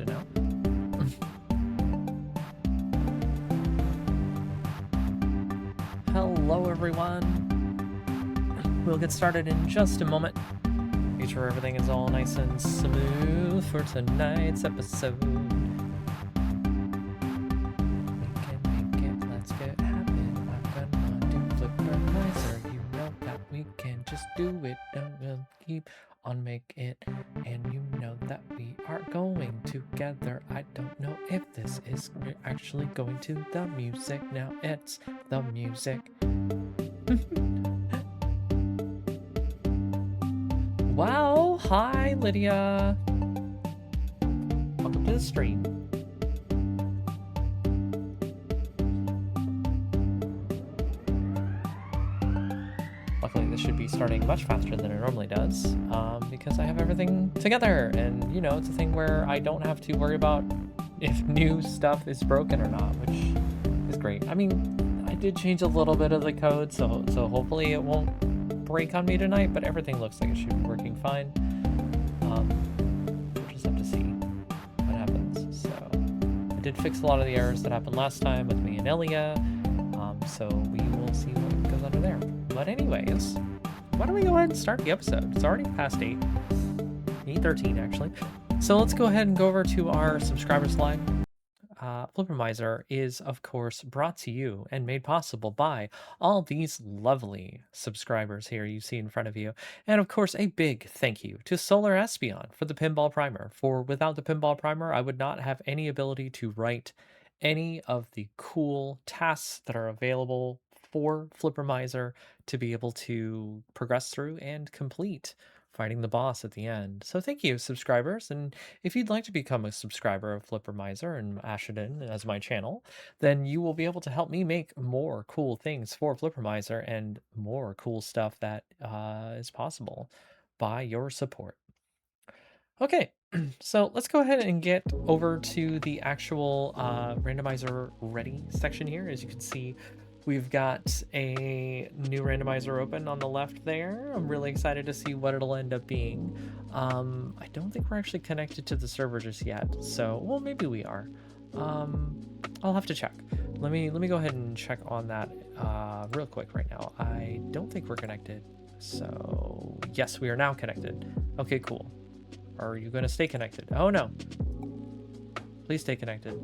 now. Hello, everyone. We'll get started in just a moment. Make sure everything is all nice and smooth for tonight's episode. We can make it, let's get happen. I'm gonna do Flippermizer. You know that we can just do it. And we'll keep on making it. And you know that we are going together. I don't know if this is actually going to the music. Now it's the music. Wow, hi Lydia. Welcome to the stream. Luckily this should be starting much faster than it normally does, because I have everything together, and you know, it's a thing where I don't have to worry about if new stuff is broken or not, which is great. I mean, I did change a little bit of the code, so hopefully it won't break on me tonight, but everything looks like it should be working fine. We'll just have to see what happens. So I did fix a lot of the errors that happened last time with me and Elia, so we will see what goes under there. But anyways, why don't we go ahead and start the episode? It's already past 8:13 actually. So let's go ahead and go over to our subscriber slide. Flippermizer is, of course, brought to you and made possible by all these lovely subscribers here you see in front of you. And, of course, a big thank you to Solar Espion for the Pinball Primer. For without the Pinball Primer, I would not have any ability to write any of the cool tasks that are available for Flippermizer to be able to progress through and complete fighting the boss at the end. So thank you, subscribers. And if you'd like to become a subscriber of Flippermizer and ash it in as my channel, then you will be able to help me make more cool things for Flippermizer and more cool stuff that is possible by your support. Okay, so let's go ahead and get over to the actual randomizer ready section here. As you can see, we've got a new randomizer open on the left there. I'm really excited to see what it'll end up being. I don't think we're actually connected to the server just yet, so, well, maybe we are. I'll have to check. Let me go ahead and check on that real quick right now. I don't think we're connected, so yes, we are now connected. Okay, cool. Are you going to stay connected? Oh no. Please stay connected.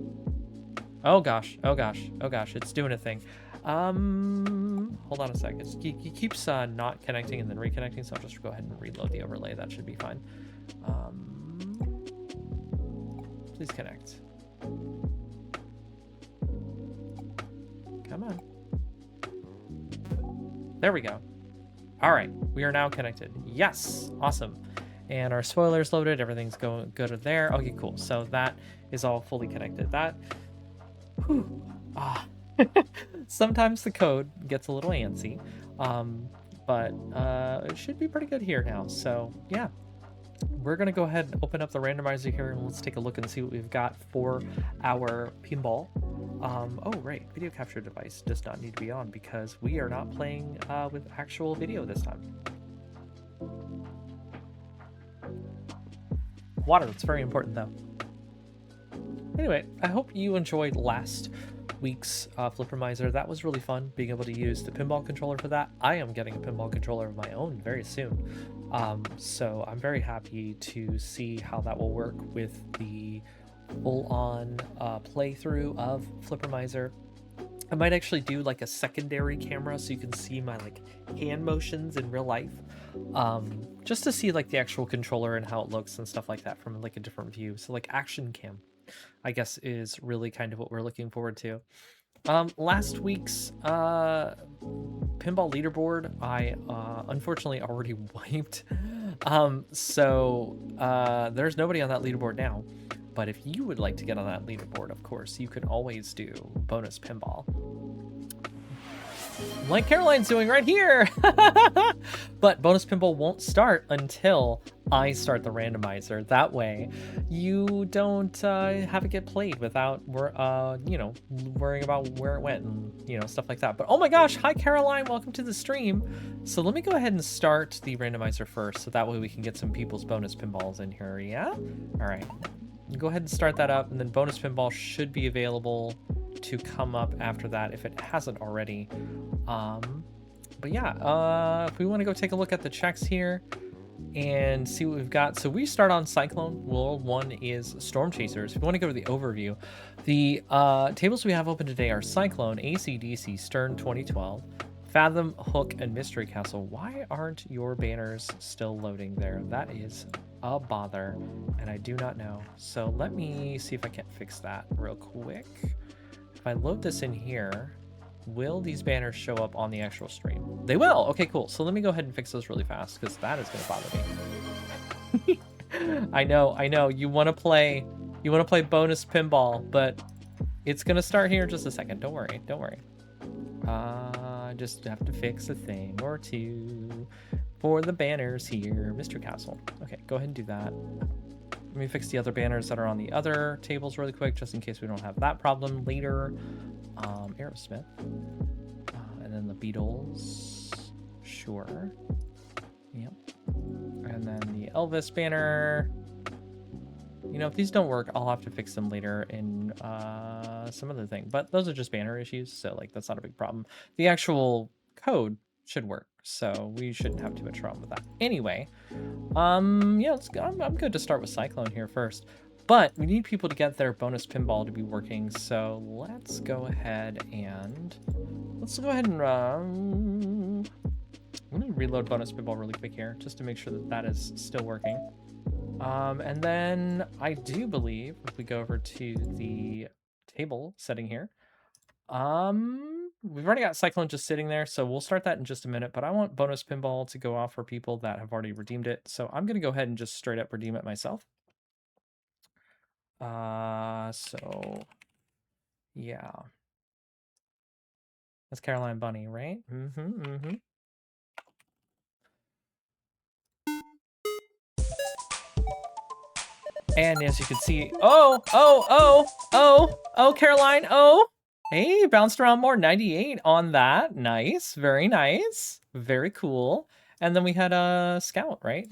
Oh gosh, oh gosh, oh gosh, it's doing a thing. Hold on a second. It keeps not connecting and then reconnecting, so I'll just go ahead and reload the overlay. That should be fine. Please connect. Come on. There we go. All right, we are now connected. Yes, awesome. And our spoilers loaded. Everything's going good there. Okay, cool. So that is all fully connected. That. Whew, sometimes the code gets a little antsy, but it should be pretty good here now. So yeah, we're gonna go ahead and open up the randomizer here and let's take a look and see what we've got for our pinball. Oh right, video capture device does not need to be on because we are not playing with actual video this time. Water, it's very important though. Anyway, I hope you enjoyed last week's Flippermizer. That was really fun, being able to use the pinball controller for that. I am getting a pinball controller of my own very soon. So I'm very happy to see how that will work with the full-on playthrough of Flippermizer. I might actually do like a secondary camera so you can see my like hand motions in real life, just to see like the actual controller and how it looks and stuff like that from like a different view. So like action cam, I guess, is really kind of what we're looking forward to. Last week's pinball leaderboard I unfortunately already wiped, so there's nobody on that leaderboard now. But if you would like to get on that leaderboard, of course, you can always do bonus pinball. Like Caroline's doing right here! But bonus pinball won't start until I start the randomizer. That way, you don't have it get played without, you know, worrying about where it went and, you know, stuff like that. But oh my gosh, hi Caroline, welcome to the stream. So let me go ahead and start the randomizer first, so that way we can get some people's bonus pinballs in here, yeah? All right. go ahead and start that up, and then bonus pinball should be available to come up after that if it hasn't already. But yeah, if we want to go take a look at the checks here and see what we've got. So we start on Cyclone. World 1 is Storm Chasers. If you want to go to the overview, the tables we have open today are Cyclone, AC/DC, Stern 2012, Fathom, Hook, and Mystery Castle. Why aren't your banners still loading there? That is a bother, and I do not know. So let me see if I can't fix that real quick. If I load this in here, will these banners show up on the actual stream? They will. Okay, cool. So let me go ahead and fix those really fast because that is going to bother me. I know. You want to play bonus pinball, but it's going to start here in just a second. Don't worry. Just have to fix a thing or two for the banners here. Mr. Castle. Okay, go ahead and do that. Let me fix the other banners that are on the other tables really quick, just in case we don't have that problem later. Aerosmith. And then the Beatles. Sure. Yep. And then the Elvis banner. You know, if these don't work, I'll have to fix them later in some other thing. But those are just banner issues, so like that's not a big problem. The actual code should work, so we shouldn't have too much problem with that. Anyway, yeah, I'm good to start with Cyclone here first. But we need people to get their bonus pinball to be working, so let's go ahead and let me reload bonus pinball really quick here, just to make sure that that is still working. And then I do believe if we go over to the table setting here, we've already got Cyclone just sitting there, so we'll start that in just a minute, but I want bonus pinball to go off for people that have already redeemed it, so I'm going to go ahead and just straight up redeem it myself. So yeah, that's Caroline Bunny, right? And as you can see, oh, Caroline, oh, hey, bounced around more, 98 on that. Nice, very nice, very cool. And then we had a scout, right,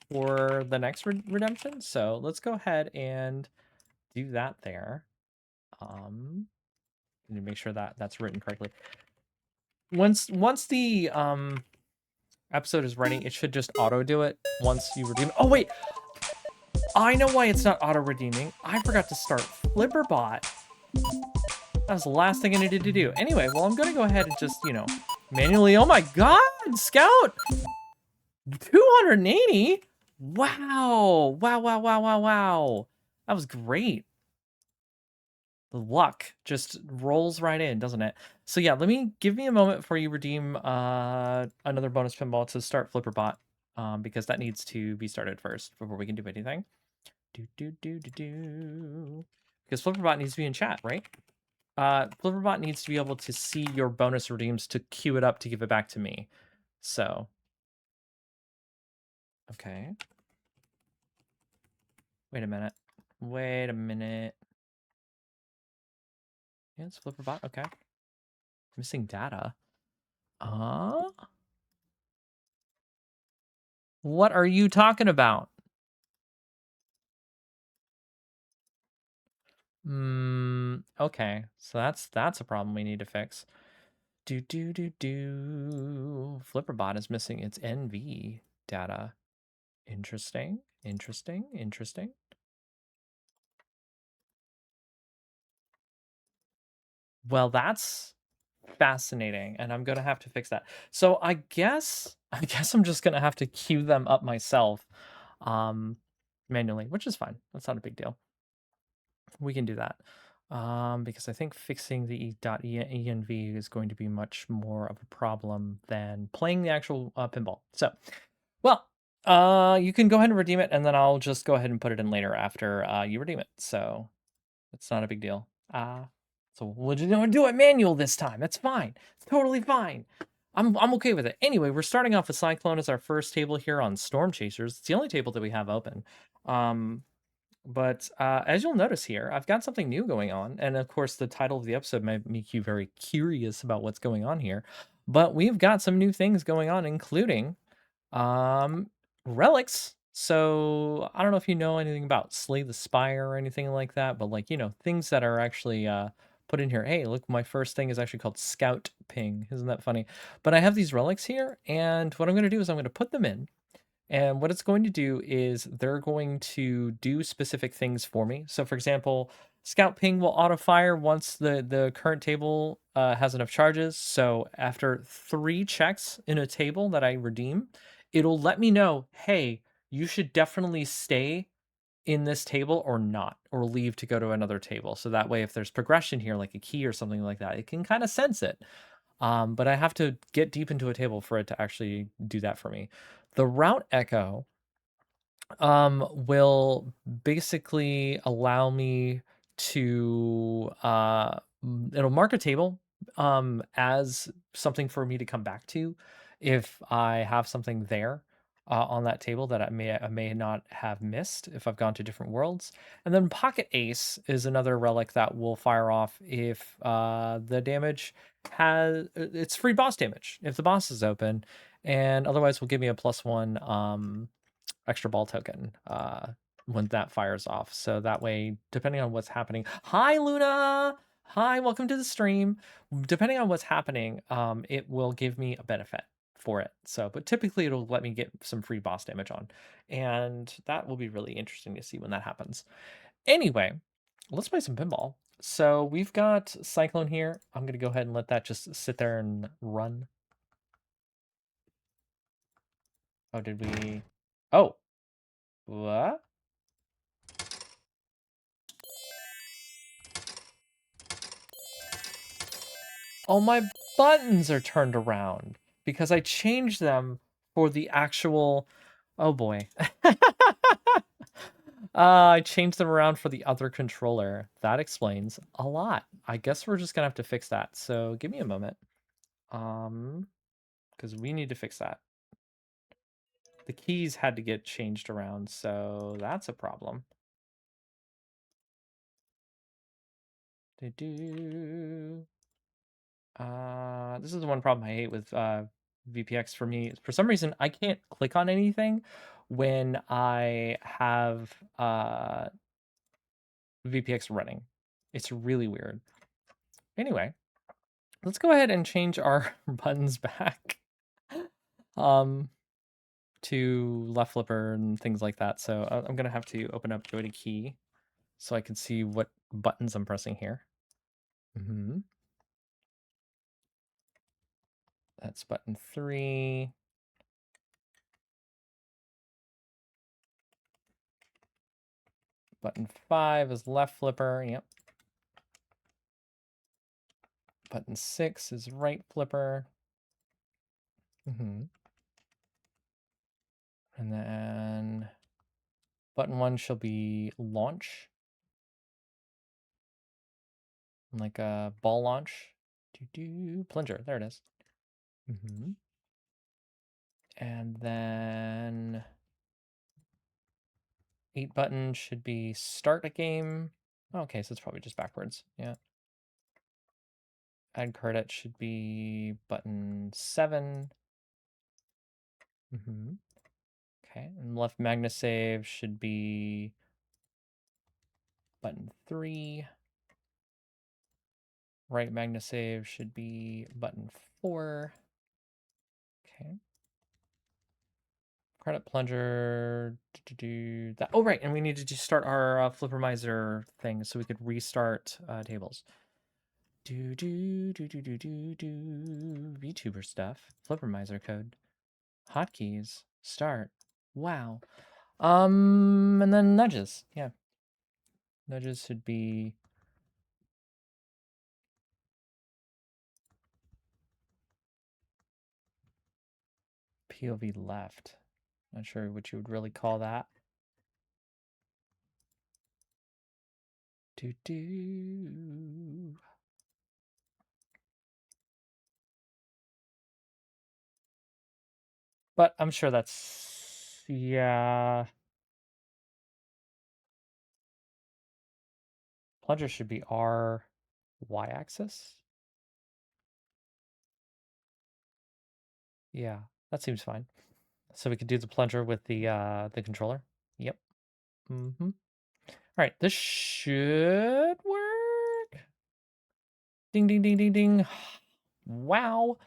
for the next redemption. So let's go ahead and do that there. Need to make sure that that's written correctly. Once the episode is running, it should just auto do it once you redeem. Oh wait, I know why it's not auto-redeeming. I forgot to start Flipperbot. That was the last thing I needed to do. Anyway, well, I'm going to go ahead and just, you know, manually... Oh my god, Scout! 280? Wow. Wow. That was great. The luck just rolls right in, doesn't it? So yeah, give me a moment before you redeem another bonus pinball to start Flipperbot, because that needs to be started first before we can do anything. Because Flipperbot needs to be in chat, right? Flipperbot needs to be able to see your bonus redeems to queue it up to give it back to me. So, okay. Wait a minute. Yeah, it's Flipperbot. Okay. Missing data. What are you talking about? Okay. So that's a problem we need to fix. Flipperbot is missing its NV data. Interesting. Well, that's fascinating, and I'm gonna have to fix that. So I guess I'm just gonna have to queue them up myself, manually, which is fine. That's not a big deal. We can do that. Because I think fixing the .env is going to be much more of a problem than playing the actual pinball. So, well, you can go ahead and redeem it, and then I'll just go ahead and put it in later after you redeem it. So it's not a big deal. So we'll just do it manual this time. That's fine. It's totally fine. I'm okay with it. Anyway, we're starting off with Cyclone as our first table here on Storm Chasers. It's the only table that we have open. But as you'll notice here, I've got something new going on. And of course, the title of the episode might make you very curious about what's going on here. But we've got some new things going on, including Relics. So I don't know if you know anything about Slay the Spire or anything like that, but like, things that are actually put in here. Hey, look, my first thing is actually called Scout Ping. Isn't that funny? But I have these relics here, and what I'm going to do is I'm going to put them in. And what it's going to do is they're going to do specific things for me. So for example, Scout Ping will auto fire once the current table has enough charges. So after 3 checks in a table that I redeem, it'll let me know, hey, you should definitely stay in this table or not, or leave to go to another table. So that way, if there's progression here, like a key or something like that, it can kind of sense it. But I have to get deep into a table for it to actually do that for me. The route echo will basically allow me to it'll mark a table as something for me to come back to if I have something there on that table that I may not have missed if I've gone to different worlds. And then Pocket Ace is another relic that will fire off if the damage has it's free boss damage if the boss is open, and otherwise will give me a +1 extra ball token when that fires off. So that way, depending on what's happening. Hi, Luna. Hi, welcome to the stream. Depending on what's happening, it will give me a benefit for it. So, but typically it'll let me get some free boss damage on, and that will be really interesting to see when that happens. Anyway, let's play some pinball. So we've got Cyclone here. I'm gonna go ahead and let that just sit there and run. Oh, did we? Oh, what? Oh, my buttons are turned around because I changed them for the actual. Oh boy. I changed them around for the other controller. That explains a lot. I guess we're just gonna have to fix that. So give me a moment. Because we need to fix that. The keys had to get changed around, so that's a problem. Do-do. This is the one problem I hate with VPX for me. For some reason, I can't click on anything when I have VPX running. It's really weird. Anyway, let's go ahead and change our buttons back to left flipper and things like that. So I'm gonna have to open up Joy Key so I can see what buttons I'm pressing here. That's button 3. Button 5 is left flipper. Yep. Button 6 is right flipper. And then button 1 shall be launch. Like a ball launch. Plunger. There it is. And then 8 button should be start a game. Okay, so it's probably just backwards. Yeah. Add credit should be button 7. Okay, and left magna save should be button 3. Right magna save should be button 4. Okay. Credit plunger. Do that. Oh, right, and we needed to start our Flippermizer thing so we could restart tables. VTuber stuff. Flippermizer code. Hotkeys. Start. Wow. And then nudges. Yeah. Nudges should be POV left. Not sure what you would really call that. But I'm sure that's, yeah. Plunger should be R y-axis. Yeah, that seems fine. So we could do the plunger with the controller. Yep. Mm-hmm. All right, this should work. Ding, ding, ding, ding, ding. Wow. All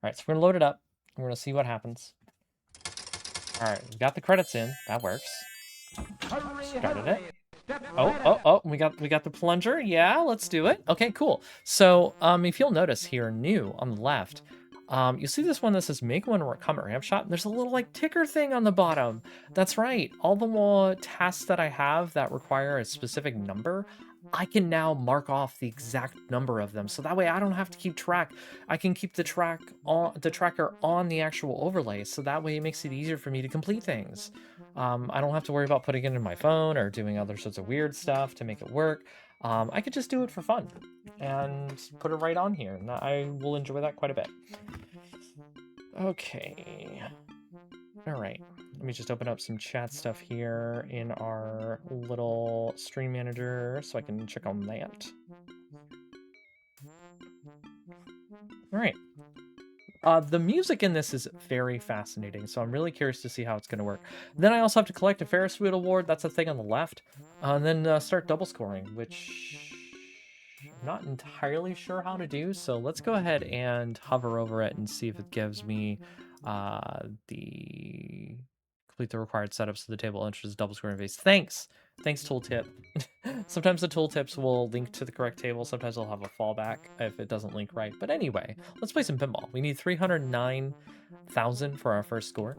right, so we're gonna load it up. We're gonna see what happens. All right, we got the credits in. That works. Started it. Oh, we got the plunger. Yeah, let's do it. Okay, cool. So, if you'll notice here, new on the left, you'll see this one that says make one comet ramp shot. And there's a little like ticker thing on the bottom. That's right. All the more tasks that I have that require a specific number, I can now mark off the exact number of them. So that way I don't have to keep track. I can keep the tracker on the actual overlay. So that way it makes it easier for me to complete things. I don't have to worry about putting it in my phone or doing other sorts of weird stuff to make it work. I could just do it for fun and put it right on here, and I will enjoy that quite a bit. Okay. All right. Let me just open up some chat stuff here in our little stream manager so I can check on that. All right. The music in this is very fascinating, so I'm really curious to see how it's going to work. Then I also have to collect a Ferris wheel award. That's a thing on the left. And then start double scoring, which I'm not entirely sure how to do. So let's go ahead and hover over it and see if it gives me the complete the required setups of the table enters double scoring phase. Thanks tooltip. Sometimes the tooltips will link to the correct table. Sometimes they'll have a fallback if it doesn't link right. But anyway, let's play some pinball. We need 309,000 for our first score.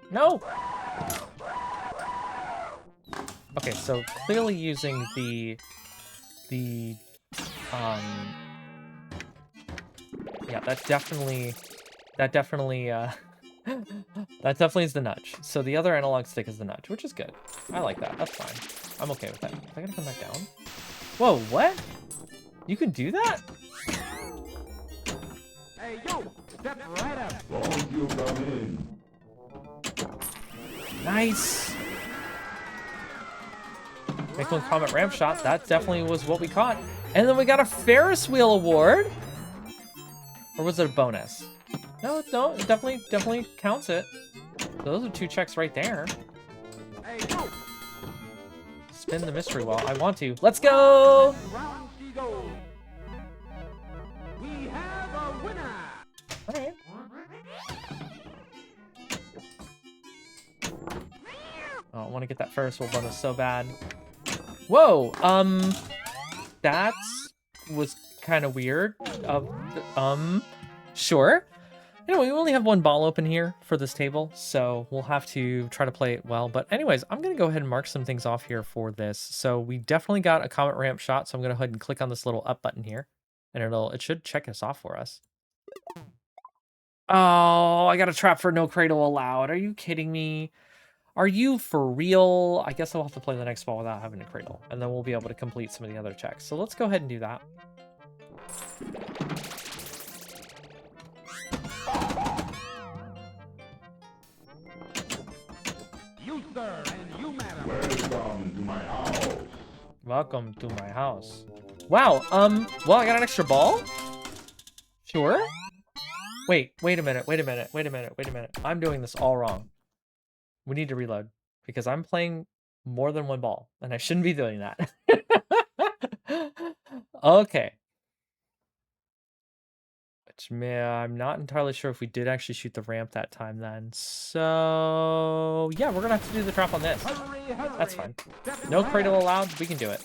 No! Okay, so clearly using yeah, that definitely that definitely is the nudge. So the other analog stick is the nudge, which is good. I like that. That's fine. I'm okay with that. Am I gonna come back down? Whoa, what? You can do that? Hey, yo, step right up. Nice. Make one comet ramp shot. That definitely was what we caught. And then we got a Ferris wheel award. Or was it a bonus? No, it definitely counts it. Those are 2 checks right there. Hey, yo. Spin the mystery wheel. I want to. Let's go! Round-A-Go. We have a winner. All right. Oh, I want to get that Ferris wheel bonus so bad. Whoa, that was kind of weird. Sure. Anyway, we only have 1 ball open here for this table, so we'll have to try to play it well. But anyways, I'm going to go ahead and mark some things off here for this. So we definitely got a comet ramp shot, so I'm going to go ahead and click on this little up button here, and it should check us off for us. Oh, I got a trap for no cradle allowed. Are you kidding me? Are you for real? I guess I'll have to play the next ball without having a cradle, and then we'll be able to complete some of the other checks. So let's go ahead and do that. You, sir, and you, madam. Welcome to my house. Welcome to my house. Wow, well, I got an extra ball? Sure. Wait a minute. I'm doing this all wrong. We need to reload because I'm playing more than 1 ball and I shouldn't be doing that. Okay. Which, man, I'm not entirely sure if we did actually shoot the ramp that time then. So, yeah, we're gonna have to do the trap on this. Hurry, hurry. That's fine. Step No right cradle up. allowed. We can do it.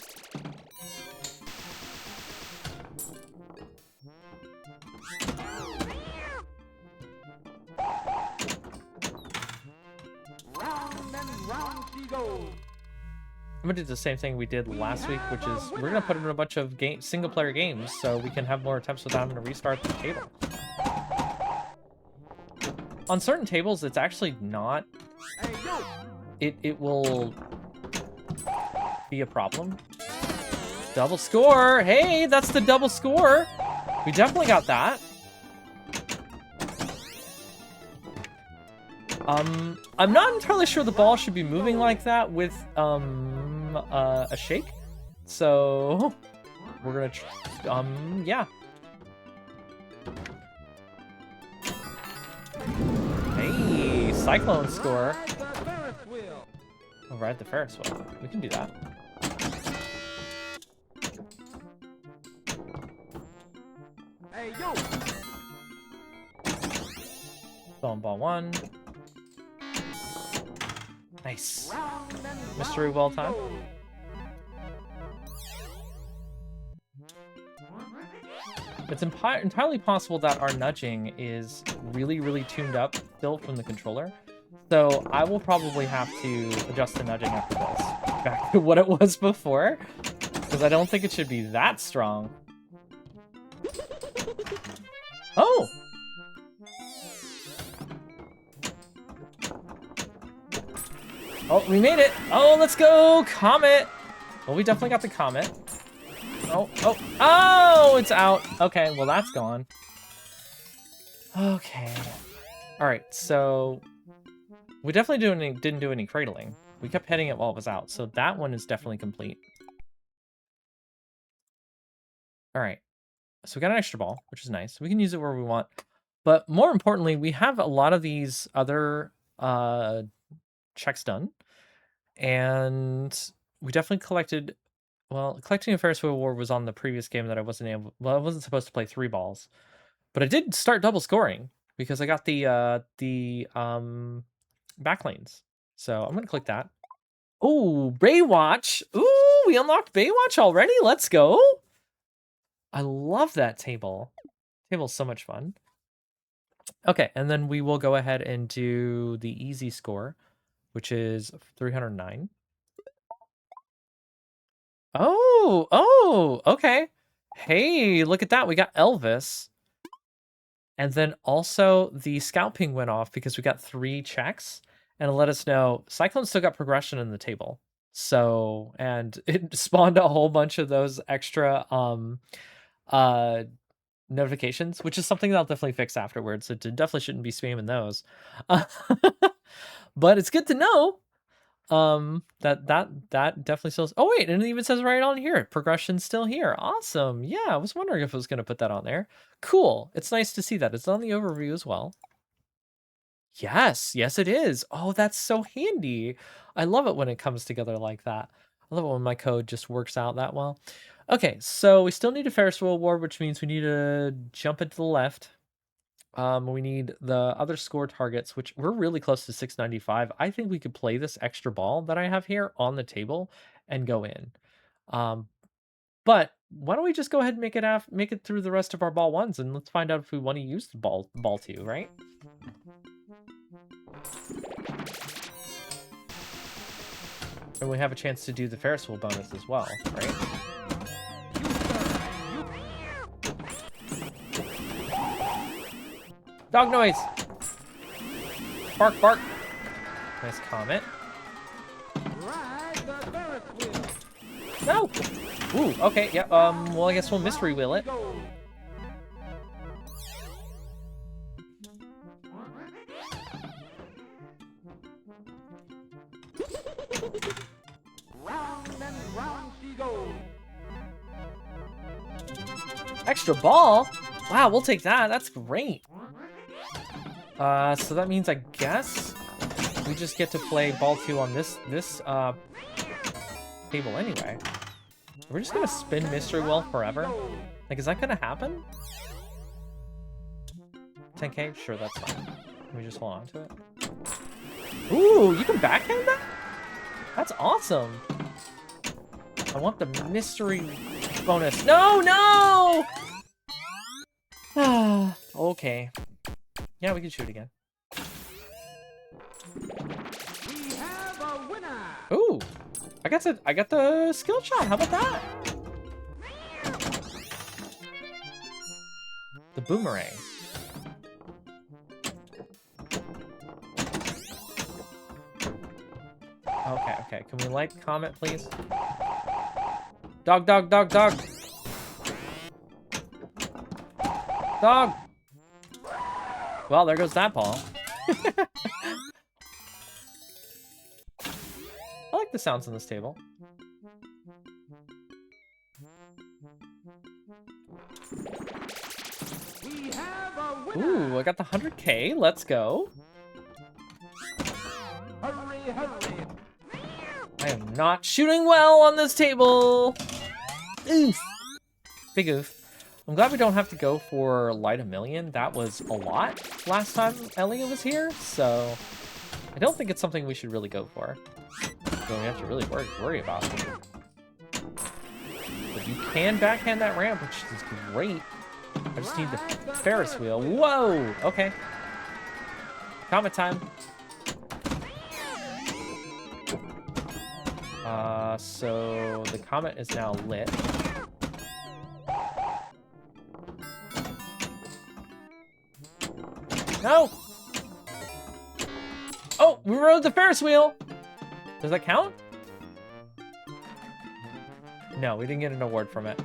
Round-A-Go. I'm gonna do the same thing we did last week, which is we're gonna put in a bunch of single-player games so we can have more attempts without having to restart the table. On certain tables, it's actually not. Hey, yo. It will be a problem. Double score! Hey, that's the double score! We definitely got that. I'm not entirely sure the ball should be moving like that with a shake. So we're gonna, yeah. Hey, Cyclone score. Ride the Ferris wheel. Oh, ride the Ferris wheel. We can do that. Hey, yo. Ball ball 1. Nice. Round and Mystery round well she time. goes. It's entirely possible that our nudging is really, really tuned up still from the controller. So I will probably have to adjust the nudging after this back to what it was before, because I don't think it should be that strong. Oh! Oh, we made it! Oh, let's go! Comet! Well, we definitely got the Comet. Oh, it's out. Okay, well, that's gone. Okay. All right, so we definitely didn't do any cradling. We kept hitting it while it was out, so that one is definitely complete. All right, so we got an extra ball, which is nice. We can use it where we want. But more importantly, we have a lot of these other checks done. And we definitely collected... Well, collecting a Ferris wheel award was on the previous game that I wasn't able... Well, I wasn't supposed to play 3 balls. But I did start double scoring because I got the back lanes. So I'm going to click that. Oh, Baywatch. Ooh, we unlocked Baywatch already. Let's go. I love that table. Table's so much fun. Okay, and then we will go ahead and do the easy score, which is 309. Oh, okay. Hey, look at that. We got Elvis. And then also the scalping went off because we got 3 checks, and it let us know Cyclone still got progression in the table. So, and it spawned a whole bunch of those extra notifications, which is something that I'll definitely fix afterwards. So definitely shouldn't be spamming those. But it's good to know. That definitely still... Oh wait, and it even says right on here, progression's still here. Awesome. Yeah, I was wondering if it was going to put that on there. Cool. It's nice to see that. It's on the overview as well. Yes, it is. Oh, that's so handy. I love it when it comes together like that. I love it when my code just works out that well. Okay, so we still need a Ferris wheel award, which means we need to jump it to the left. We need the other score targets, which we're really close to 695. I think we could play this extra ball that I have here on the table and go in. But why don't we just go ahead and make it through the rest of our ball 1s, and let's find out if we want to use the ball 2, right? And we have a chance to do the Ferris wheel bonus as well, right? Dog noise! Bark, bark! Nice comment. Ride the Ferris wheel. No! Ooh, okay, yeah, well, I guess we'll mystery wheel it. Go. Round and round she goes. Extra ball? Wow, we'll take that. That's great. So that means I guess we just get to play ball 2 on this table anyway. We're just gonna spin mystery wheel forever. Like, is that gonna happen? 10K? Sure, that's fine. Let me just hold on to it. Ooh, you can backhand that? That's awesome. I want the mystery bonus. No! Okay. Yeah, we can shoot again. We have a winner. Ooh, I got the skill shot. How about that? The boomerang. Okay. Can we light Comet, please? Dog. Dog! Well, there goes that ball. I like the sounds on this table. have a winner. Ooh, I got the 100K. Let's go. Hurry, hurry. I am not shooting well on this table. Oof. Big oof. I'm glad we don't have to go for light a million. That was a lot last time Elliot was here, so I don't think it's something we should really go for. So we have to really worry about it. But you can backhand that ramp, which is great. I just need the Ferris wheel. Whoa! Okay. Comet time. So the comet is now lit. No! Oh, we rode the Ferris wheel! Does that count? No, we didn't get an award from it.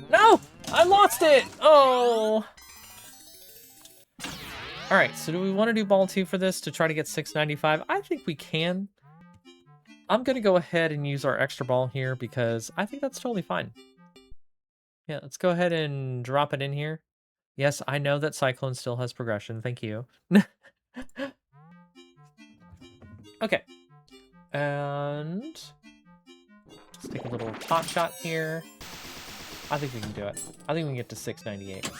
No! I lost it! Oh! Alright, so do we want to do ball 2 for this to try to get 695? I think we can. I'm going to go ahead and use our extra ball here because I think that's totally fine. Yeah, let's go ahead and drop it in here. Yes, I know that Cyclone still has progression. Thank you. Okay. And let's take a little pot shot here. I think we can do it. I think we can get to 698.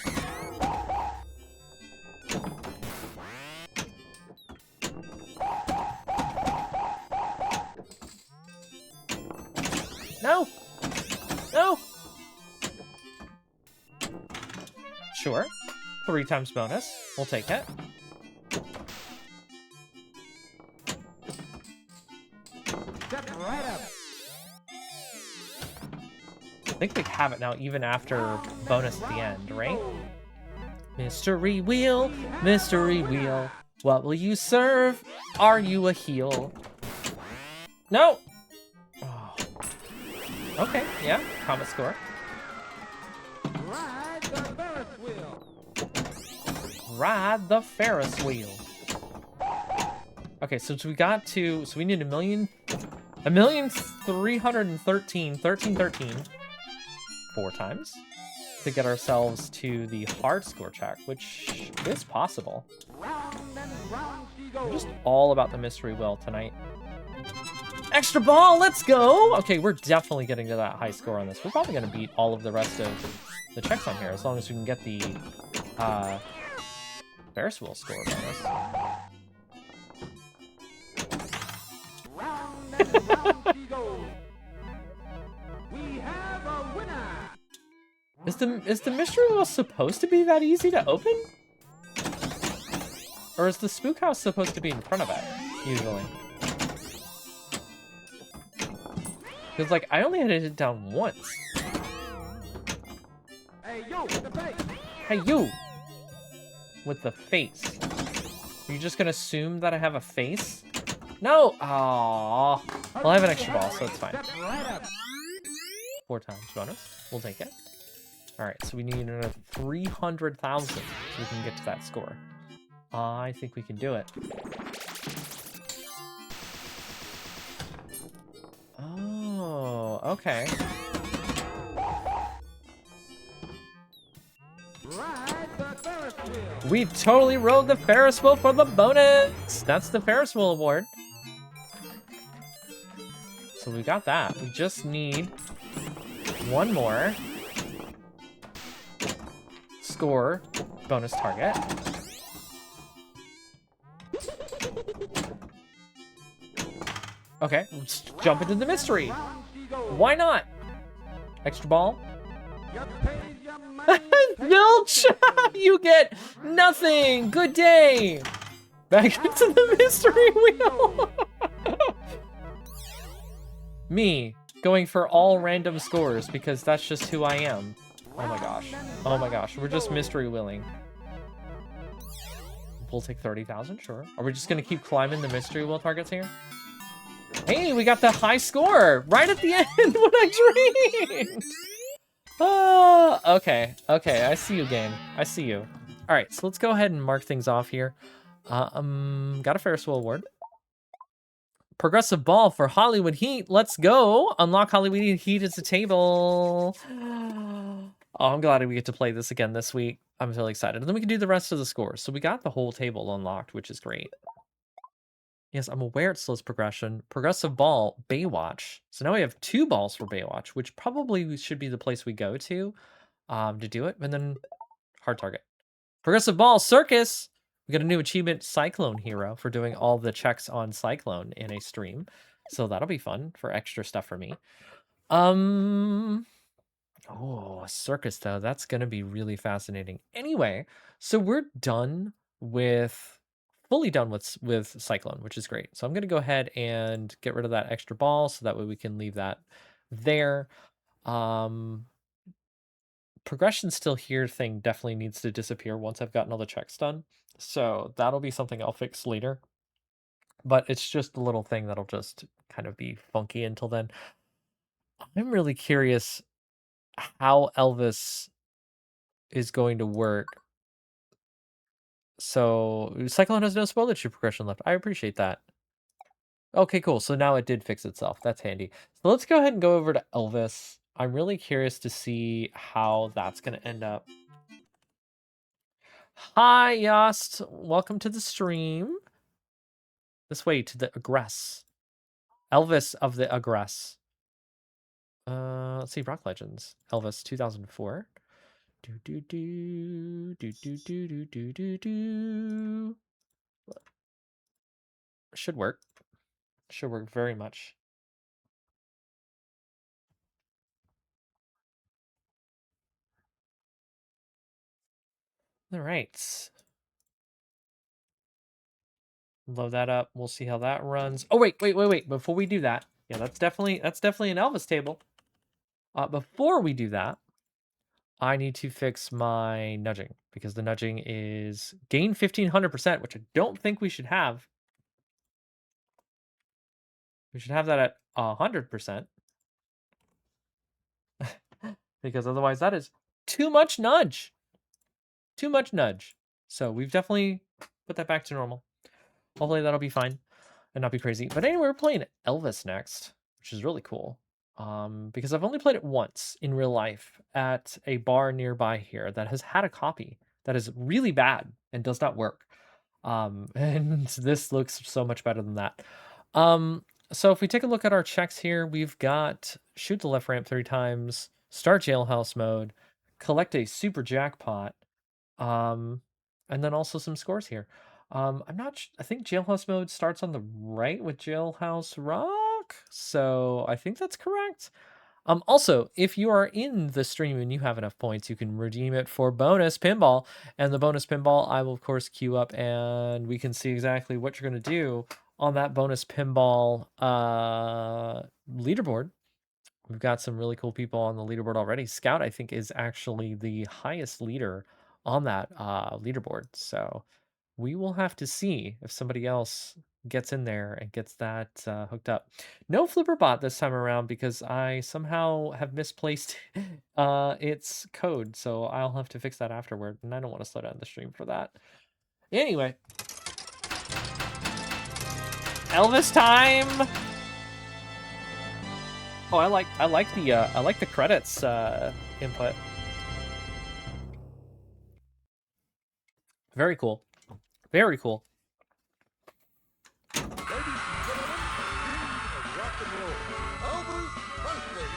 No! No! Sure. 3 times bonus. We'll take it. Step right up. I think we have it now even after bonus at the end, right? Mystery wheel, mystery wheel. What will you serve? Are you a heel? No! Oh. Okay, yeah, comet score. Ride the Ferris wheel. Ride the Ferris wheel. Okay, so we got to, so we need 1,313,1313 4 times to get ourselves to the hard score check, which is possible. Round and round she I'm goes. just all about the mystery wheel tonight. Extra ball, let's go! Okay, we're definitely getting to that high score on this. We're probably going to beat all of the rest of the checks on here, as long as we can get the Ferris wheel score bonus. Round and round she goes. We have a winner. Is the mystery wheel supposed to be that easy to open? Or is the spook house supposed to be in front of it, usually? Because, like, I only had to hit it down once. Hey, yo, with the face. Hey, you! With the face. Are you just gonna assume that I have a face? No! Aww. Well, I have an extra ball, so it's fine. Step right up. 4 times bonus. We'll take it. Alright, so we need another 300,000 so we can get to that score. I think we can do it. Oh, okay. Ride the Ferris wheel. We totally rode the Ferris wheel for the bonus! That's the Ferris wheel award. So we got that. We just need one more score bonus target. Okay, let's jump into the mystery. Round she goes. Why not? Extra ball. You paid your money. Zilch! You get nothing! Good day! Back into the mystery wheel! Me, going for all random scores because that's just who I am. Oh my gosh. Oh my gosh, we're just mystery wheeling. We'll take 30,000, sure. Are we just gonna keep climbing the mystery wheel targets here? Hey, we got the high score right at the end when I dreamed! Okay, I see you, game. I see you. All right, so let's go ahead and mark things off here. Got a Ferris wheel award. Progressive ball for Hollywood Heat. Let's go. Unlock Hollywood Heat as a table. Oh, I'm glad we get to play this again this week. I'm really excited. And then we can do the rest of the scores. So we got the whole table unlocked, which is great. Yes, I'm aware it slows progression. Progressive ball, Baywatch. So now we have 2 balls for Baywatch, which probably should be the place we go to do it. And then hard target. Progressive ball, Circus. We got a new achievement, Cyclone Hero, for doing all the checks on Cyclone in a stream. So that'll be fun for extra stuff for me. Oh, a circus though. That's going to be really fascinating. Anyway, so we're done with fully done with Cyclone, which is great. So I'm going to go ahead and get rid of that extra ball so that way we can leave that there. Progression still here thing definitely needs to disappear once I've gotten all the checks done. So that'll be something I'll fix later. But it's just a little thing that'll just kind of be funky until then. I'm really curious how Elvis is going to work. So Cyclone has no spoiler tree progression left. I appreciate that. Okay, cool. So now it did fix itself. That's handy. So let's go ahead and go over to Elvis. I'm really curious to see how that's going to end up. Hi, Yost. Welcome to the stream. This way to the Aggress. Elvis of the Aggress. Let's see, Rock Legends. Elvis 2004. Do do do do do do do do do do. Should work. Should work very much. All right. Load that up. We'll see how that runs. Oh wait. Before we do that, yeah, that's definitely an Elvis table. Before we do that, I need to fix my nudging because the nudging is gain 1500%, which I don't think we should have. We should have that at 100%. Because otherwise that is too much nudge. Too much nudge. So we've definitely put that back to normal. Hopefully that'll be fine and not be crazy. But anyway, we're playing Elvis next, which is really cool. Because I've only played it once in real life at a bar nearby here that has had a copy that is really bad and does not work. And this looks so much better than that. So if we take a look at our checks here, we've got shoot the left ramp 3 times, start jailhouse mode, collect a super jackpot, and then also some scores here. I'm not I think jailhouse mode starts on the right with Jailhouse Rock, so I think that's correct. Also, if you are in the stream and you have enough points, you can redeem it for bonus pinball, and the bonus pinball I will of course queue up and we can see exactly what you're going to do on that bonus pinball leaderboard. We've got some really cool people on the leaderboard already. Scout, I think, is actually the highest leader on that leaderboard. So we will have to see if somebody else gets in there and gets that hooked up. No Flipper bot this time around because I somehow have misplaced its code. So I'll have to fix that afterward. And I don't want to slow down the stream for that. Anyway. Elvis time! Oh, I like the credits input. Very cool. Very cool.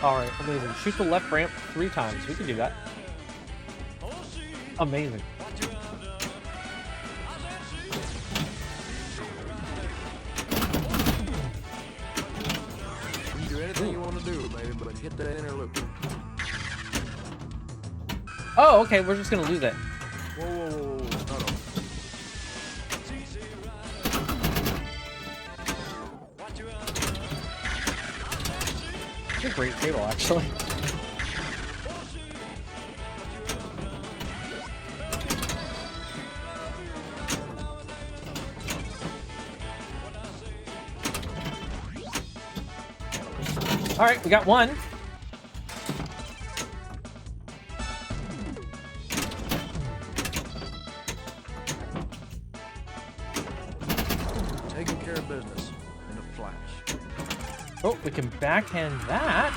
All right, amazing. Shoot the left ramp 3 times. We can do that. Amazing. You can do anything you want to do, baby, but hit that inner loop. Oh, okay. We're just gonna lose it. Whoa. It's a great table, actually. All right, we got one. Taking care of business in a flash. Oh, we can backhand that.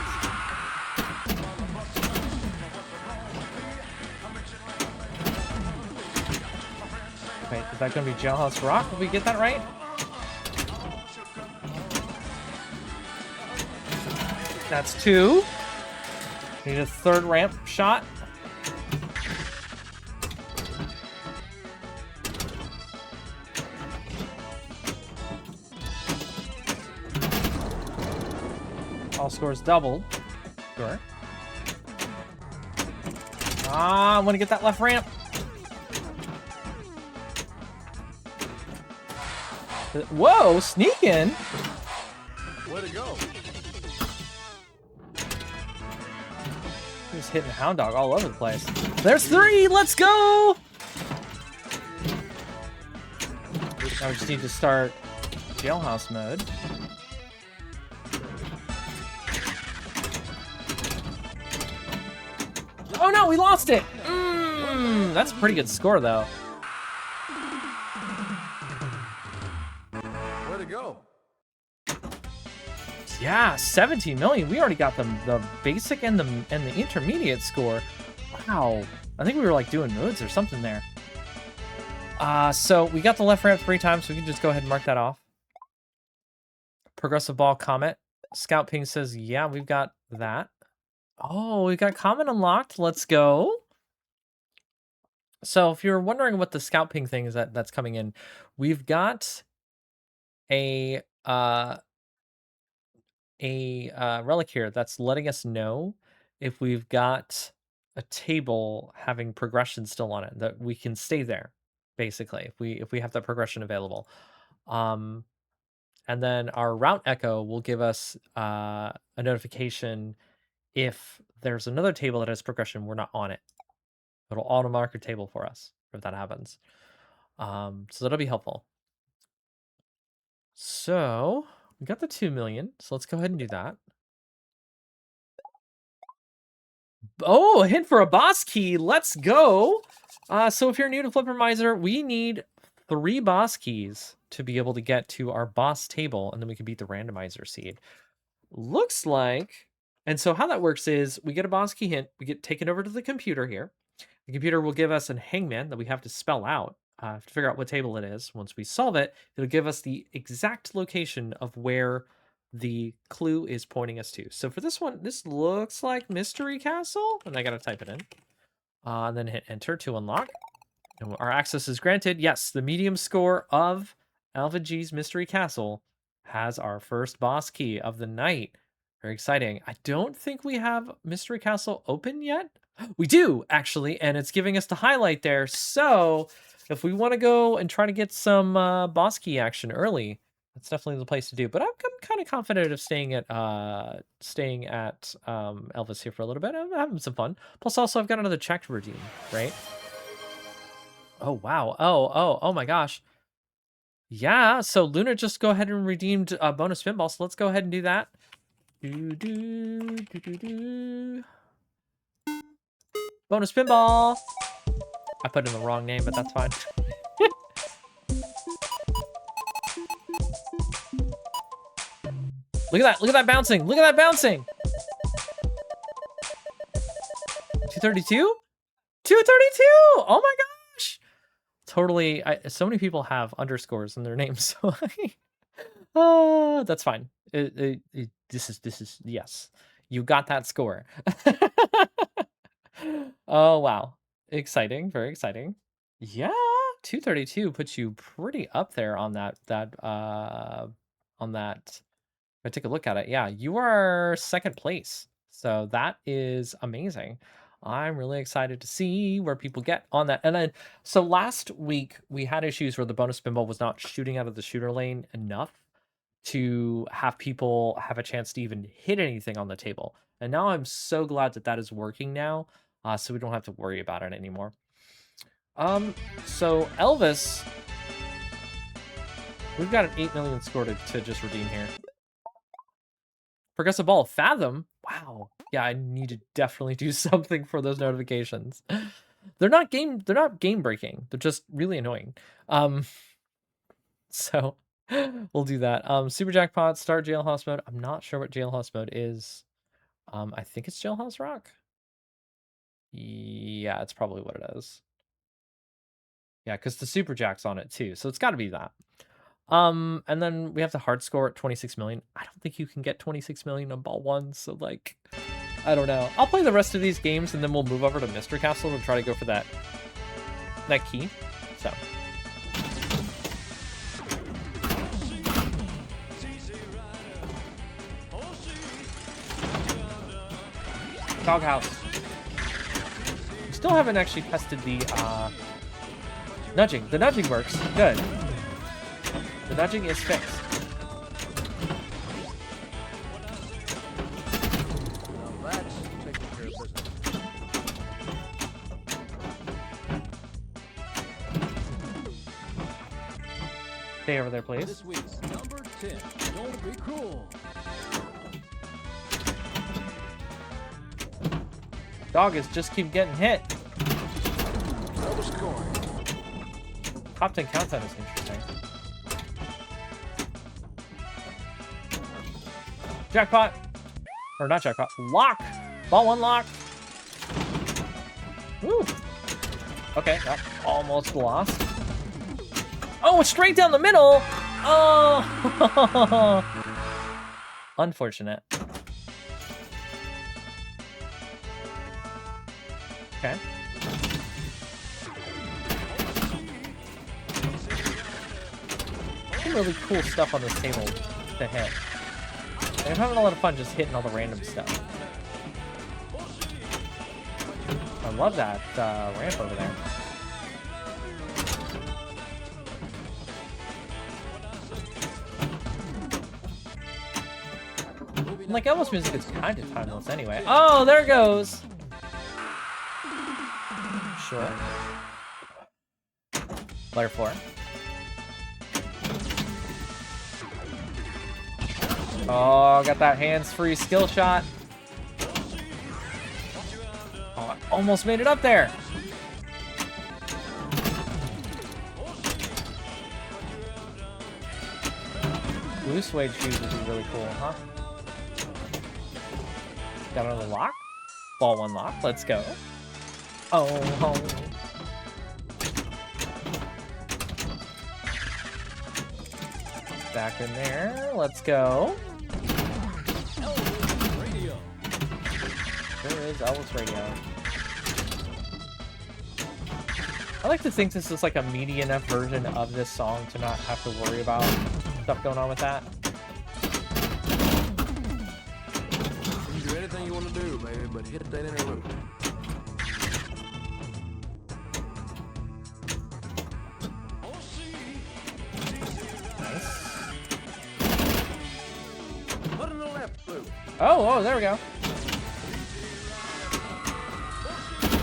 Wait, is that gonna be Jailhouse Rock? Did we get that right? That's 2. Need a 3rd ramp shot. All scores doubled. Sure. I want to get that left ramp. Whoa, sneaking. Where'd it go? Just hitting Hound Dog all over the place. There's 3. Let's go. Now we just need to start Jailhouse mode. Oh no, we lost it. That's a pretty good score though. Where'd it go? Yeah, 17 million. We already got the basic and the intermediate score. Wow. I think we were like doing modes or something there. So we got the left ramp 3 times, so we can just go ahead and mark that off. Progressive ball comment. Scout Ping says, yeah, we've got that. Oh, we got comment unlocked. Let's go. So if you're wondering what the Scout Ping thing is that's coming in, we've got a relic here that's letting us know if we've got a table having progression still on it, that we can stay there, basically, if we have that progression available. And then our route echo will give us a notification if there's another table that has progression, we're not on it. It'll auto mark a table for us if that happens. So that'll be helpful. So we got the 2 million. So let's go ahead and do that. Oh, a hint for a boss key. Let's go. So if you're new to Flippermizer, we need 3 boss keys to be able to get to our boss table, and then we can beat the randomizer seed. Looks like, and so how that works is we get a boss key hint, we get taken over to the computer here. The computer will give us a hangman that we have to spell out to figure out what table it is. Once we solve it, it'll give us the exact location of where the clue is pointing us to. So for this one, this looks like Mystery Castle, and I gotta type it in. And then hit enter to unlock. And our access is granted. Yes, the medium score of Alpha G's Mystery Castle has our first boss key of the night. Very exciting. I don't think we have Mystery Castle open yet. We do, actually, and it's giving us the highlight there. So if we want to go and try to get some boss key action early, that's definitely the place to do. But I'm kind of confident of staying at Elvis here for a little bit. I'm having some fun. Plus, also, I've got another check to redeem, right? Oh, wow. Oh my gosh. Yeah, so Luna just go ahead and redeemed a bonus pinball, so let's go ahead and do that. Bonus pinball. I put in the wrong name, but that's fine. Look at that. Look at that bouncing. Look at that bouncing. 232? 232! Oh my gosh. Totally. So many people have underscores in their names. So that's fine. This is yes. You got that score. Oh wow. Exciting, very exciting. Yeah, 232 puts you pretty up there on that if I take a look at it. Yeah, you are 2nd place. So that is amazing. I'm really excited to see where people get on that. And then, so last week we had issues where the bonus pinball was not shooting out of the shooter lane enough to have people have a chance to even hit anything on the table. And now I'm so glad that that is working now, so we don't have to worry about it anymore. So Elvis, we've got an 8 million score to just redeem here. Progressive ball, Fathom. Wow. Yeah, I need to definitely do something for those notifications. They're not game breaking. They're just really annoying. So we'll do that. Super Jackpot, start Jailhouse mode. I'm not sure what Jailhouse mode is. I think it's Jailhouse Rock. Yeah, it's probably what it is. Yeah, because the Super Jack's on it too, so it's got to be that. And then we have the hard score at 26 million. I don't think you can get 26 million on ball one, so like, I don't know. I'll play the rest of these games and then we'll move over to Mystery Castle and try to go for that key. So. Doghouse. We still haven't actually tested the nudging. The nudging works. Good. The nudging is fixed. Now that's taking care of business. Stay over there, please. This week's number 10. Don't be cruel. Dog is just keep getting hit. Throw the score. Top 10 countdown is interesting. Jackpot. Or not jackpot. Lock. Ball one lock. Woo. Okay, that almost lost. Oh, straight down the middle. Oh. Unfortunate. Okay. Some really cool stuff on this table to hit. And I'm having a lot of fun just hitting all the random stuff. I love that ramp over there. Like, Elmo's music is kind of timeless anyway. Oh, there it goes! Sure. Layer 4. Oh, got that hands-free skill shot. Oh, I almost made it up there. Blue suede shoes would be really cool, huh? Got another lock? Ball one lock, let's go. Oh. Back in there, let's go. Elvis Radio. There is Elvis Radio. I like to think this is like a meaty enough version of this song to not have to worry about stuff going on with that. You can do anything you want to do, baby, but hit that interlude. Put in the left loop. Oh, there we go.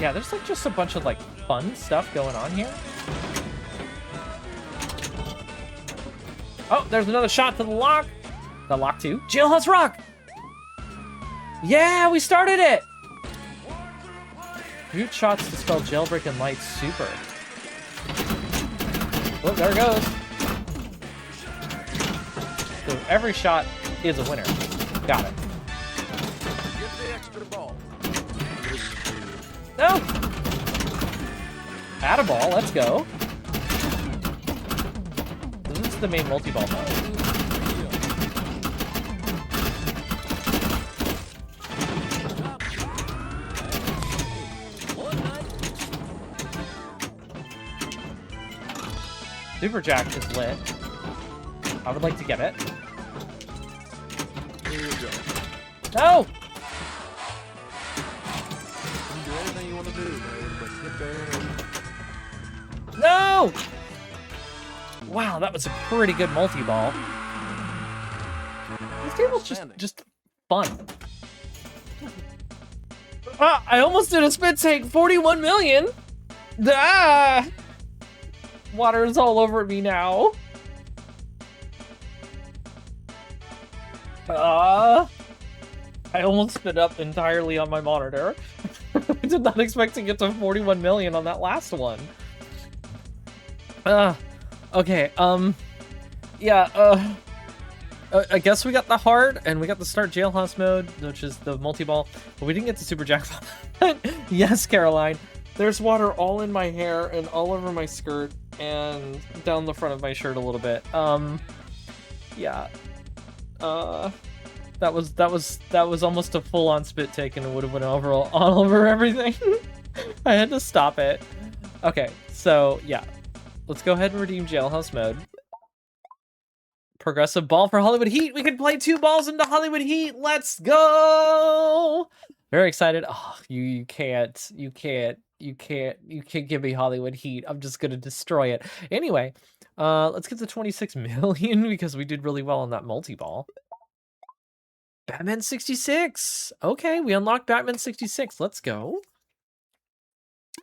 Yeah, there's like just a bunch of like fun stuff going on here. Oh, there's another shot to the lock. The lock 2. Jailhouse Rock! Yeah, we started it! Root shots to spell jailbreak and light super. Oh, there it goes. So every shot is a winner. Got it. Get the extra ball. No! Add-a-ball, let's go. This is the main multi-ball mode. Super Jack is lit. I would like to get it. Here you go. No! You can do anything you want to do, baby, but hit that interlude. No! Wow, that was a pretty good multi-ball. This table's just fun. Ah, I almost did a spit take. 41 million. Ah! Water is all over me now. I almost spit up entirely on my monitor. I did not expect to get to 41 million on that last one. Okay, yeah, I guess we got the hard, and we got the start jailhouse mode, which is the multi-ball, but we didn't get the super jackpot. Yes, Caroline. There's water all in my hair and all over my skirt and down the front of my shirt a little bit. Yeah. That was almost a full-on spit take, and it would have went all over everything. I had to stop it. Okay, so yeah. Let's go ahead and redeem Jailhouse mode. Progressive ball for Hollywood Heat. We can play 2 balls into Hollywood Heat. Let's go. Very excited. Oh, you can't give me Hollywood Heat. I'm just gonna destroy it. Anyway, let's get to 26 million because we did really well on that multi-ball. Batman 66. Okay, we unlocked Batman 66. Let's go.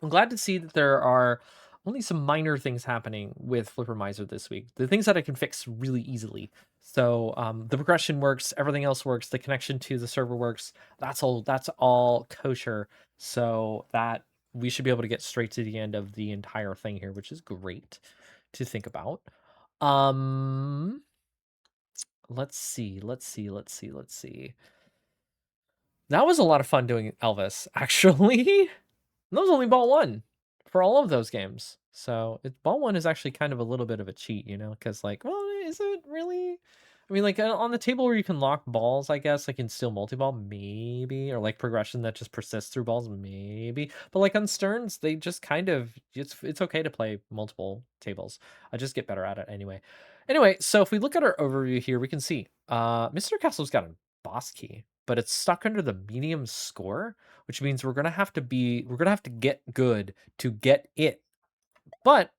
I'm glad to see that there are only some minor things happening with Flippermizer this week. The things that I can fix really easily. So the progression works, everything else works, the connection to the server works. That's all kosher. So that we should be able to get straight to the end of the entire thing here, which is great to think about. Let's see. That was a lot of fun doing Elvis, actually. That was only ball 1 for all of those games. So ball 1 is actually kind of a little bit of a cheat, you know, because like, well, is it really? I mean, like on the table where you can lock balls, I guess, like in Steel Multi-Ball, maybe, or like progression that just persists through balls, maybe. But like on Stearns, they just kind of, it's okay to play multiple tables. I just get better at it anyway. Anyway, so if we look at our overview here, we can see Mr. Castle's got a boss key, but it's stuck under the medium score, which means we're gonna have to get good to get it. But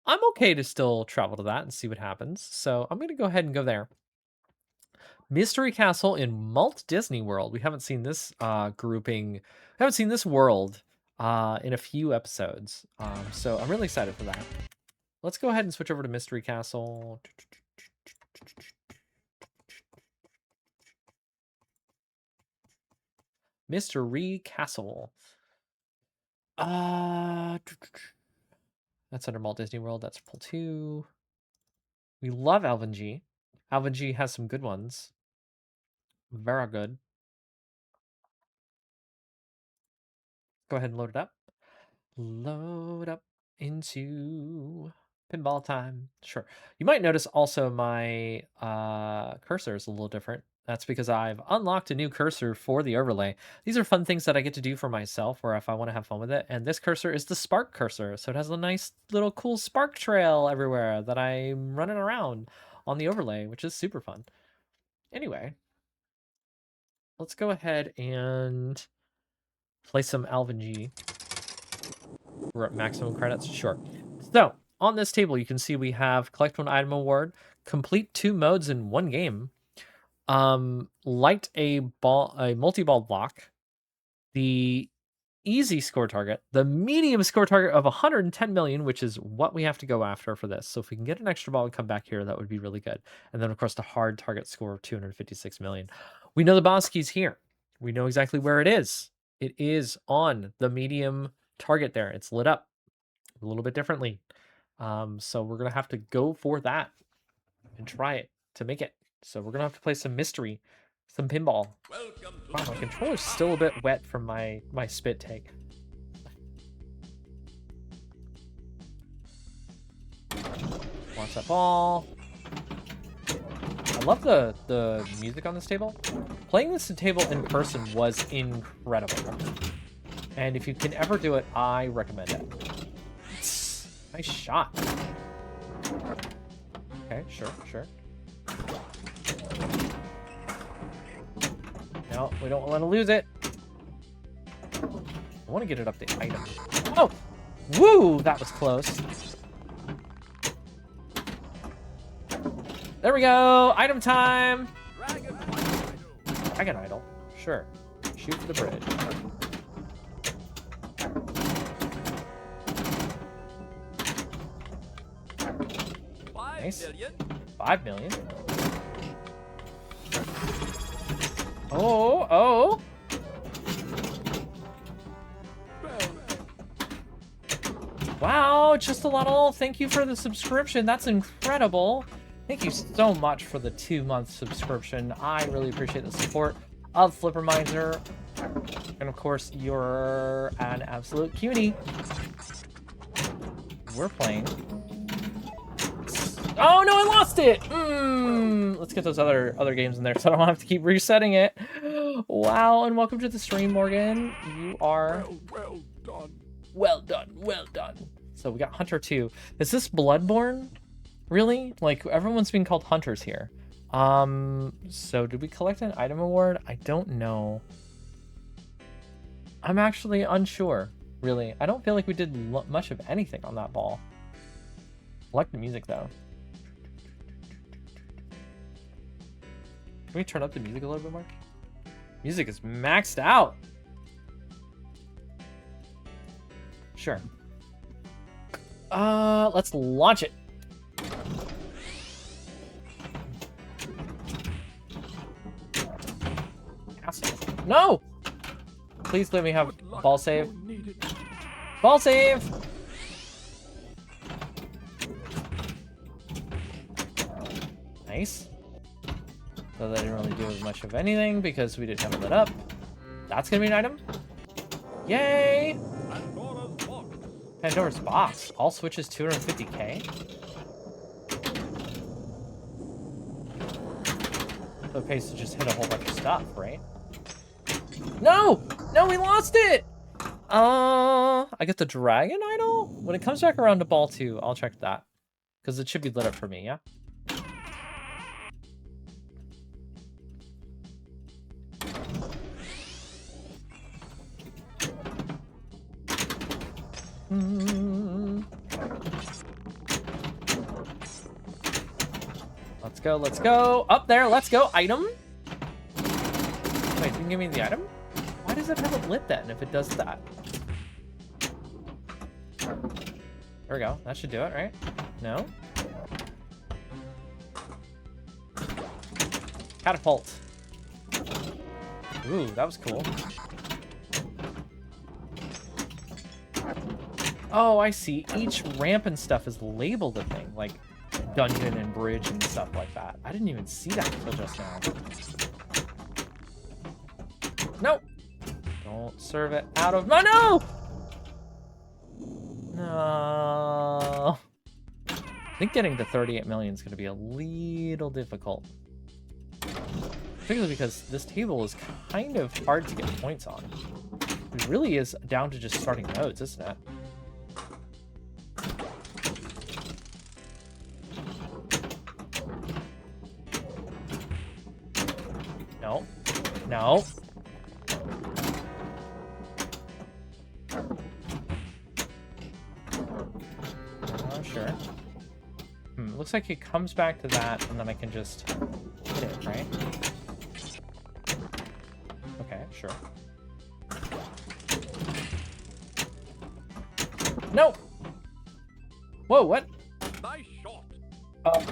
I'm okay to still travel to that and see what happens. So I'm gonna go ahead and go there. Mystery Castle in Malt Disney World. We haven't seen this grouping. We haven't seen this world in a few episodes. So I'm really excited for that. Let's go ahead and switch over to Mystery Castle. Mystery Castle. That's under Malt Disney World. That's pull 2. We love Alvin G. Alvin G has some good ones. Very good. Go ahead and load it up. Load up into pinball time. Sure. You might notice also my cursor is a little different. That's because I've unlocked a new cursor for the overlay. These are fun things that I get to do for myself, or if I want to have fun with it. And this cursor is the spark cursor. So it has a nice little cool spark trail everywhere that I'm running around on the overlay, which is super fun. Anyway, let's go ahead and play some Alvin G. We're at maximum credits. Sure. So on this table, you can see we have collect 1 item award, complete 2 modes in 1 game, light a multi-ball lock, the easy score target, the medium score target of 110 million, which is what we have to go after for this. So if we can get an extra ball and come back here, that would be really good. And then of course the hard target score of 256 million. We know the boss key's here. We know exactly where it is. It is on the medium target there. It's lit up a little bit differently. So we're going to have to go for that and try it to make it. So we're going to have to play some mystery, some pinball. Wow, my controller's still a bit wet from my spit take. Launch that ball. I love the music on this table. Playing this table in person was incredible. And if you can ever do it, I recommend it. Nice shot. Okay, sure. No, we don't want to lose it. I want to get it up to item. Oh! Woo! That was close. There we go! Item time! Dragon Idol. Sure. Shoot for the bridge. Nice. 5 million. Oh. Wow, just a lot of thank you for the subscription. That's incredible. Thank you so much for the 2-month subscription. I really appreciate the support of Flippermizer. And of course, you're an absolute cutie. We're playing. Oh no, I lost it! Let's get those other games in there so I don't have to keep resetting it. Wow, and welcome to the stream, Morgan. You are... Well done. Well done, well done. So we got Hunter 2. Is this Bloodborne? Really? Like, everyone's being called Hunters here. So did we collect an item award? I don't know. I'm actually unsure, really. I don't feel like we did much of anything on that ball. I like the music, though. Can we turn up the music a little bit more? Music is maxed out. Sure. Let's launch it. No! Please let me have ball save. Ball save! Nice. So that didn't really do much of anything because we didn't have it lit up. That's gonna be an item. Yay! Pandora's box. All switches 250k. So it pays to just hit a whole bunch of stuff, right? No! No, we lost it! I get the dragon idol? When it comes back around to ball 2, I'll check that. Because it should be lit up for me, yeah? Let's go, let's go. Up there, let's go. Item? Wait, you can give me the item? Why does it have it lit then if it does that? There we go. That should do it, right? No? Catapult. Ooh, that was cool. Oh, I see. Each ramp and stuff is labeled a thing, like dungeon and bridge and stuff like that. I didn't even see that until just now. No! Don't serve it out of my... No! No. I think getting to 38 million is going to be a little difficult. Particularly because this table is kind of hard to get points on. It really is down to just starting nodes, isn't it? No. No. Oh, sure. Looks like it comes back to that, and then I can just hit it, right? Okay, sure. No! Whoa, what? Nice shot.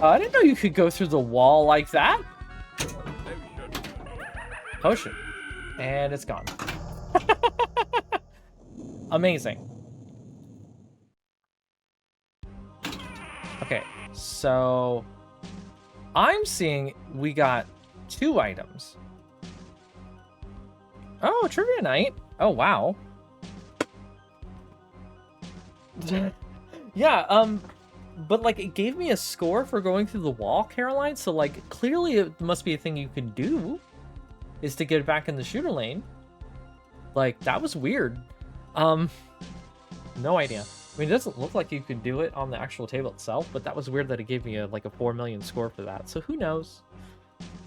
I didn't know you could go through the wall like that. Potion. And it's gone. Amazing. Okay, so I'm seeing we got 2 items. Oh, trivia night. Oh, wow. Yeah, but like it gave me a score for going through the wall, Caroline, so like clearly it must be a thing you can do, is to get back in the shooter lane. Like, that was weird. No idea. I mean, it doesn't look like you could do it on the actual table itself, but that was weird that it gave me like a 4 million score for that, so who knows?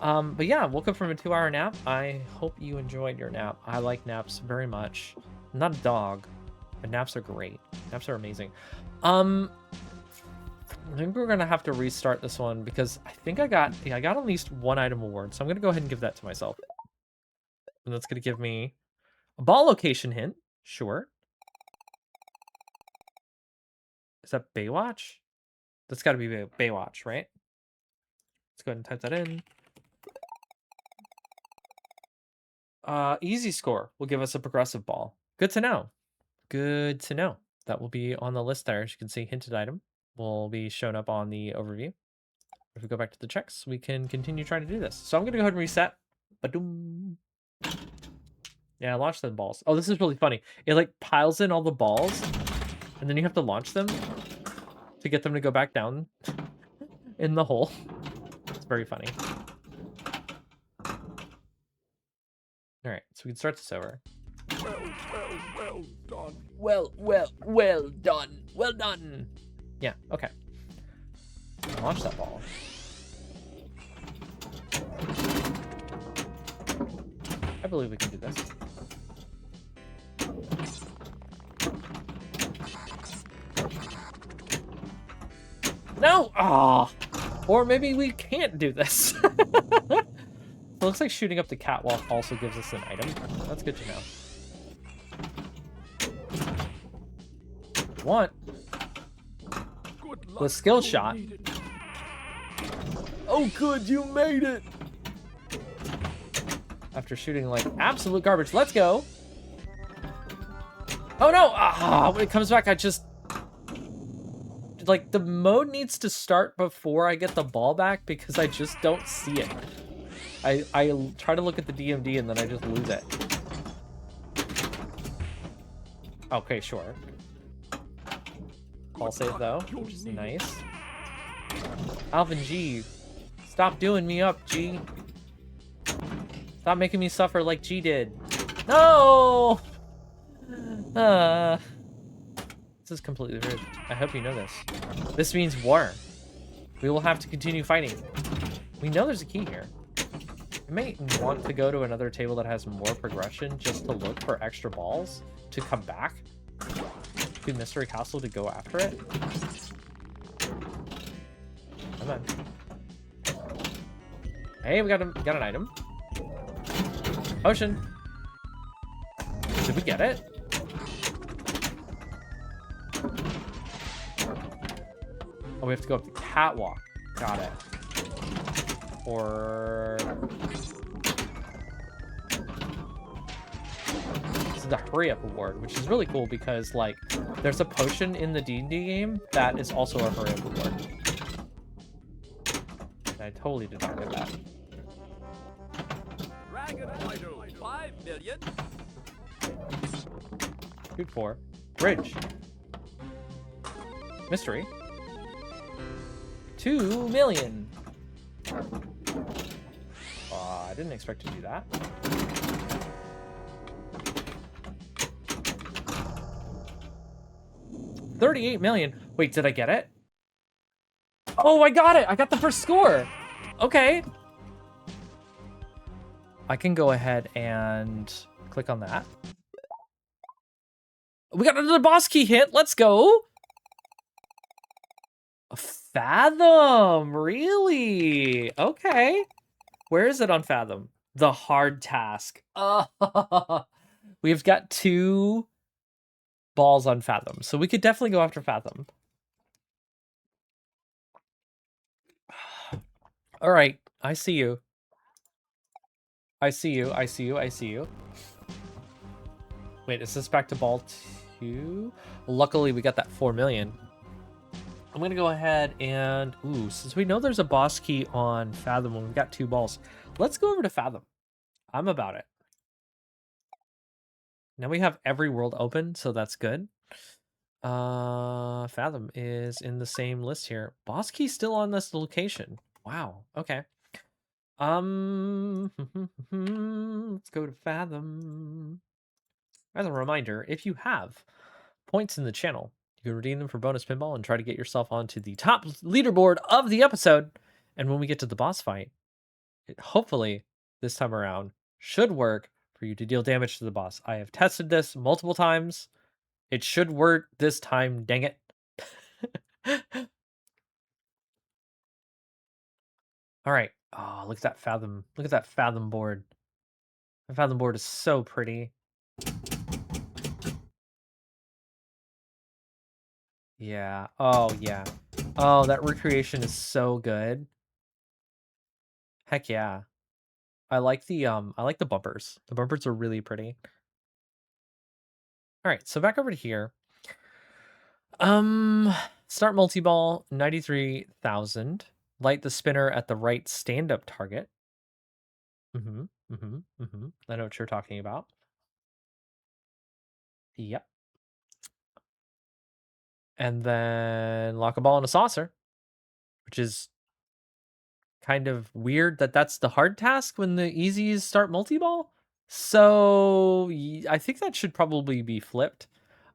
But yeah, woke up from a 2-hour nap. I hope you enjoyed your nap. I like naps very much. I'm not a dog, but naps are great. Naps are amazing. I think we're gonna have to restart this one because I think I got at least 1 item award, so I'm gonna go ahead and give that to myself. And that's gonna give me a ball location hint. Sure. Is that Baywatch? That's gotta be Baywatch, right? Let's go ahead and type that in. Easy score will give us a progressive ball. Good to know. Good to know. That will be on the list there. As you can see, hinted item will be shown up on the overview. If we go back to the checks, we can continue trying to do this. So I'm going to go ahead and reset. Ba-doom. Yeah, launch the balls. Oh, this is really funny. It like piles in all the balls, and then you have to launch them to get them to go back down in the hole. It's very funny. All right, so we can start this over. Well done. Well done. Well done. Yeah, okay. Launch that ball. I believe we can do this. No! Ah! Or maybe we can't do this. It looks like shooting up the catwalk also gives us an item. That's good to know. Want Good luck. the skill You'll shot. need it. Oh, good, you made it! After shooting like absolute garbage. Let's go! Oh no! Ah, when it comes back, I just... Like, the mode needs to start before I get the ball back because I just don't see it. I try to look at the DMD and then I just lose it. Okay, sure. Ball save though, which is nice. Alvin G, stop doing me up, G. Stop making me suffer like G did. No! This is completely rude. I hope you know this. This means war. We will have to continue fighting. We know there's a key here. I may want to go to another table that has more progression just to look for extra balls to come back to Mystery Castle to go after it. Come on. Hey, we got an item. Potion. Did we get it? Oh, we have to go up the catwalk. Got it. Or... This is the hurry up award, which is really cool because, like, there's a potion in the D&D game that is also a hurry up award. And I totally did not get that. Dragon Idol, 5 million. Good for. Bridge. Mystery. 2 million. I didn't expect to do that. $38 million. Wait, did I get it? Oh, I got it. I got the first score. Okay. I can go ahead and click on that. We got another boss key hit. Let's go. A Fathom. Really? Okay. Where is it on Fathom? The hard task. We've got 2 balls on Fathom, so we could definitely go after Fathom. All right, I see you. I see you. I see you. I see you. Wait, is this back to ball 2? Luckily, we got that 4 million. I'm gonna go ahead and, ooh, since we know there's a boss key on Fathom when we've got 2 balls, let's go over to Fathom. I'm about it. Now we have every world open, so that's good. Fathom is in the same list here. Boss key still on this location. Wow, okay. Let's go to Fathom. As a reminder, if you have points in the channel, you can redeem them for bonus pinball and try to get yourself onto the top leaderboard of the episode. And when we get to the boss fight, it hopefully this time around should work for you to deal damage to the boss. I have tested this multiple times. It should work this time, dang it. All right. Oh, look at that Fathom. Look at that Fathom board. The Fathom board is so pretty. Yeah. Oh, yeah. Oh, that recreation is so good. Heck yeah. I like the bumpers. The bumpers are really pretty. All right, so back over to here. Start multi-ball, 93,000. Light the spinner at the right stand-up target. I know what you're talking about. Yep. And then lock a ball in a saucer, which is kind of weird that that's the hard task when the easies start multi-ball. So I think that should probably be flipped.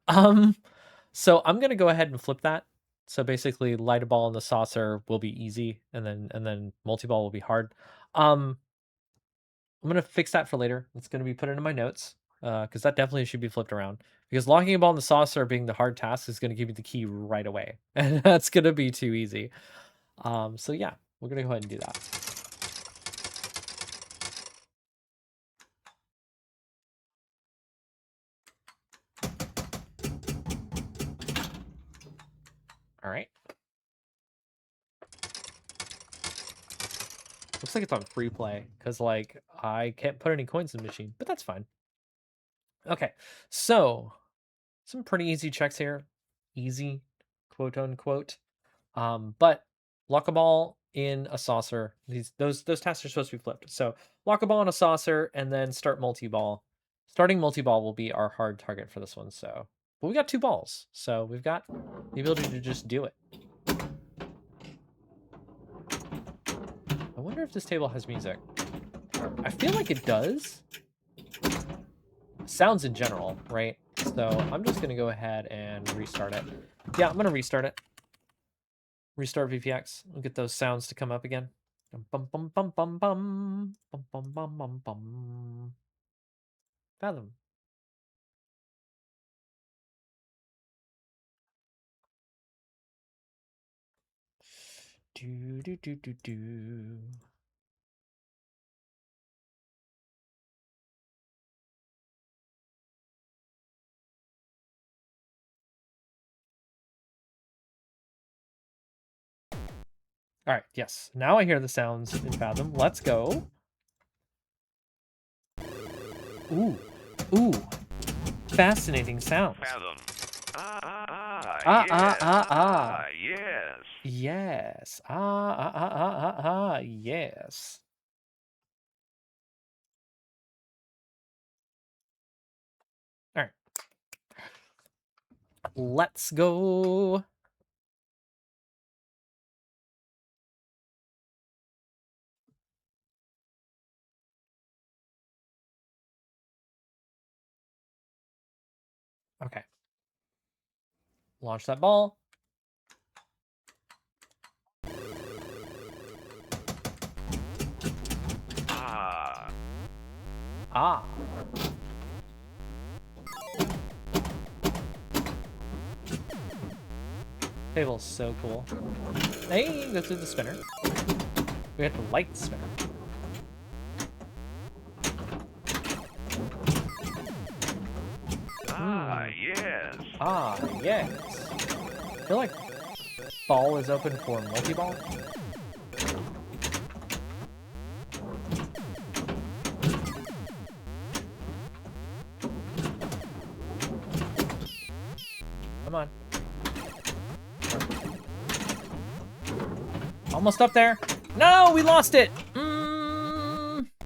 So I'm gonna go ahead and flip that. So basically, light a ball in the saucer will be easy, and then multi-ball will be hard. I'm gonna fix that for later. It's gonna be put into my notes because that definitely should be flipped around. Because locking a ball in the saucer being the hard task is gonna give you the key right away, and that's gonna be too easy. So yeah, we're gonna go ahead and do that. All right. Looks like it's on free play because like I can't put any coins in the machine, but that's fine. Okay, so some pretty easy checks here. Easy, quote unquote. But lock a ball in a saucer. Those tasks are supposed to be flipped. So lock a ball in a saucer and then start multi-ball. Starting multi-ball will be our hard target for this one. So, but we got 2 balls, so we've got the ability to just do it. I wonder if this table has music. I feel like it does. Sounds in general, right? So I'm just gonna go ahead and restart it. Yeah, I'm gonna restart it. Restart VPX. We'll get those sounds to come up again. Bum bum bum bum bum bum bum bum bum bum. Fathom. Do do do do do. All right, yes. Now I hear the sounds in Fathom. Let's go. Ooh, ooh. Fascinating sounds. Fathom. Yes. Yes. Yes. All right. Let's go. Okay. Launch that ball. Ah. Table's so cool. Hey, go through the spinner. We have to light the spinner. Yes. Yes. I feel like ball is open for multi-ball. Come on. Almost up there. No, we lost it.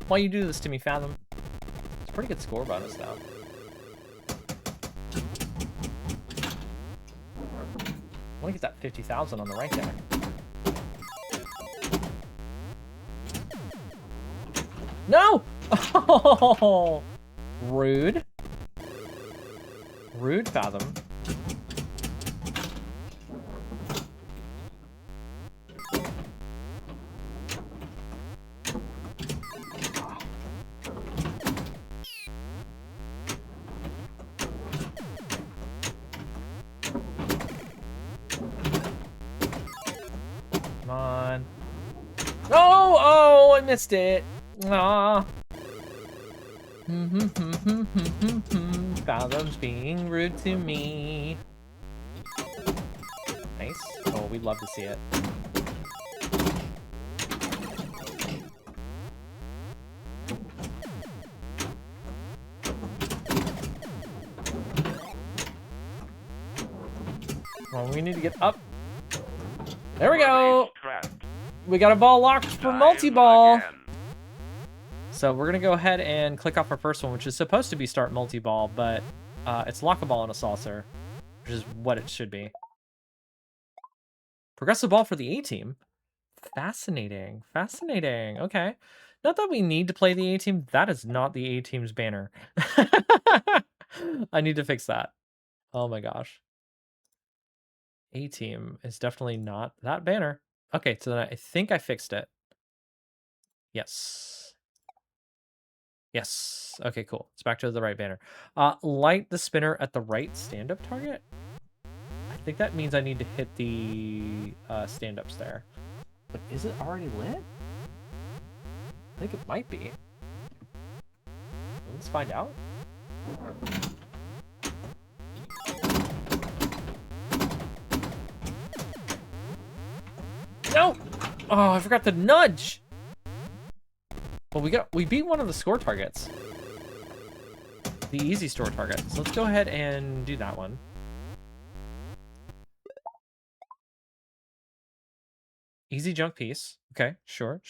Why you do this to me, Fathom? It's a pretty good score bonus, though. I want to get that 50,000 on the right there. No! Oh, rude. Rude, Fathom. Come on. No! Oh, I missed it. Aw. Fathom's being rude to me. Nice. Oh, we'd love to see it. Well, we need to get up. There we go. We got a ball locked for multi-ball. So we're going to go ahead and click off our first one, which is supposed to be start multi-ball, but It's lock a ball in a saucer, which is what it should be. Progressive ball for the A team. Fascinating. Fascinating. Okay. Not that we need to play the A team. That is not the A team's banner. I need to fix that. Oh my gosh. A team is definitely not that banner. Okay, so then I think I fixed it. Yes. Yes. Okay, cool. It's back to the right banner. Light the spinner at the right stand-up target. I think that means I need to hit the stand-ups there. But is it already lit? I think it might be. Let's find out. No! Oh, I forgot to nudge. Well, we beat one of the score targets. The easy store target. So let's go ahead and do that one. Easy junk piece. Okay, sure.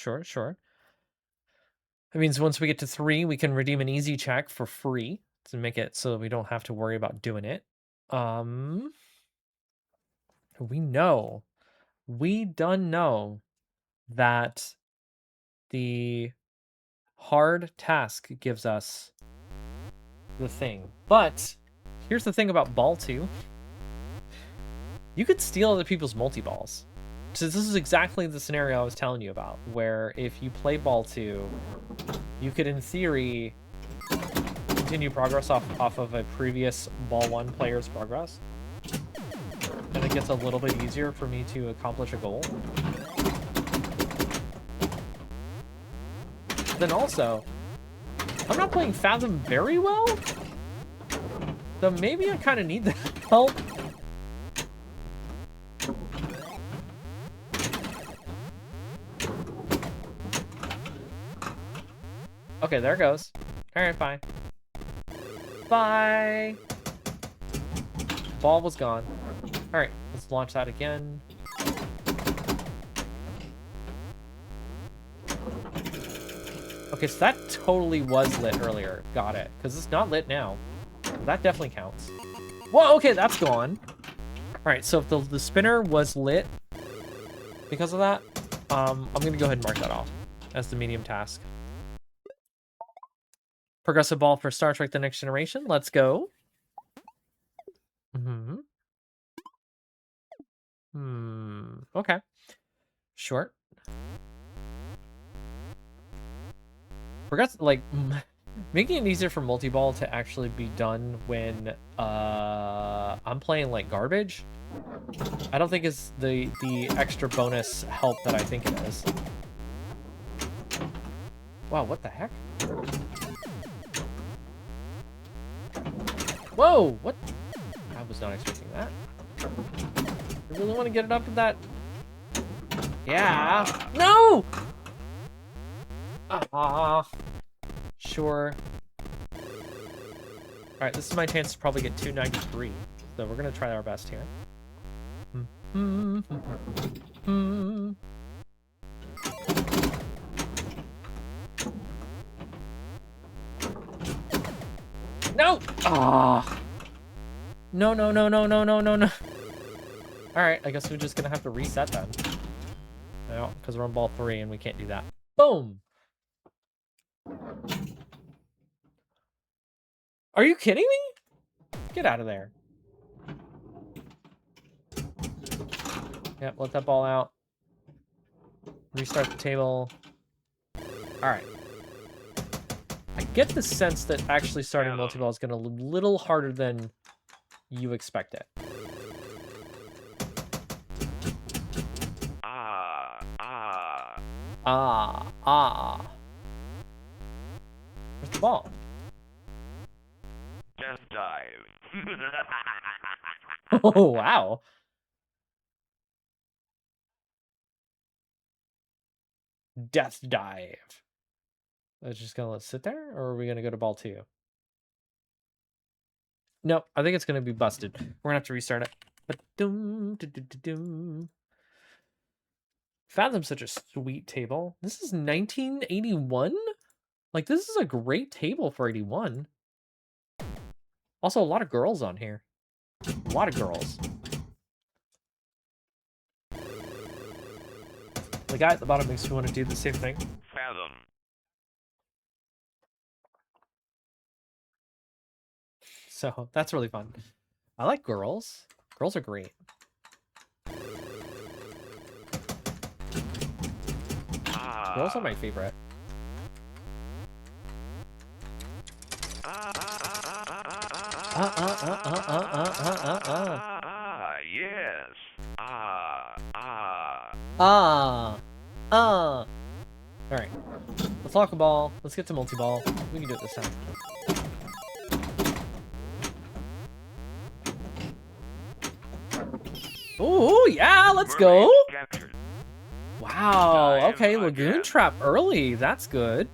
That means once we get to 3, we can redeem an easy check for free to make it so that we don't have to worry about doing it. We done know that the hard task gives us the thing. But here's the thing about ball 2. You could steal other people's multi-balls. So this is exactly the scenario I was telling you about, where if you play ball 2, you could, in theory, continue progress off of a previous ball 1 player's progress. And it gets a little bit easier for me to accomplish a goal. Then also, I'm not playing Fathom very well, so maybe I kind of need that help. Okay, there it goes. Alright, bye. Bye! Ball was gone. Alright, let's launch that again. Okay, so that totally was lit earlier. Got it. Because it's not lit now. That definitely counts. Whoa, okay, that's gone. Alright, so if the spinner was lit because of that, I'm going to go ahead and mark that off as the medium task. Progressive ball for Star Trek The Next Generation. Let's go. Okay. Sure. Progressive, like, making it easier for multi-ball to actually be done when I'm playing like garbage, I don't think is the extra bonus help that I think it is. Wow, what the heck? Whoa, what? I was not expecting that. I really want to get it up with that. Yeah. No! Sure. Alright, this is my chance to probably get 293. So we're going to try our best here. No! Ah! No. Alright, I guess we're just gonna have to reset then. No, because we're on ball 3 and we can't do that. Boom! Are you kidding me? Get out of there. Yep, let that ball out. Restart the table. Alright. I get the sense that actually starting multi-ball is going to be a little harder than you expect it. Where's the ball? Just dive. Oh, wow. Death dive. It's just gonna let it sit there, or are we gonna go to ball 2? Nope, I think it's gonna be busted. We're gonna have to restart it. But Fathom's such a sweet table. This is 1981? Like, this is a great table for 81. Also, a lot of girls on here. A lot of girls. The guy at the bottom makes me want to do the same thing. Fathom. So that's really fun. I like girls. Girls are great. Girls are my favorite. Yes. Alright. Let's lock a ball. Let's get to multi-ball. We can do it this time. Ooh, yeah, let's go. Captured. Wow, Dive okay, Lagoon again. Trap early. That's good.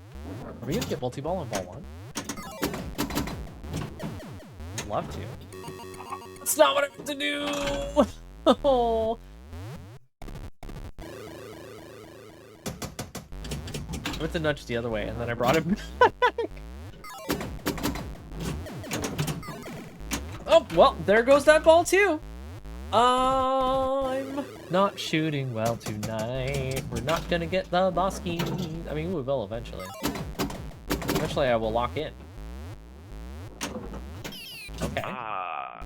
Are we gonna get multi-ball on ball one? I'd love to. That's not what I meant to do! Oh. I went to nudge the other way, and then I brought it back. Oh, well, there goes that ball, too. I'm not shooting well tonight. We're not gonna get the Bosky. I mean, we will eventually. Eventually, I will lock in. Okay. Oh,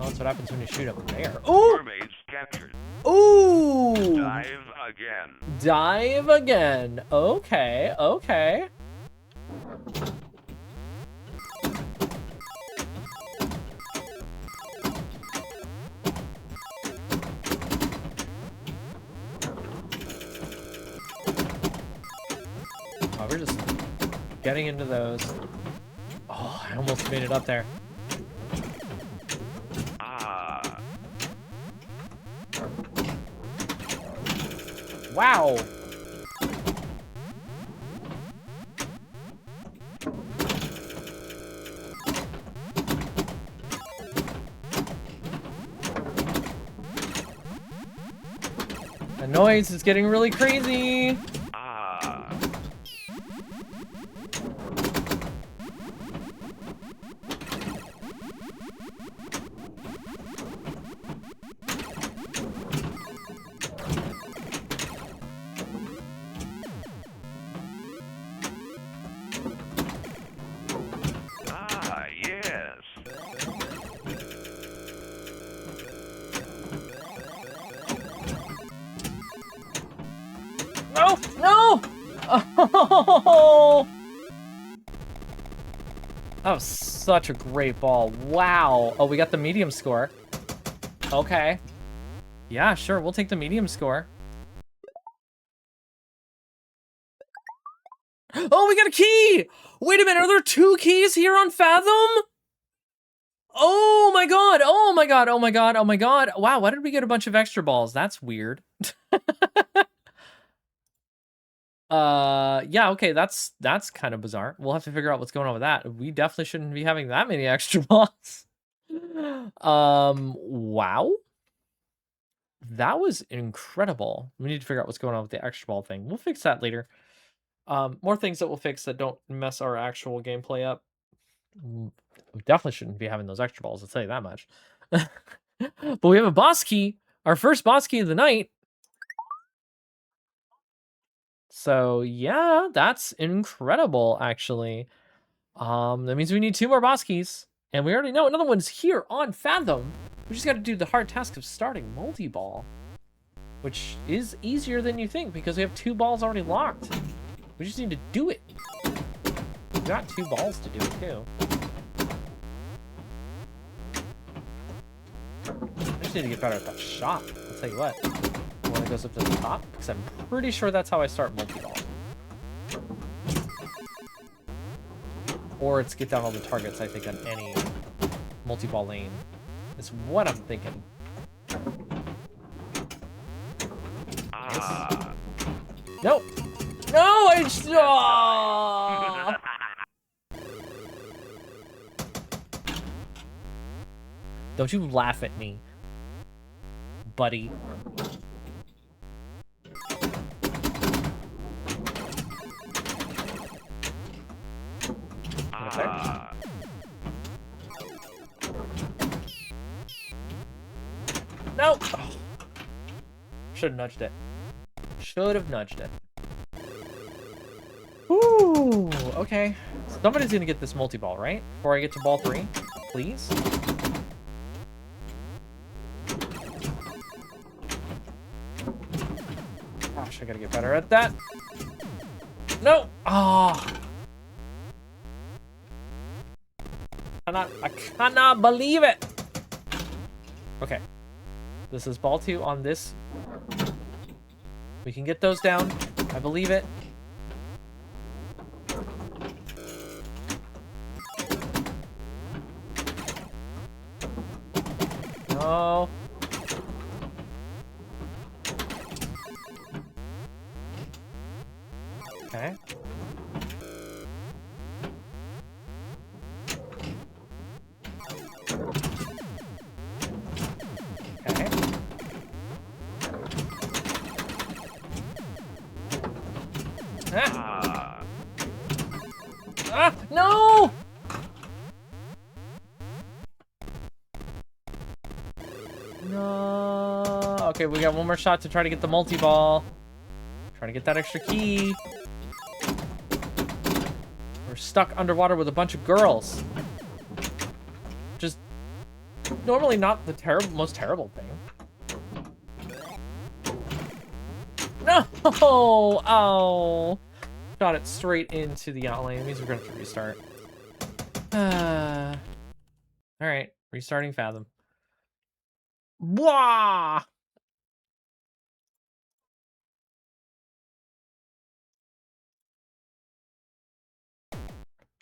that's what happens when you shoot up there. Ooh! Mermaids captured. Ooh! Dive again. Dive again. Okay, okay. Oh, we're just getting into those. Oh, I almost made it up there. Wow. The noise is getting really crazy. Yes. No! No! Oh! That was such a great ball. Wow. Oh, we got the medium score. Okay. Yeah, sure. We'll take the medium score. Oh, we got a key! Wait a minute. Are there 2 keys here on Fathom? Oh my god. Oh my god. Oh my god. Oh my god. Wow, why did we get a bunch of extra balls? That's weird. Yeah, okay, that's kind of bizarre. We'll have to figure out what's going on with that. We definitely shouldn't be having that many extra balls. Wow. That was incredible. We need to figure out what's going on with the extra ball thing. We'll fix that later. More things that we'll fix that don't mess our actual gameplay up. We definitely shouldn't be having those extra balls, I'll tell you that much. But we have a boss key, our first boss key of the night. So yeah, that's incredible, actually. That means we need 2 more boss keys. And we already know another one's here on Fathom. We just gotta do the hard task of starting multi-ball. Which is easier than you think, because we have 2 balls already locked. We just need to do it. We got 2 balls to do it, too. I just need to get better at that shot. I'll tell you what. When it goes up to the top, because I'm pretty sure that's how I start multi-ball. Or it's get down all the targets, I think, on any multi-ball lane. Is what I'm thinking. Nice. No! No! I just... Oh! Don't you laugh at me, buddy. No! Oh. Should have nudged it. Should have nudged it. Ooh, okay. Somebody's gonna get this multi-ball, right? Before I get to ball 3, please. Gosh, I gotta get better at that. No! Ah! I cannot believe it! Okay. This is ball 2 on this. We can get those down. I believe it. No. Okay. Okay. Ah! Ah! No! No. Okay, we got one more shot to try to get the multi-ball. Trying to get that extra key. We're stuck underwater with a bunch of girls. Just normally not the most terrible thing. No! Oh! Got it straight into the outlane. It means we're going to have to restart. Alright, restarting Fathom. Wah!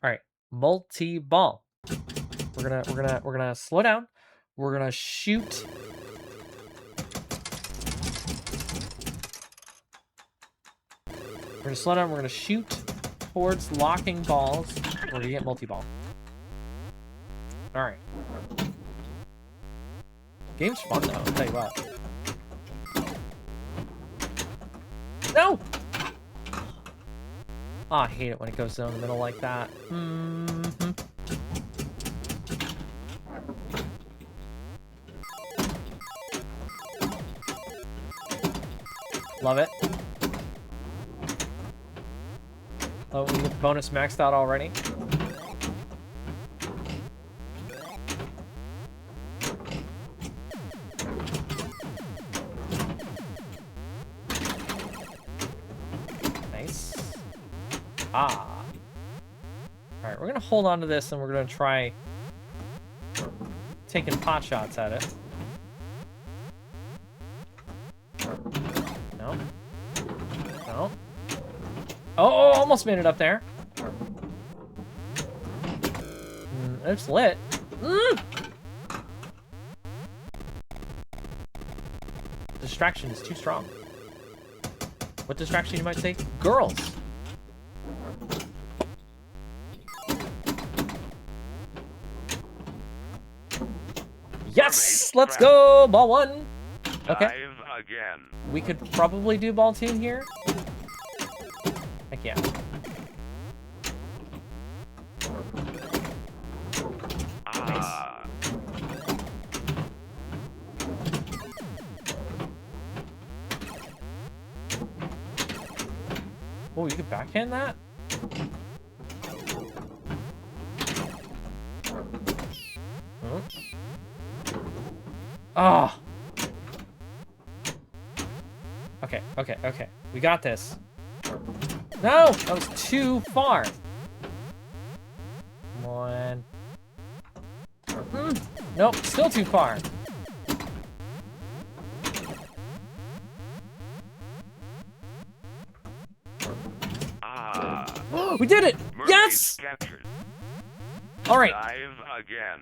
All right, multi-ball. We're gonna slow down. We're gonna shoot. We're gonna slow down. We're gonna shoot towards locking balls. We're gonna get multi-ball. All right. Game's fun though. I'll tell you what. No. Oh, I hate it when it goes down the middle like that. Mm-hmm. Love it. Oh, we get the bonus maxed out already. Nice. Ah. Alright, we're gonna hold on to this and we're gonna try taking pot shots at it. No. No. Oh, almost made it up there. It's lit. Distraction is too strong. What distraction you might say? Girls. Yes! Let's go! Ball 1. Okay. Again. We could probably do ball 2 here. Heck yeah. Nice. Oh, you could backhand that? Huh? Ah. Okay, okay, okay. We got this. No! That was too far. Come on. Nope, still too far. We did it! Yes! All right.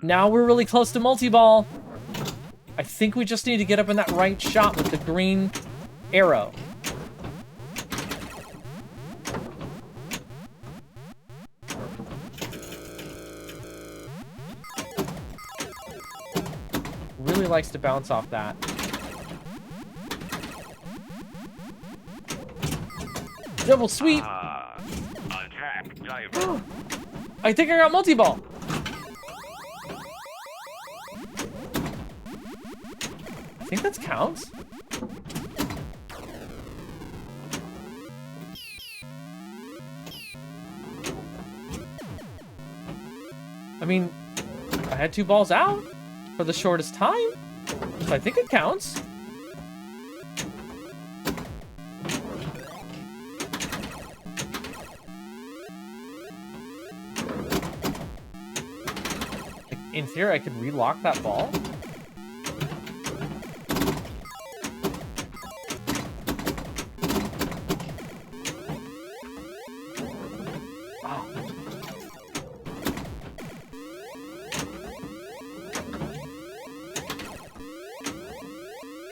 Now we're really close to multi-ball. I think we just need to get up in that right shot with the green arrow. Really likes to bounce off that. Double sweep. I think I got multi-ball. I think that counts. I mean, I had 2 balls out for the shortest time, so I think it counts. In theory, I could relock that ball. Wow.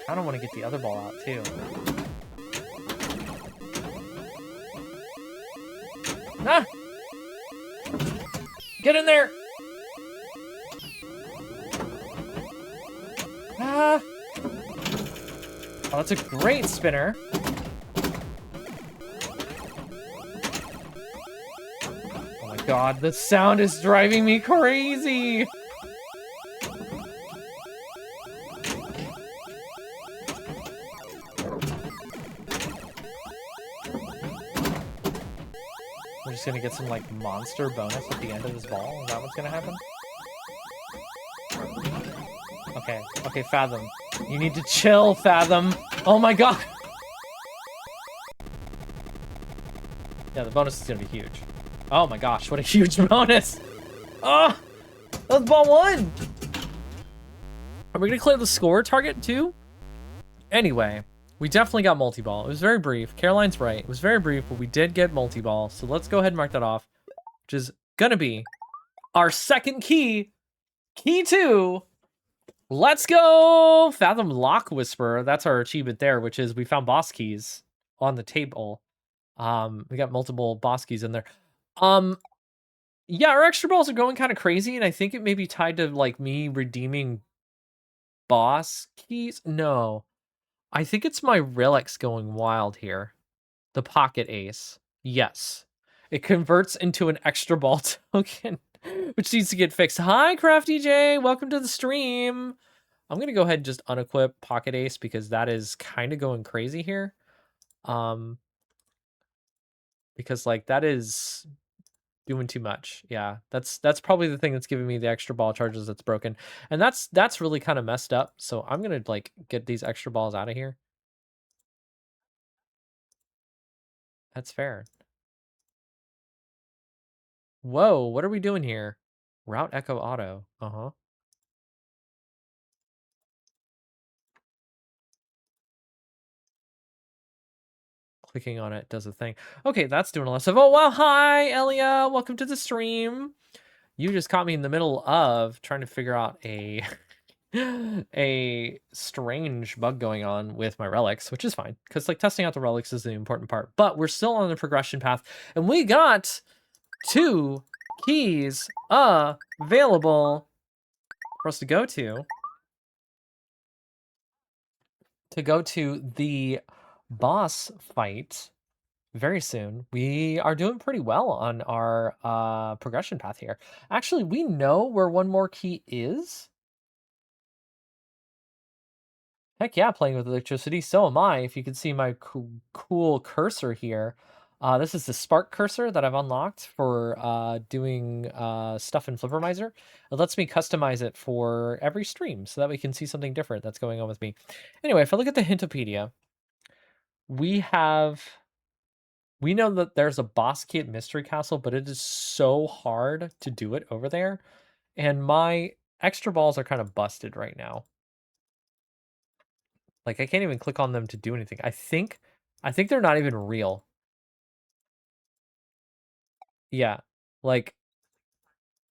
I don't want to get the other ball out, too. Ah! Get in there! Ah! Oh, that's a great spinner. Oh my god, the sound is driving me crazy! We're just gonna get some, like, monster bonus at the end of this ball? Is that what's gonna happen? Okay, okay, Fathom. You need to chill, Fathom. Oh my god! Yeah, the bonus is gonna be huge. Oh my gosh, what a huge bonus! Oh! That was ball 1! Are we gonna clear the score target, too? Anyway, we definitely got multi-ball. It was very brief. Caroline's right. It was very brief, but we did get multi-ball. So let's go ahead and mark that off, which is gonna be our second key. Key 2. Let's go! Fathom Lock Whisperer. That's our achievement there, which is we found boss keys on the table. We got multiple boss keys in there. Yeah, our extra balls are going kind of crazy, and I think it may be tied to, like, me redeeming boss keys. No. I think it's my relics going wild here. The pocket ace. Yes. It converts into an extra ball token, which needs to get fixed. Hi, Crafty J. Welcome to the stream. I'm going to go ahead and just unequip pocket ace because that is kind of going crazy here. Because, like, that is doing too much. Yeah, that's probably the thing that's giving me the extra ball charges that's broken. And that's really kind of messed up. So I'm going to, like, get these extra balls out of here. That's fair. Whoa, what are we doing here? Route Echo Auto. Uh-huh. Clicking on it does a thing. Okay, that's doing a lot of. Oh, wow. Hi, Elia. Welcome to the stream. You just caught me in the middle of trying to figure out a a strange bug going on with my relics, which is fine because, like, testing out the relics is the important part. But we're still on the progression path, and we got 2 keys available for us to go to the boss fight very soon. We are doing pretty well on our progression path here. Actually, we know where one more key is. Heck yeah, playing with electricity. So am I, if you can see my cool cursor here. This is the spark cursor that I've unlocked for doing stuff in Flippermizer. It lets me customize it for every stream so that we can see something different that's going on with me. Anyway, if I look at the Hintopedia, we know that there's a boss key at Mystery Castle, but it is so hard to do it over there. And my extra balls are kind of busted right now. Like, I can't even click on them to do anything. I think they're not even real. Yeah. Like,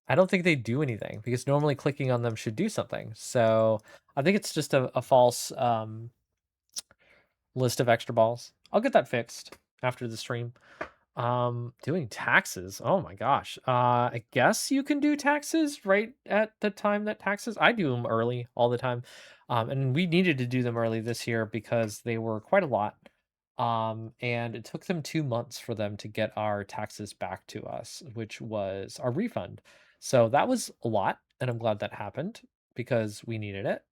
I don't think they do anything because normally clicking on them should do something. So I think it's just a false list of extra balls. I'll get that fixed after the stream. Doing taxes. Oh my gosh. I guess you can do taxes right at the time that taxes. I do them early all the time. And we needed to do them early this year because they were quite a lot. And it took them 2 months for them to get our taxes back to us, which was our refund. So that was a lot, and I'm glad that happened because we needed it.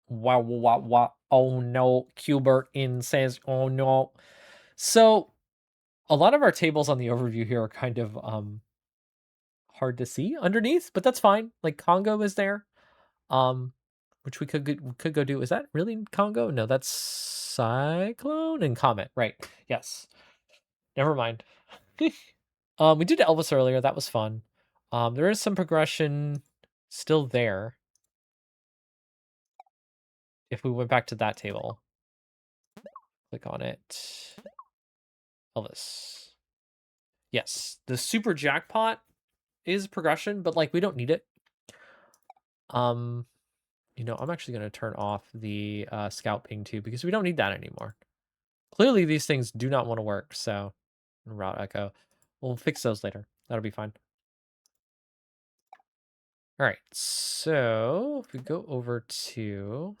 Wow. Oh no. Qbert in says, oh no. So a lot of our tables on the overview here are kind of hard to see underneath, but that's fine. Like Congo is there. Which we could go do. Is that really Congo? No, that's Cyclone and Comet. Right. Yes. Never mind. We did Elvis earlier. That was fun. There is some progression still there. If we went back to that table, click on it. Elvis. Yes, the super jackpot is progression, but like we don't need it. You know, I'm actually going to turn off the scout ping too because we don't need that anymore. Clearly, these things do not want to work. So, route echo. We'll fix those later. That'll be fine. All right. So if we go over to,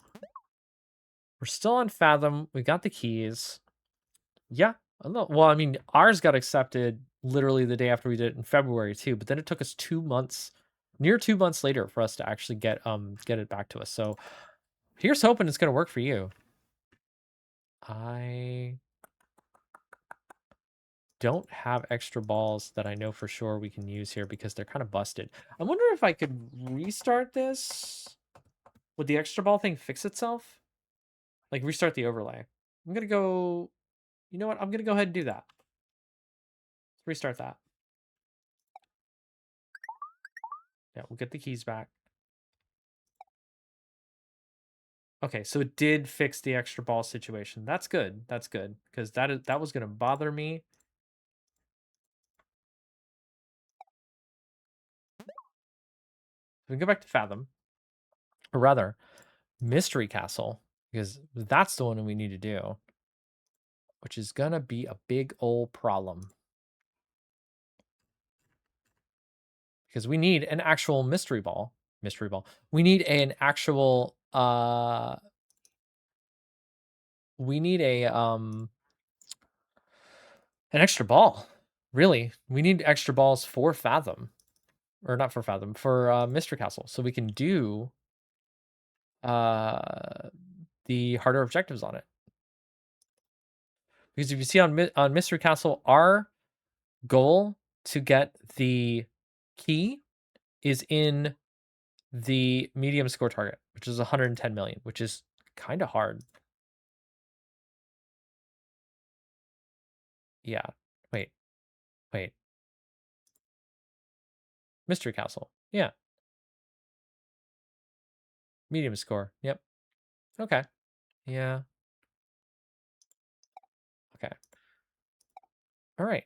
we're still on Fathom. We got the keys. Yeah. Well, I mean, ours got accepted literally the day after we did it in February too, but then it took us 2 months, near 2 months later for us to actually get it back to us. So here's hoping it's gonna work for you. I don't have extra balls that I know for sure we can use here because they're kind of busted. I wonder if I could restart this. Would the extra ball thing fix itself? Like restart the overlay. I'm gonna go, you know what? I'm gonna go ahead and do that. Let's restart that. Yeah, we'll get the keys back. Okay, so it did fix the extra ball situation. That's good. That's good because that was gonna bother me. We can go back to Fathom, or rather, Mystery Castle, because that's the one we need to do, which is gonna be a big old problem because we need an actual mystery ball. Mystery ball. We need an actual. We need an extra ball. Really, we need extra balls for Fathom, or not for Fathom, for Mystery Castle, so we can do the harder objectives on it. Because if you see on Mystery Castle, our goal to get the key is in the medium score target, which is 110 million, which is kind of hard. Yeah. Wait. Mystery Castle. Yeah. Medium score. Yep. Okay. Yeah. Okay. All right.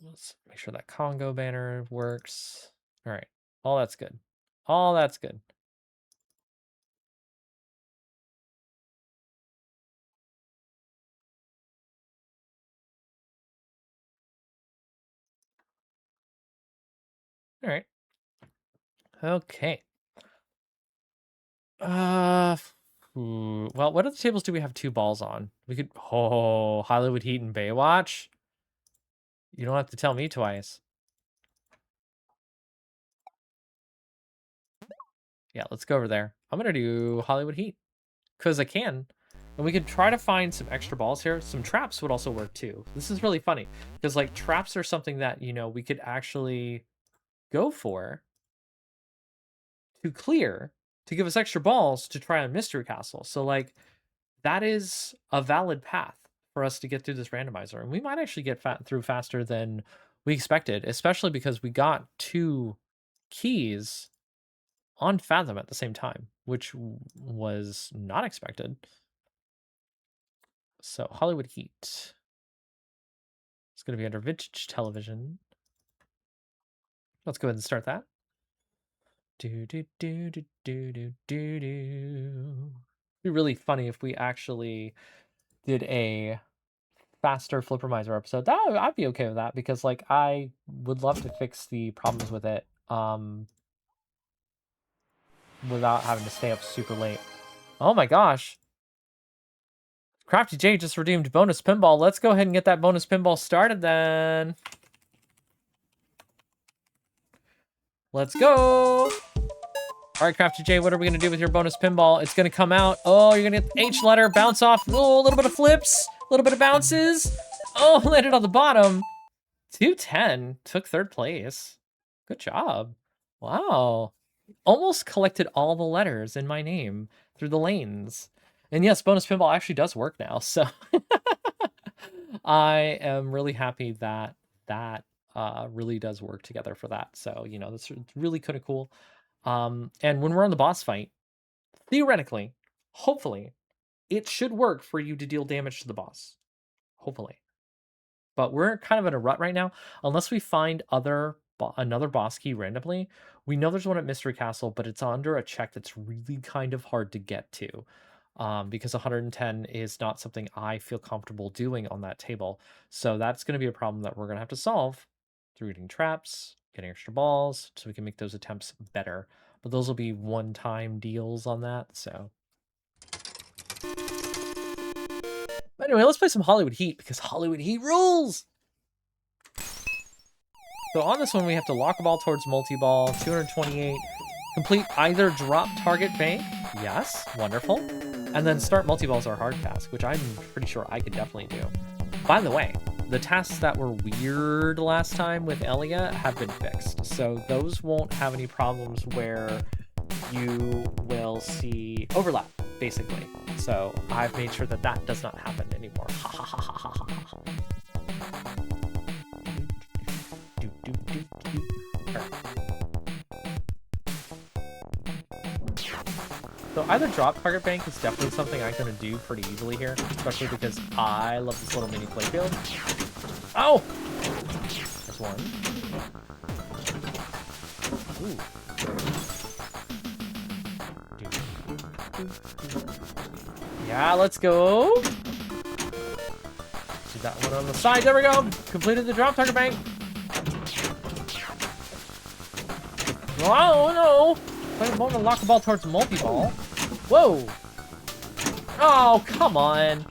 Let's make sure that Congo banner works. All right. All that's good. All that's good. All right. Okay. Well, what other tables do we have 2 balls on? We could Hollywood Heat and Baywatch. You don't have to tell me twice. Yeah, let's go over there. I'm gonna do Hollywood Heat because I can, and we could try to find some extra balls here. Some traps would also work too. This is really funny because like traps are something that we could actually go for to clear to give us extra balls to try on Mystery Castle. So like that is a valid path for us to get through this randomizer, and we might actually get through faster than we expected, especially because we got 2 keys on Fathom at the same time, which was not expected. So Hollywood Heat. It's going to be under Vintage Television. Let's go ahead and start that. It'd be really funny if we actually did a faster Flippermizer episode. I'd be okay with that because like I would love to fix the problems with it without having to stay up super late. Oh my gosh. Crafty J just redeemed bonus pinball. Let's go ahead and get that bonus pinball started then. Let's go. All right, Crafty J, what are we gonna do with your bonus pinball? It's gonna come out. Oh, you're gonna get the H letter, bounce off. Oh, a little bit of flips, a little bit of bounces. Oh, landed on the bottom. 210, took 3rd place. Good job. Wow. Almost collected all the letters in my name through the lanes. And yes, bonus pinball actually does work now, so I am really happy that that really does work together for that. So, you know, that's really kind of cool. And when we're on the boss fight, theoretically, hopefully, it should work for you to deal damage to the boss. Hopefully. But we're kind of in a rut right now. Unless we find another boss key randomly, we know there's one at Mystery Castle, but it's under a check that's really kind of hard to get to. Because 110 is not something I feel comfortable doing on that table. So that's going to be a problem that we're going to have to solve through eating traps, getting extra balls, so we can make those attempts better. But those will be one-time deals on that, so. But anyway, let's play some Hollywood Heat, because Hollywood Heat rules! So on this one, we have to lock a ball towards multi-ball, 228. Complete either drop target bank, yes, wonderful. And then start multi-balls are hard task, which I'm pretty sure I could definitely do. By the way, the tasks that were weird last time with Elia have been fixed. So those won't have any problems where you will see overlap, basically. So I've made sure that that does not happen anymore. Ha ha ha ha ha ha. So either drop target bank is definitely something I'm going to do pretty easily here, especially because I love this little mini playfield. Oh! There's one. Ooh. Yeah, let's go. Do that one on the side. There we go. Completed the drop target bank. Oh no! I want to lock the ball towards multi-ball. Whoa! Oh, come on!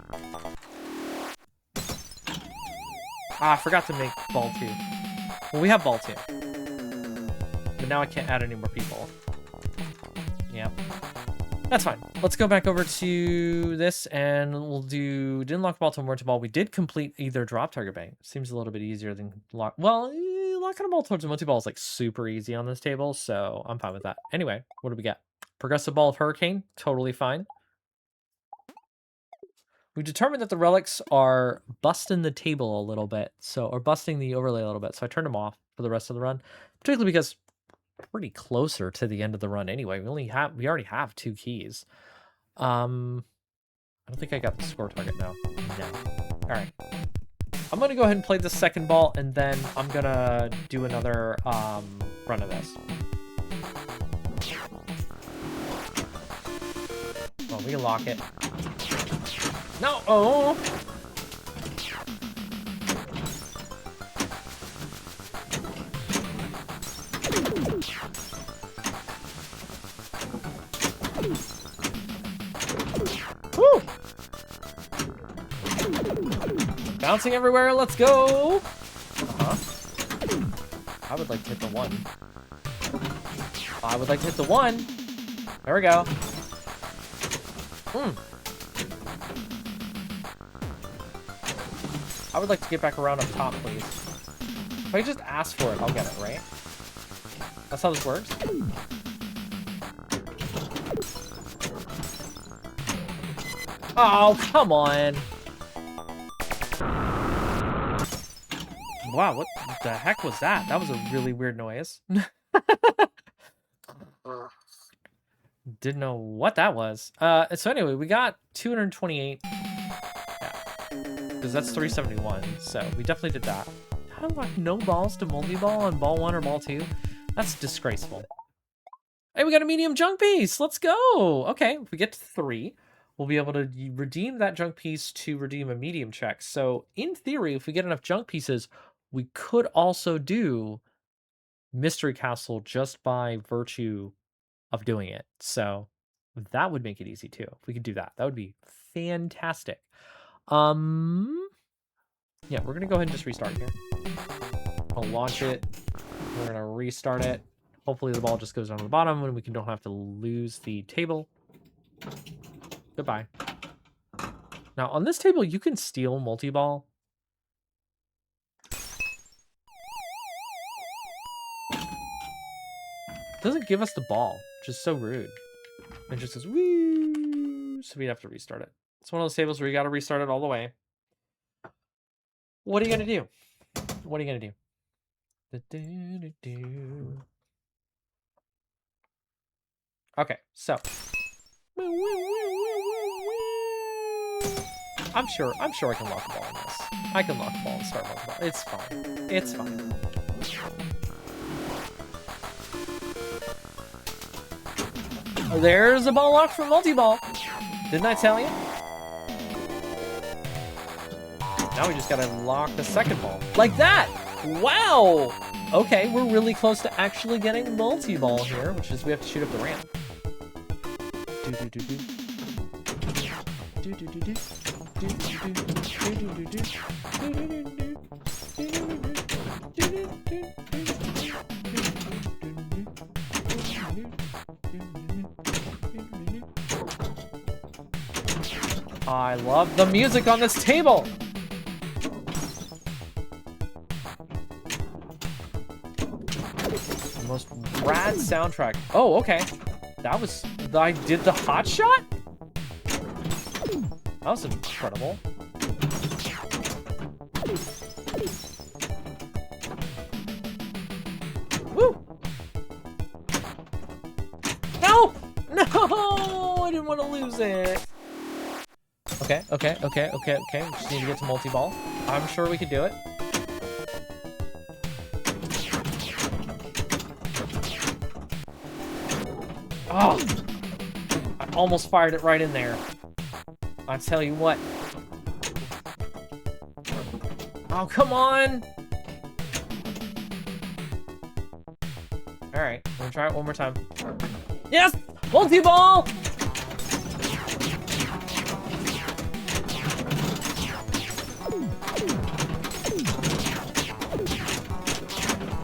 Ah, I forgot to make ball 2. Well, we have ball 2. But now I can't add any more people. Yeah. That's fine. Let's go back over to this and we'll do... Didn't lock ball to multi-ball. We did complete either drop target bank. Seems a little bit easier than lock... Well, locking a ball towards multi-ball is like super easy on this table, so I'm fine with that. Anyway, what do we get? Progressive Ball of Hurricane, totally fine. We determined that the relics are busting the table a little bit, or busting the overlay a little bit, so I turned them off for the rest of the run, particularly because we're pretty closer to the end of the run anyway. We already have 2 keys. I don't think I got the score target now. No. All right. I'm gonna go ahead and play the second ball, and then I'm gonna do another run of this. Oh, we can lock it. No! Oh! Woo! Bouncing everywhere, let's go! I would like to hit the 1. I would like to hit the 1. There we go. I would like to get back around up top, please. If I just ask for it, I'll get it, right? That's how this works? Oh, come on! Wow, what the heck was that? That was a really weird noise. Didn't know what that was. So anyway, we got 228. Yeah. Because that's 371. So we definitely did that. How do I no balls to multi-ball on ball 1 or ball 2? That's disgraceful. Hey, we got a medium junk piece. Let's go. Okay, if we get to 3, we'll be able to redeem that junk piece to redeem a medium check. So in theory, if we get enough junk pieces, we could also do Mystery Castle just by virtue of doing it. So that would make it easy too. If we could do that, that would be fantastic. Yeah, we're gonna go ahead and just restart here. I'll launch it. We're gonna restart it. Hopefully the ball just goes down to the bottom and we don't have to lose the table. Goodbye. Now, on this table, you can steal multi-ball. It doesn't give us the ball, which is so rude. It just says, woo! So we have to restart it. It's one of those tables where you got to restart it all the way. What are you going to do? What are you going to do? Okay, so. I'm sure I can lock the ball in this. I can lock the ball and start multi-ball. It's fine. It's fine. There's a ball locked for multi-ball. Didn't I tell you? Now we just gotta lock the second ball. Like that! Wow! Okay, we're really close to actually getting multi-ball here, which is we have to shoot up the ramp. I love the music on this table. The most rad soundtrack. Oh, okay. That was... I did the hot shot? That was incredible. Woo! No! No! I didn't want to lose it. Okay. We just need to get to multi-ball. I'm sure we could do it. Oh! I almost fired it right in there. I tell you what. Oh, come on! Alright, I'm gonna try it one more time. Yes! Multi-ball!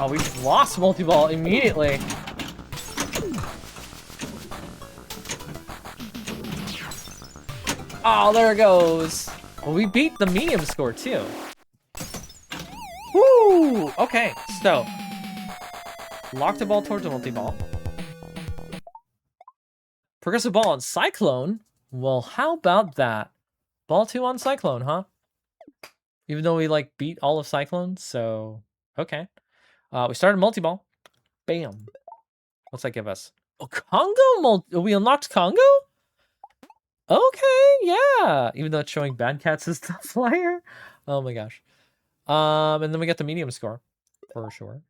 Oh, we lost multi-ball immediately. Oh, there it goes. Well, we beat the medium score, too. Woo! Okay, so. Lock the ball towards the multi-ball. Progressive ball on Cyclone? Well, how about that? Ball 2 on Cyclone, huh? Even though we, like, beat all of Cyclone, so... Okay. We started multi-ball. Bam. What's that give us? Oh, Congo? We unlocked Congo? Okay, yeah. Even though it's showing Bad Cats as the flyer. Oh my gosh. And then we got the medium score for sure.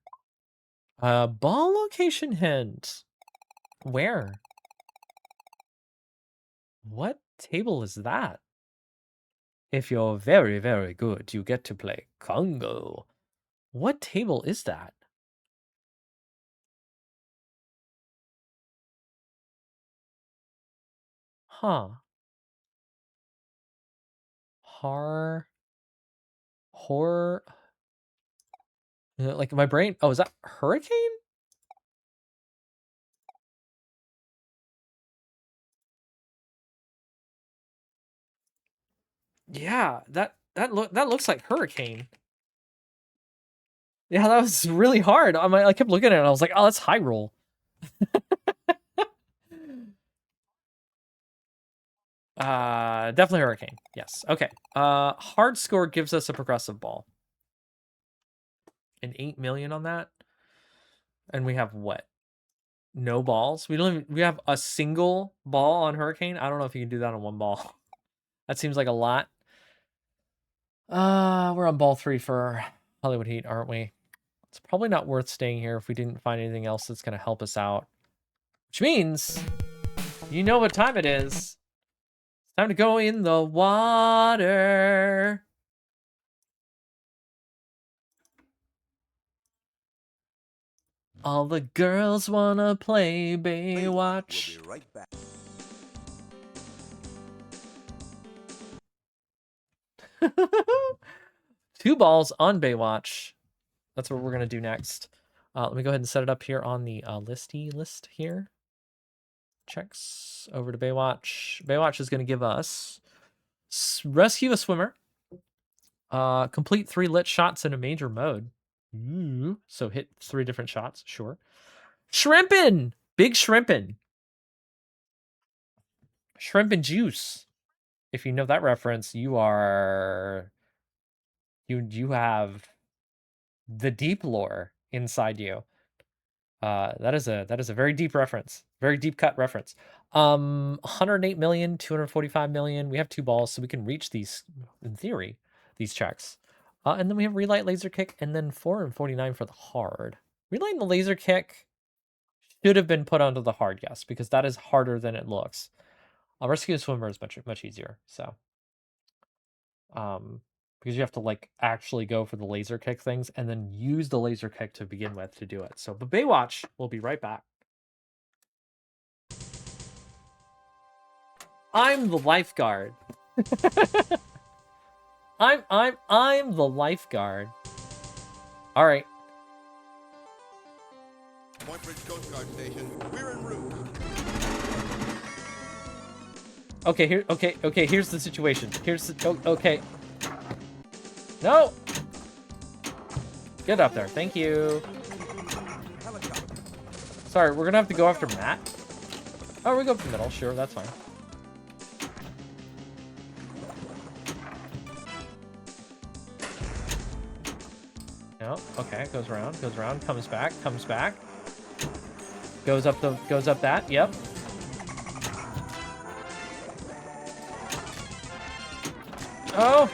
Ball location hint. Where? What table is that? If you're very, very good, you get to play Congo. What table is that? Huh. Horror. Like my brain. Oh, is that Hurricane? Yeah, that looks like Hurricane. Yeah, that was really hard. I kept looking at it and I was like, oh, that's high roll. Definitely Hurricane. Yes. Okay. Hard score gives us a progressive ball. An 8 million on that. And we have what? No balls? We have a single ball on Hurricane. I don't know if you can do that on one ball. That seems like a lot. We're on ball 3 for Hollywood Heat, aren't we? It's probably not worth staying here if we didn't find anything else that's going to help us out. Which means, you know what time it is. It's time to go in the water. All the girls want to play Baywatch. We'll be right back. 2 balls on Baywatch. That's what we're going to do next. Let me go ahead and set it up here on the listy list here. Checks over to Baywatch. Baywatch is going to give us rescue a swimmer. Complete 3 lit shots in a major mode. Ooh. So hit 3 different shots, sure. Shrimpin! Big shrimpin. Shrimp and juice. If you know that reference, you are... You have the deep lore inside you. That is a very deep reference. Very deep cut reference. 108 million, 245 million. We have 2 balls, so we can reach these, in theory, these checks. And then we have Relight, Laser Kick, and then 449 for the hard. Relight and the Laser Kick should have been put onto the hard, yes, because that is harder than it looks. Rescue Swimmer is much easier, so. Because you have to, like, actually go for the laser kick things and then use the laser kick to begin with to do it. So, but Baywatch, we'll be right back. I'm the lifeguard. I'm the lifeguard. All right. Point Bridge Coast Guard Station. We're en route. Okay, okay, here's the situation. Here's the, okay. No! Get up there, thank you. Sorry, we're gonna have to go after Matt. Oh, we go up the middle, sure, that's fine. No, okay, goes around, comes back. Goes up that, yep. Oh!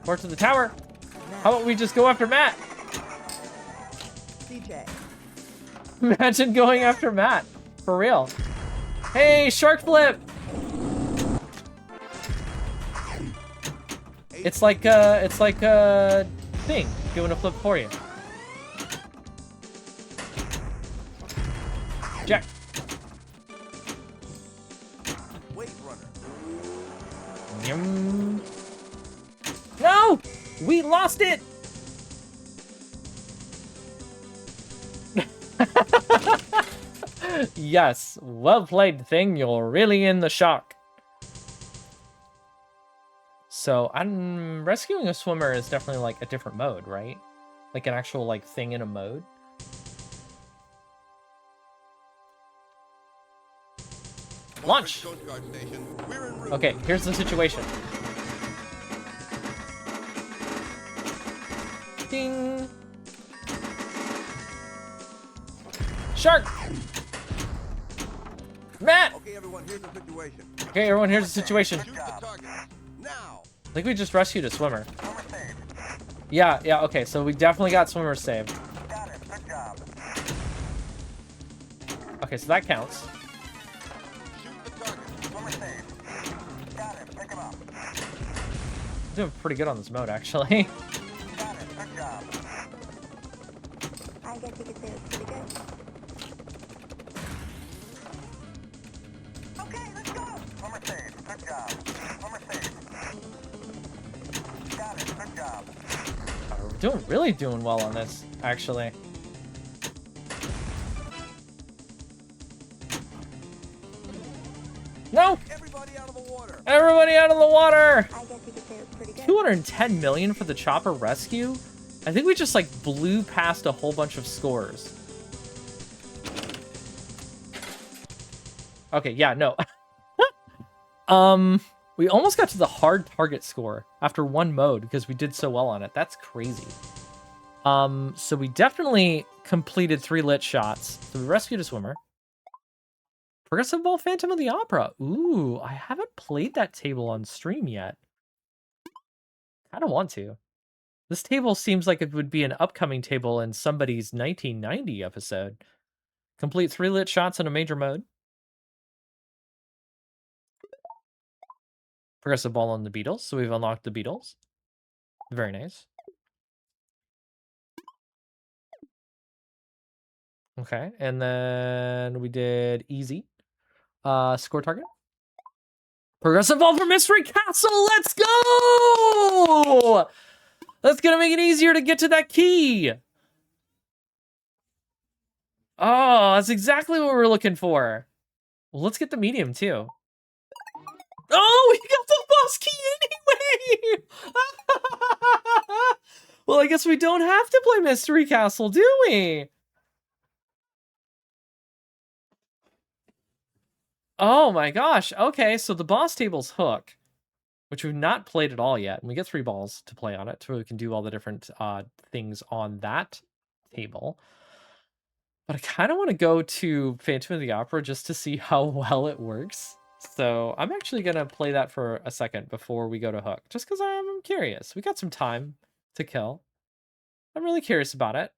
Report to the tower. How about we just go after Matt? DJ. Imagine going after Matt. For real. Hey, shark flip! It's like a thing doing a flip for you. Jack. Wait, runner. Yum. No! We lost it! Yes, well played, thing. You're really in the shock. So, I'm rescuing a swimmer is definitely like a different mode, right? Like an actual like thing in a mode. Launch! Coast Guard Station. We're en route. Okay, here's the situation. Ding! Shark! Matt! Okay, everyone, here's the situation. Okay, everyone, here's the situation. Shoot the target. Now. I think we just rescued a swimmer. Yeah, okay, so we definitely got swimmer saved. Got it. Good job. Okay, so that counts. Shoot the target. Swimmer saved. Got it. Pick him up. Doing pretty good on this mode, actually. Got it. Good job. I guess you could say it's pretty good. Okay, let's go. Swimmer saved. Good job. Swimmer saved. Got it. Good job. We're really doing well on this, actually. No! Everybody out of the water. Everybody out of the water! I guess you could say it's pretty good. 210 million for the chopper rescue? I think we just like blew past a whole bunch of scores. Okay, yeah, no. We almost got to the hard target score after one mode because we did so well on it. That's crazy. So we definitely completed 3 lit shots. So we rescued a swimmer. Progressive Ball Phantom of the Opera. Ooh, I haven't played that table on stream yet. I don't want to. This table seems like it would be an upcoming table in somebody's 1990 episode. Complete 3 lit shots in a major mode. Progressive Ball on the Beatles. So we've unlocked the Beatles. Very nice. Okay, and then we did easy. Score target. Progressive Ball for Mystery Castle. Let's go! That's gonna make it easier to get to that key. Oh, that's exactly what we're looking for. Well, let's get the medium too. Oh, we got the boss key anyway! Well, I guess we don't have to play Mystery Castle, do we? Oh my gosh. Okay, so the boss table's Hook, which we've not played at all yet. And we get 3 balls to play on it, so we can do all the different things on that table. But I kind of want to go to Phantom of the Opera just to see how well it works. So I'm actually going to play that for a second before we go to Hook, just because I'm curious. We got some time to kill. I'm really curious about it.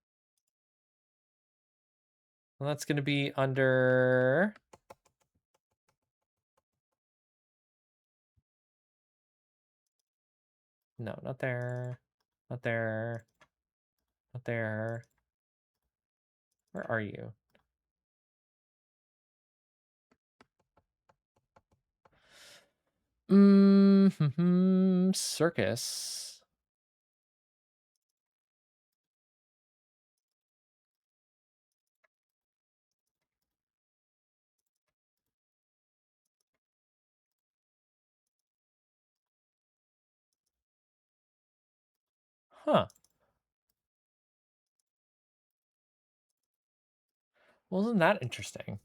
Well, that's going to be under... No, not there. Not there. Not there. Where are you? Circus. Huh. Wasn't that interesting?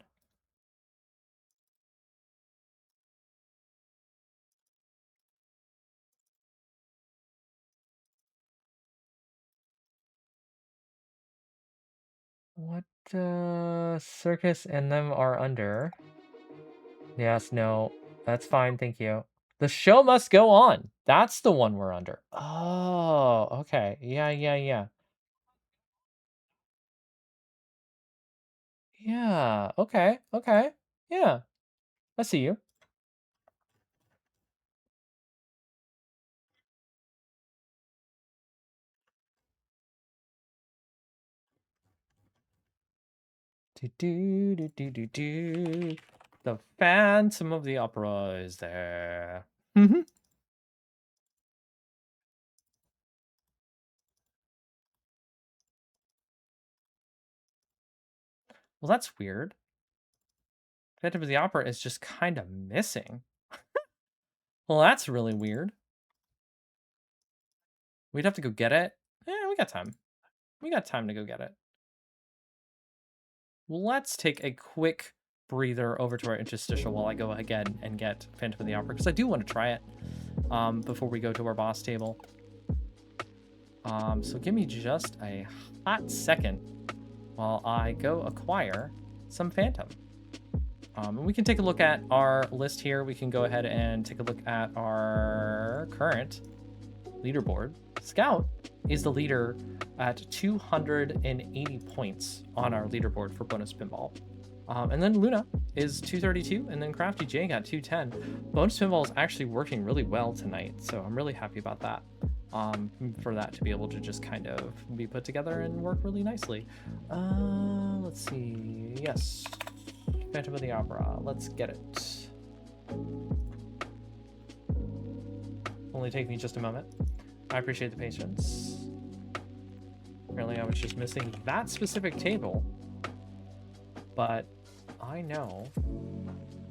What, Circus and them are under? Yes, no. That's fine, thank you. The show must go on. That's the one we're under. Oh, okay. Yeah. Yeah, okay. Yeah, I see you. Do. The Phantom of the Opera is there. Well, that's weird. Phantom of the Opera is just kind of missing. Well, that's really weird. We'd have to go get it. We got time. We got time to go get it. Let's take a quick breather over to our interstitial while I go again and get Phantom of the Opera, because I do want to try it before we go to our boss table. So give me just a hot second while I go acquire some Phantom. And we can take a look at our list here. We can go ahead and take a look at our current leaderboard. Scout is the leader at 280 points on our leaderboard for bonus pinball. And then Luna is 232, and then Crafty J got 210. Bonus pinball is actually working really well tonight, so I'm really happy about that. For that to be able to just kind of be put together and work really nicely. Let's see. Yes. Phantom of the Opera. Let's get it. Only take me just a moment. I appreciate the patience. Apparently I was just missing that specific table, but I know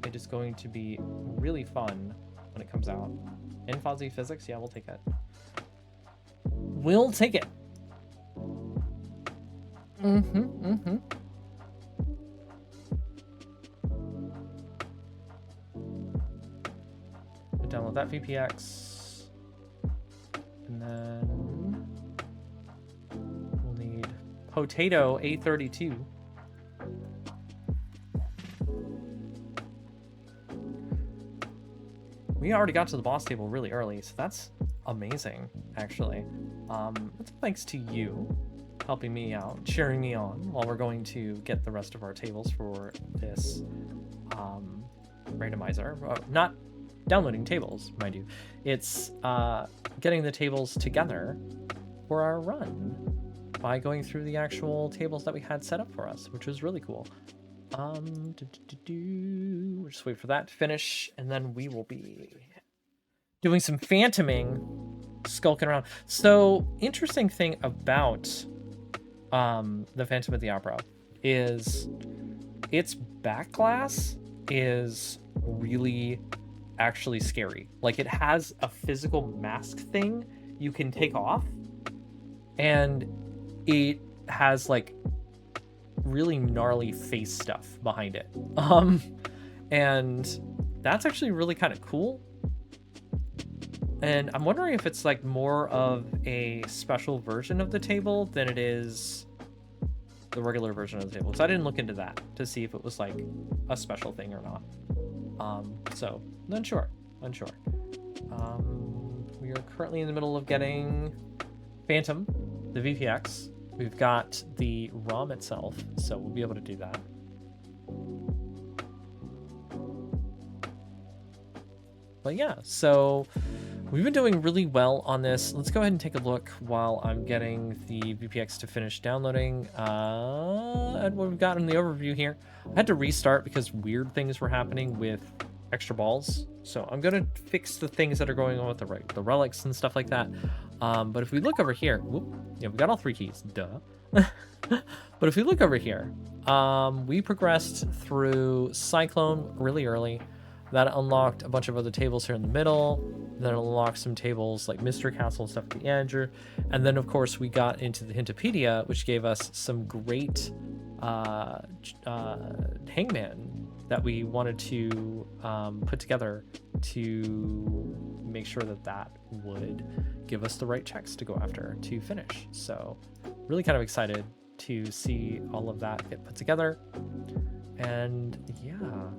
it is going to be really fun when it comes out. In Fuzzy Physics, yeah, we'll take it. We'll take it. Download that VPX. And then we'll need Potato A32. We already got to the boss table really early, so that's amazing, actually. That's thanks to you helping me out, cheering me on while we're going to get the rest of our tables for this randomizer. Not downloading tables, mind you. It's getting the tables together for our run by going through the actual tables that we had set up for us, which was really cool. We'll just wait for that to finish, and then we will be doing some phantoming, skulking around. So, interesting thing about the Phantom of the Opera is its back glass is really actually scary. Like, it has a physical mask thing you can take off, and it has like really gnarly face stuff behind it. And that's actually really kind of cool. And I'm wondering if it's like more of a special version of the table than it is the regular version of the table. So I didn't look into that to see if it was like a special thing or not. So unsure. We are currently in the middle of getting Phantom, the VPX. We've got the ROM itself, so we'll be able to do that. But yeah, so we've been doing really well on this. Let's go ahead and take a look while I'm getting the VPX to finish downloading at what we've got in the overview here. I had to restart because weird things were happening with extra balls. So I'm going to fix the things that are going on with the relics and stuff like that. But if we look over here, yeah, we got all 3 keys, duh. But if we look over here, we progressed through Cyclone really early. That unlocked a bunch of other tables here in the middle. Then unlocked some tables like Mystery Castle and stuff at the end. And then, of course, we got into the Hintopedia, which gave us some great hangman that we wanted to put together to make sure that that would give us the right checks to go after to finish. So really kind of excited to see all of that get put together. And yeah.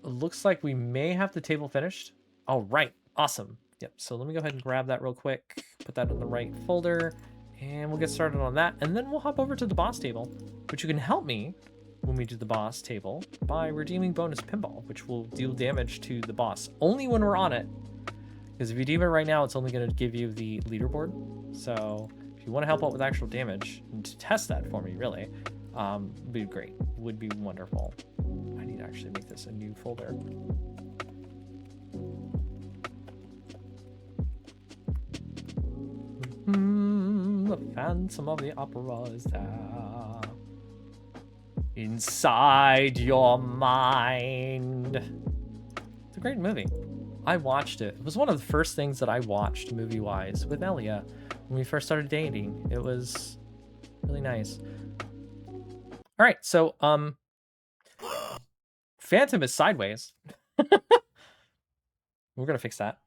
Looks like we may have the table finished. All right, awesome. Yep, so let me go ahead and grab that real quick, put that in the right folder, and we'll get started on that. And then we'll hop over to the boss table, which you can help me when we do the boss table by redeeming bonus pinball, which will deal damage to the boss only when we're on it. Because if you redeem it right now, it's only going to give you the leaderboard. So if you want to help out with actual damage, and to test that for me, really, would be great. Would be wonderful. I need to actually make this a new folder. The Phantom of the Opera is there. Inside your mind. It's a great movie. I watched it. It was one of the first things that I watched movie-wise with Elia when we first started dating. It was really nice. All right, so Phantom is sideways. We're gonna fix that.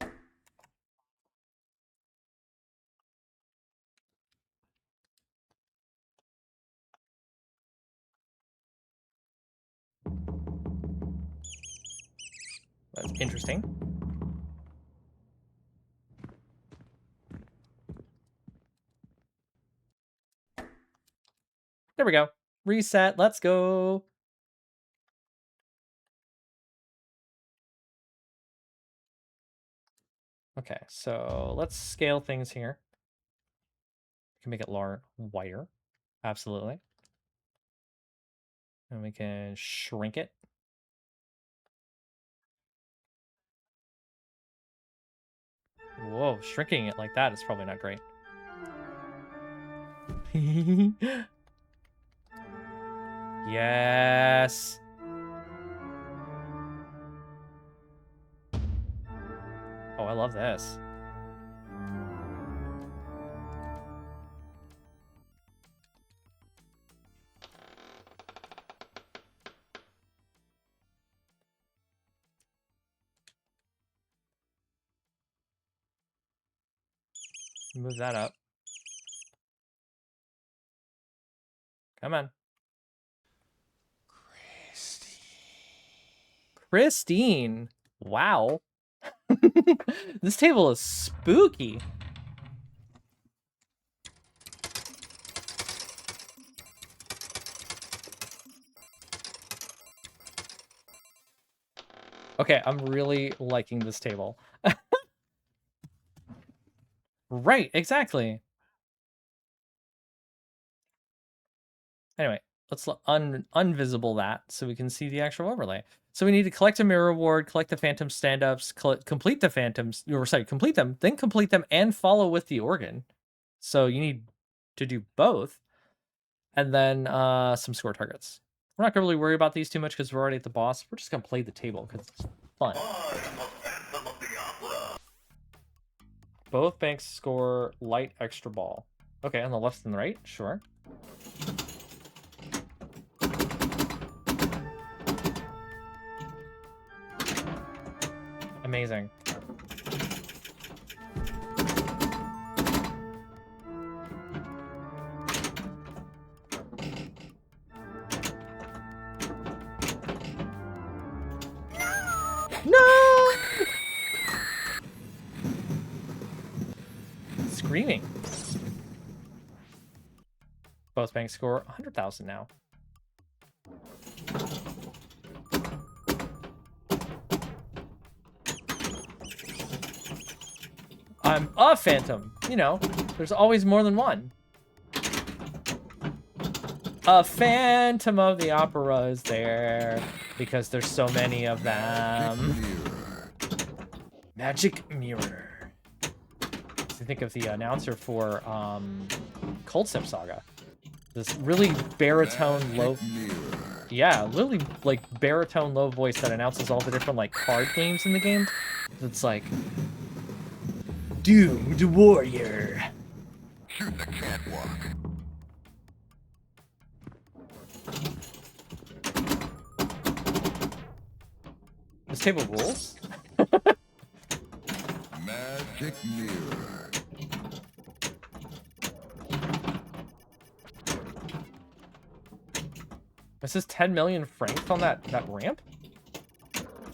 That's interesting. There we go. Reset. Let's go. Okay, so let's scale things here. We can make it wider. Absolutely. And we can shrink it. Whoa, shrinking it like that is probably not great. Yes. Oh, I love this. Move that up. Come on. Christine. Wow. This table is spooky. Okay, I'm really liking this table. Right, exactly. Anyway, let's unvisible that so we can see the actual overlay. So we need to collect a mirror reward, collect the phantom stand-ups, complete the phantoms, or sorry, complete them, then complete them and follow with the organ. So you need to do both, and then some score targets. We're not gonna really worry about these too much because we're already at the boss. We're just gonna play the table because it's fun. Both banks score light extra ball. Okay, on the left and the right, sure. Amazing. No! Screaming. Both banks score 100,000 now. I'm a phantom. You know, there's always more than one. A Phantom of the Opera is there because there's so many of them. Magic Mirror. I think of the announcer for Cold Step Saga. This really baritone low, yeah, really like baritone low voice that announces all the different like card games in the game. It's like, Doomed Warrior. Shoot the catwalk. This table rules. Magic mirror. This is 10 million francs on that ramp.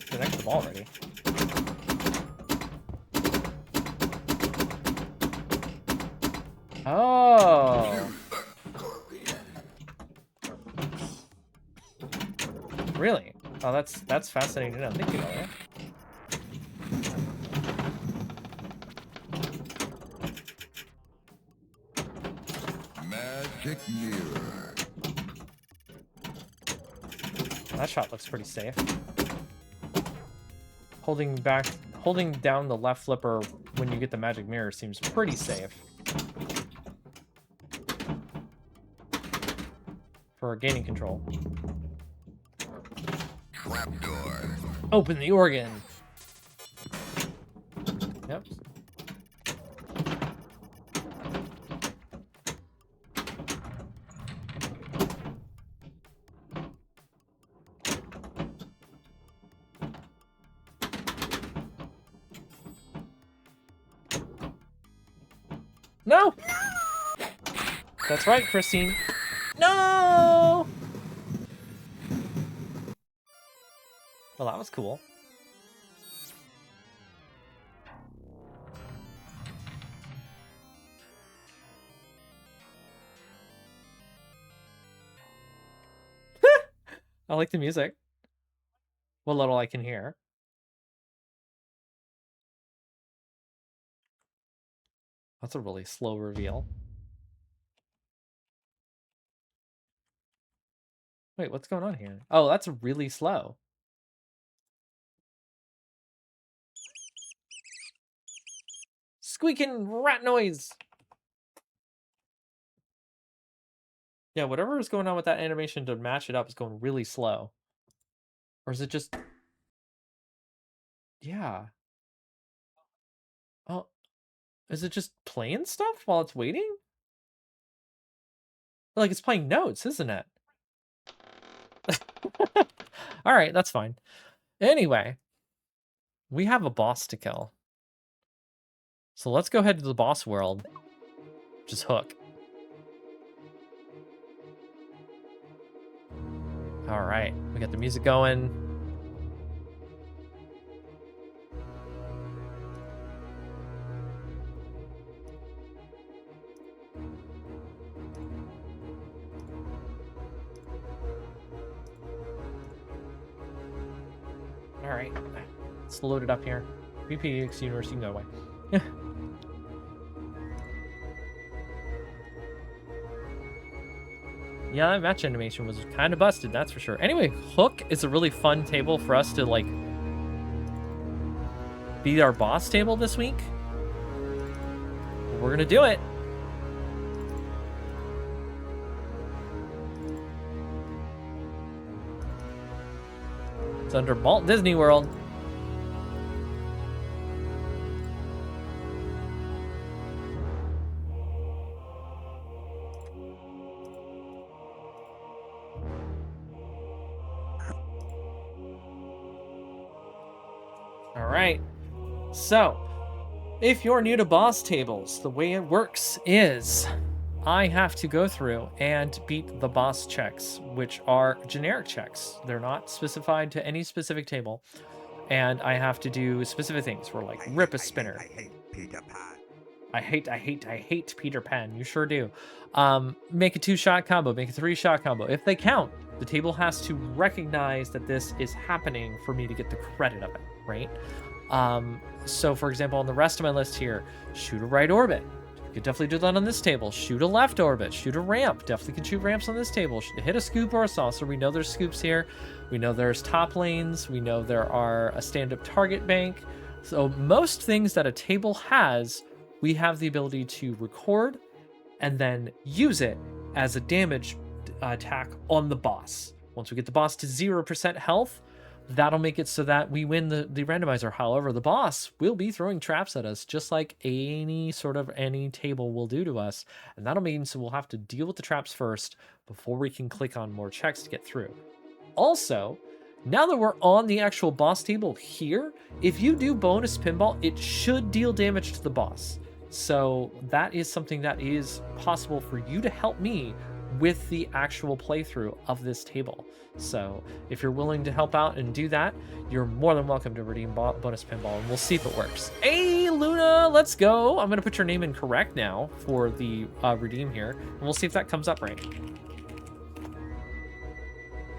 Connect the ball already. Oh. Really? Oh, that's fascinating to know. Thank you, Elliot. Magic mirror. That shot looks pretty safe. Holding down the left flipper when you get the magic mirror seems pretty safe. For gaining control. Trapdoor. Open the organ. Yep. No! That's right, Christine. No! Well, that was cool. I like the music. What little I can hear. That's a really slow reveal. Wait, what's going on here? Oh, that's really slow. Squeaking rat noise. Yeah, whatever is going on with that animation to match it up is going really slow. Or is it just... Yeah. Oh, is it just playing stuff while it's waiting? Like it's playing notes, isn't it? All right, that's fine. Anyway, we have a boss to kill. So let's go ahead to the boss world. Just hook. All right, we got the music going. All right, let's load it up here. VPX Universe, you can go away. Yeah, that match animation was kind of busted, that's for sure. Anyway, Hook is a really fun table for us to, like, be our boss table this week. We're gonna do it. It's under Walt Disney World. All right. So, if you're new to boss tables, the way it works is I have to go through and beat the boss checks, which are generic checks. They're not specified to any specific table. And I have to do specific things for like rip a spinner. I hate Peter Pan. I hate Peter Pan. You sure do. Make a 2-shot combo, make a 3-shot combo. If they count, the table has to recognize that this is happening for me to get the credit of it, right? So for example, on the rest of my list here, shoot a right orbit. You could definitely do that on this table. Shoot a left orbit, shoot a ramp. Definitely can shoot ramps on this table. Hit a scoop or a saucer. We know there's scoops here. We know there's top lanes. We know there are a stand-up target bank. So most things that a table has, we have the ability to record and then use it as a damage attack on the boss. Once we get the boss to 0% health, that'll make it so that we win the randomizer. However, the boss will be throwing traps at us, just like any table will do to us. And that'll mean so we'll have to deal with the traps first before we can click on more checks to get through. Also, now that we're on the actual boss table here, if you do bonus pinball, it should deal damage to the boss. So that is something that is possible for you to help me with the actual playthrough of this table. So if you're willing to help out and do that, you're more than welcome to redeem bonus pinball, and we'll see if it works. Hey, Luna, let's go. I'm going to put your name in correct now for the redeem here, and we'll see if that comes up right.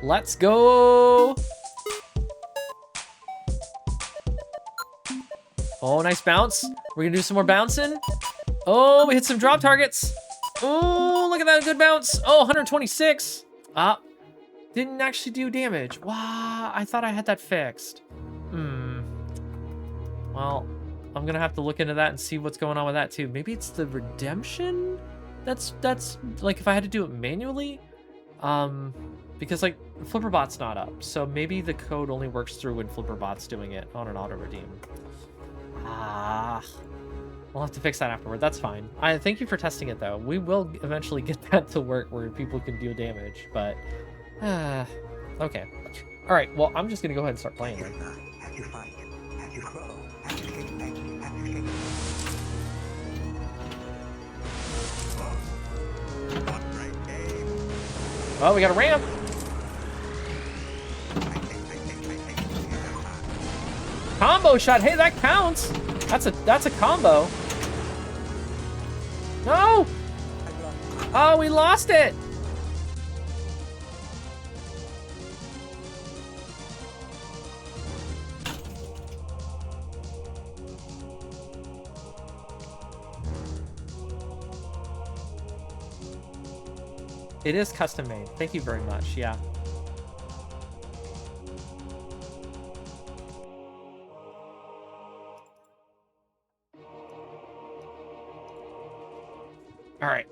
Let's go. Oh, nice bounce. We're going to do some more bouncing. Oh, we hit some drop targets. Oh, look at that good bounce. Oh, 126. Didn't actually do damage. Wow, I thought I had that fixed. Well, I'm gonna have to look into that and see what's going on with that too. Maybe it's the redemption? That's like if I had to do it manually? Because like Flipperbot's not up. So maybe the code only works through when Flipperbot's doing it on an auto redeem. We'll have to fix that afterward. That's fine. I thank you for testing it though. We will eventually get that to work where people can deal damage, but okay. All right, well, I'm just gonna go ahead and start playing then. Have you fight? Have you throw? Have you skate? Have you skate? What great game. Oh, we got a ramp. Combo shot. Hey, that counts. That's a combo. No. Oh, we lost it. It is custom made. Thank you very much. Yeah. All right.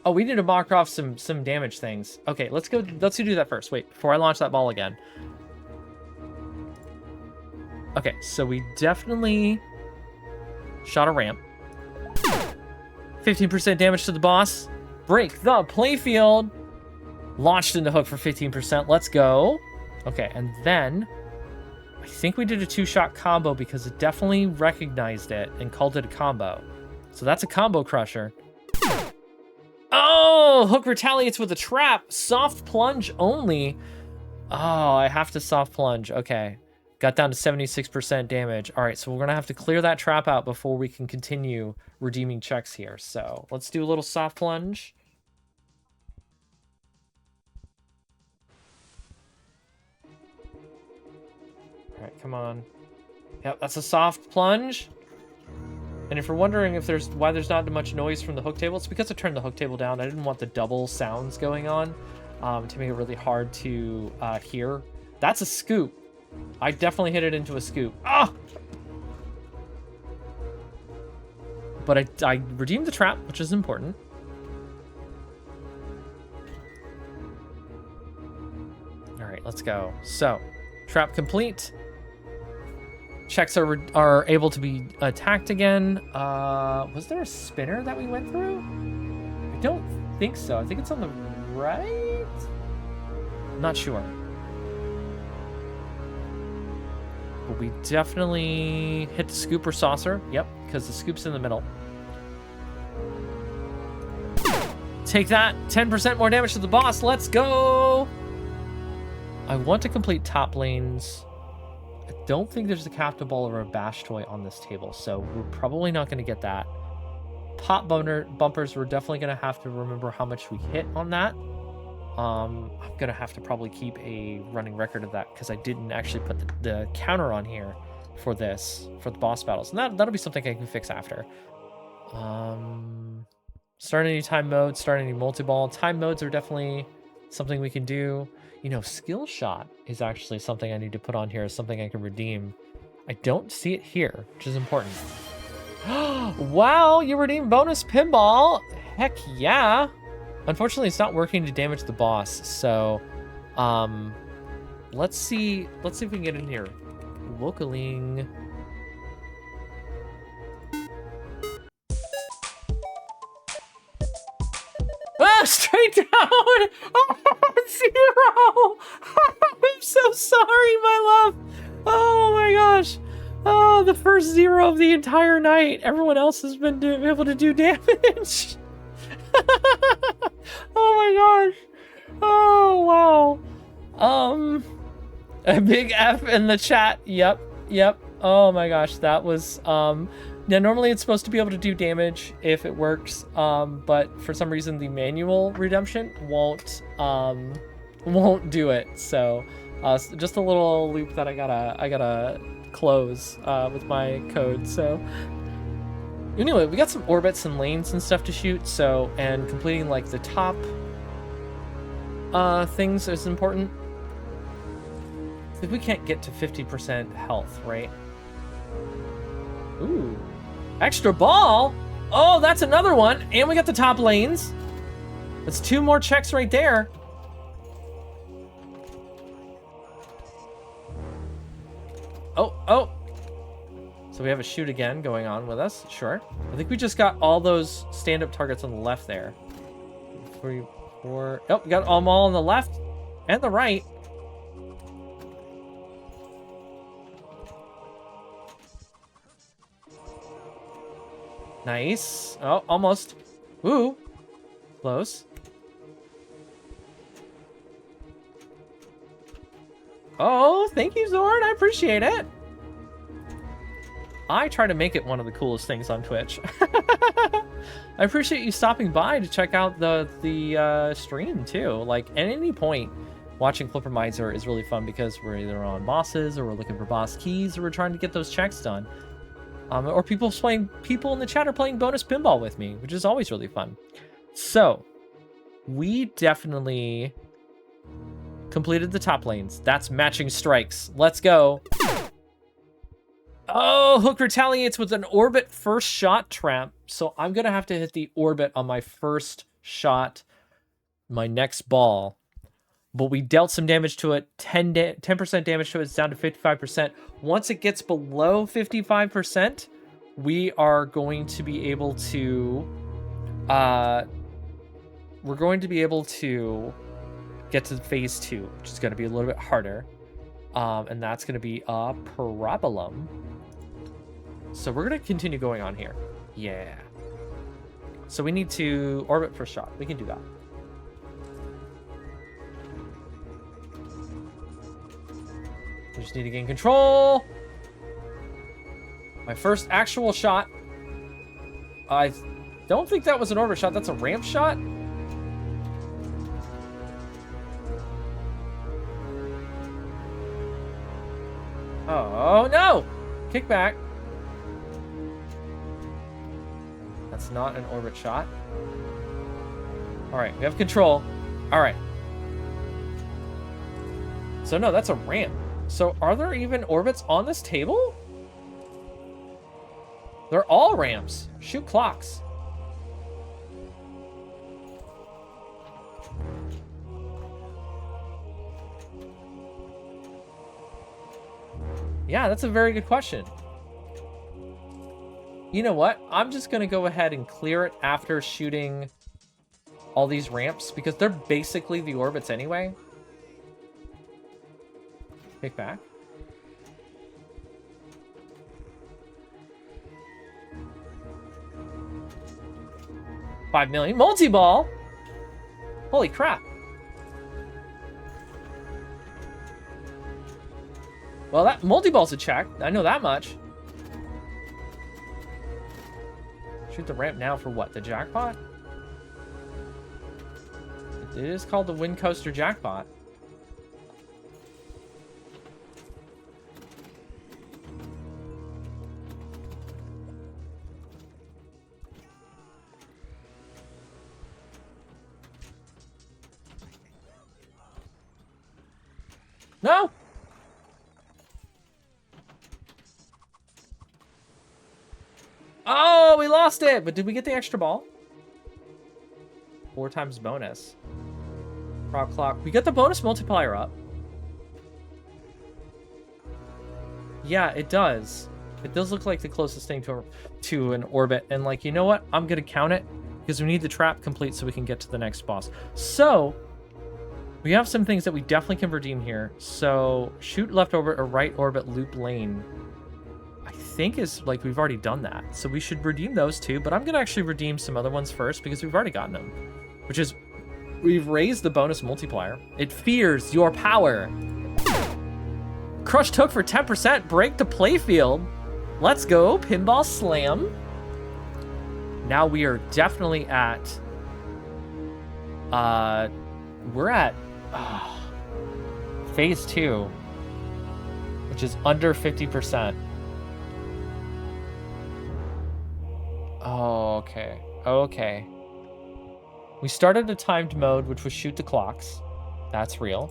Oh, we need to mark off some damage things. Okay, let's do that first. Wait, before I launch that ball again. Okay, so we definitely shot a ramp. 15% damage to the boss. Break the playfield. Launched into hook for 15%. Let's go. Okay, and then I think we did a 2-shot combo because it definitely recognized it and called it a combo. So that's a combo crusher. Oh, hook retaliates with a trap. Soft plunge only. Oh, I have to soft plunge. Okay. Got down to 76% damage. All right, so we're going to have to clear that trap out before we can continue redeeming checks here. So let's do a little soft plunge. All right, come on. Yep, that's a soft plunge. And if you're wondering if why there's not much noise from the hook table, it's because I turned the hook table down. I didn't want the double sounds going on to make it really hard to hear. That's a scoop. I definitely hit it into a scoop. Ah! But I redeemed the trap, which is important. All right, Let's go. So, trap complete. Checks are able to be attacked again. Was there a spinner that we went through? I don't think so. I think it's on the right? Not sure. But we definitely hit the scoop or saucer. Yep, because the scoop's in the middle. Take that. 10% more damage to the boss. Let's go. I want to complete top lanes. I don't think there's a captive ball or a bash toy on this table, so we're probably not going to get that. Pop bumpers, we're definitely going to have to remember how much we hit on that. I'm going to have to probably keep a running record of that because I didn't actually put the counter on here for this, for the boss battles. And that'll be something I can fix after. Start any time mode, start any multi-ball. Time modes are definitely something we can do. You know, skill shot is actually something I need to put on here as something I can redeem. I don't see it here, which is important. Wow, you redeem bonus pinball. Heck yeah. Unfortunately, it's not working to damage the boss. So, let's see if we can get in here. Wokeling. Ah, straight down! Oh, 0! I'm so sorry, my love! Oh my gosh! Oh, the first 0 of the entire night. Everyone else has been able to do damage. Oh my gosh! Oh wow! A big F in the chat. Yep. Oh my gosh, that was Now, normally it's supposed to be able to do damage if it works, but for some reason the manual redemption won't do it. So, just a little loop that I gotta close with my code. So, anyway, we got some orbits and lanes and stuff to shoot. So, and completing like the top things is important. I think we can't get to 50% health, right? Ooh. Extra ball? Oh, that's another one. And we got the top lanes. That's 2 more checks right there. Oh. So we have a shoot again going on with us. Sure. I think we just got all those stand-up targets on the left there. 3, 4. Oh, we got them all on the left and the right. Nice. Oh, almost. Ooh. Close. Oh, thank you, Zord. I appreciate it. I try to make it one of the coolest things on Twitch. I appreciate you stopping by to check out the stream, too. Like, at any point, watching Flippermizer is really fun because we're either on bosses, or we're looking for boss keys, or we're trying to get those checks done. Or people in the chat are playing bonus pinball with me, which is always really fun. So, we definitely completed the top lanes. That's matching strikes. Let's go. Oh, Hook retaliates with an orbit first shot trap. So I'm going to have to hit the orbit on my first shot, my next ball. But we dealt some damage to it, 10% damage to it, it's down to 55%. Once it gets below 55%, we are going to be able to, get to phase 2, which is going to be a little bit harder. And that's going to be a problem. So we're going to continue going on here. Yeah. So we need to orbit first shot. We can do that. We just need to gain control. My first actual shot. I don't think that was an orbit shot. That's a ramp shot. Oh, no! Kickback. That's not an orbit shot. All right, we have control. All right. So, no, that's a ramp. So, are there even orbits on this table? They're all ramps. Shoot clocks. Yeah, that's a very good question. You know what? I'm just going to go ahead and clear it after shooting all these ramps because they're basically the orbits anyway. Kick back. $5 million. Multi-ball! Holy crap. Well, that multi-ball's a check. I know that much. Shoot the ramp now for what? The jackpot? It is called the Wind Coaster Jackpot. No! Oh, we lost it! But did we get the extra ball? 4 times bonus. Frog clock. We got the bonus multiplier up. Yeah, it does. It does look like the closest thing to an orbit. And like, you know what? I'm going to count it because we need the trap complete so we can get to the next boss. So, we have some things that we definitely can redeem here. So, shoot left orbit or right orbit loop lane. I think is like we've already done that. So we should redeem those two, but I'm going to actually redeem some other ones first because we've already gotten them. Which is, we've raised the bonus multiplier. It fears your power. Crush took for 10%, break the playfield. Let's go, pinball slam. Now we are definitely at, we're at phase 2, which is under 50%. Oh, okay. Okay. We started a timed mode, which was shoot the clocks. That's real.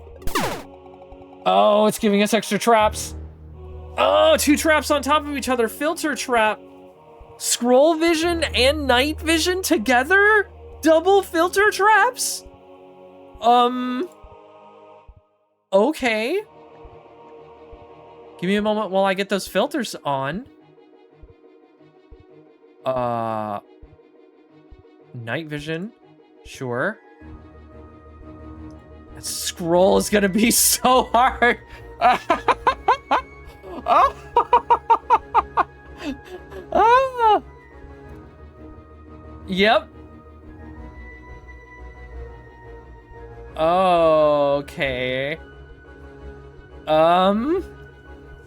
Oh, it's giving us extra traps. Oh, 2 traps on top of each other. Filter trap. Scroll vision and night vision together? Double filter traps? Okay. Give me a moment while I get those filters on. Night vision. Sure. That scroll is gonna be so hard. Yep. Okay.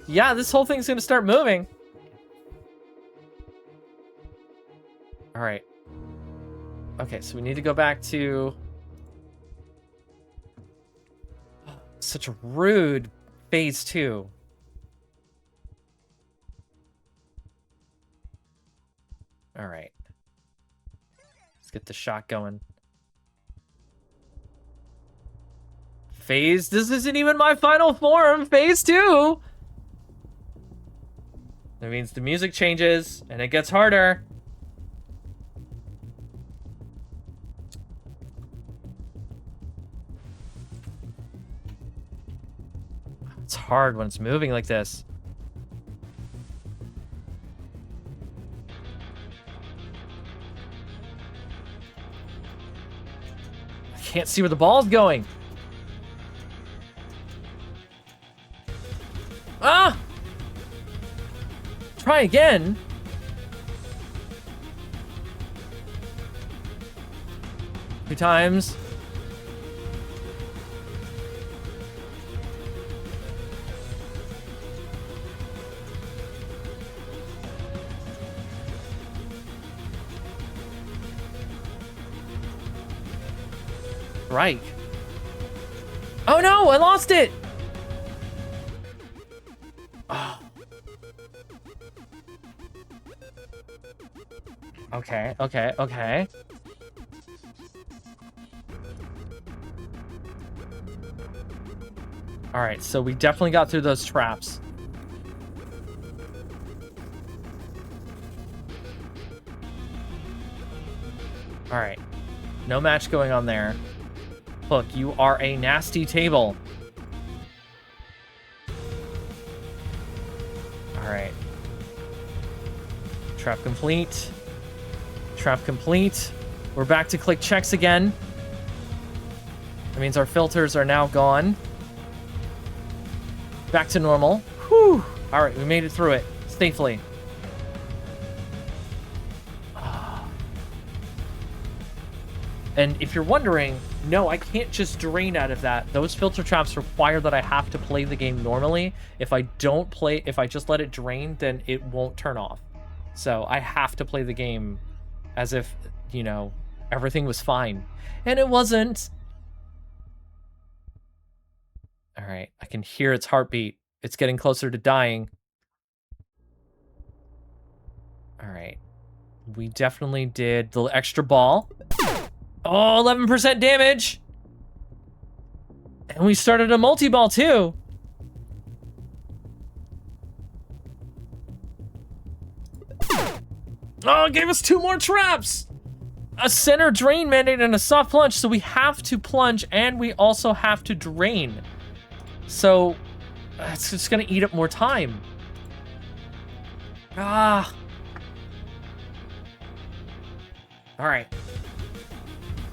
Yeah, this whole thing's gonna start moving. All right. Okay, so we need to go back to... Such a rude phase 2. All right. Let's get the shot going. Phase... This isn't even my final form! Phase 2! That means the music changes, and it gets harder. It's hard when it's moving like this. I can't see where the ball's going. Ah! Try again. Two times. Right. Oh no, I lost it! Oh. Okay, okay, okay. Alright, so we definitely got through those traps. Alright. No match going on there. Look, you are a nasty table. right. Trap complete. Trap complete. We're back to click checks again. That means our filters are now gone. Back to normal. Whew. All right, we made it through it safely. And if you're wondering, no, I can't just drain out of that. Those filter traps require that I have to play the game normally. If I just let it drain, then it won't turn off. So I have to play the game as if, you know, everything was fine. And it wasn't. All right, I can hear its heartbeat. It's getting closer to dying. All right. We definitely did the extra ball. Oh, 11% damage. And we started a multi-ball too. Oh, it gave us 2 more traps. A center drain mandate and a soft plunge. So we have to plunge and we also have to drain. So it's just gonna eat up more time. Ah. All right.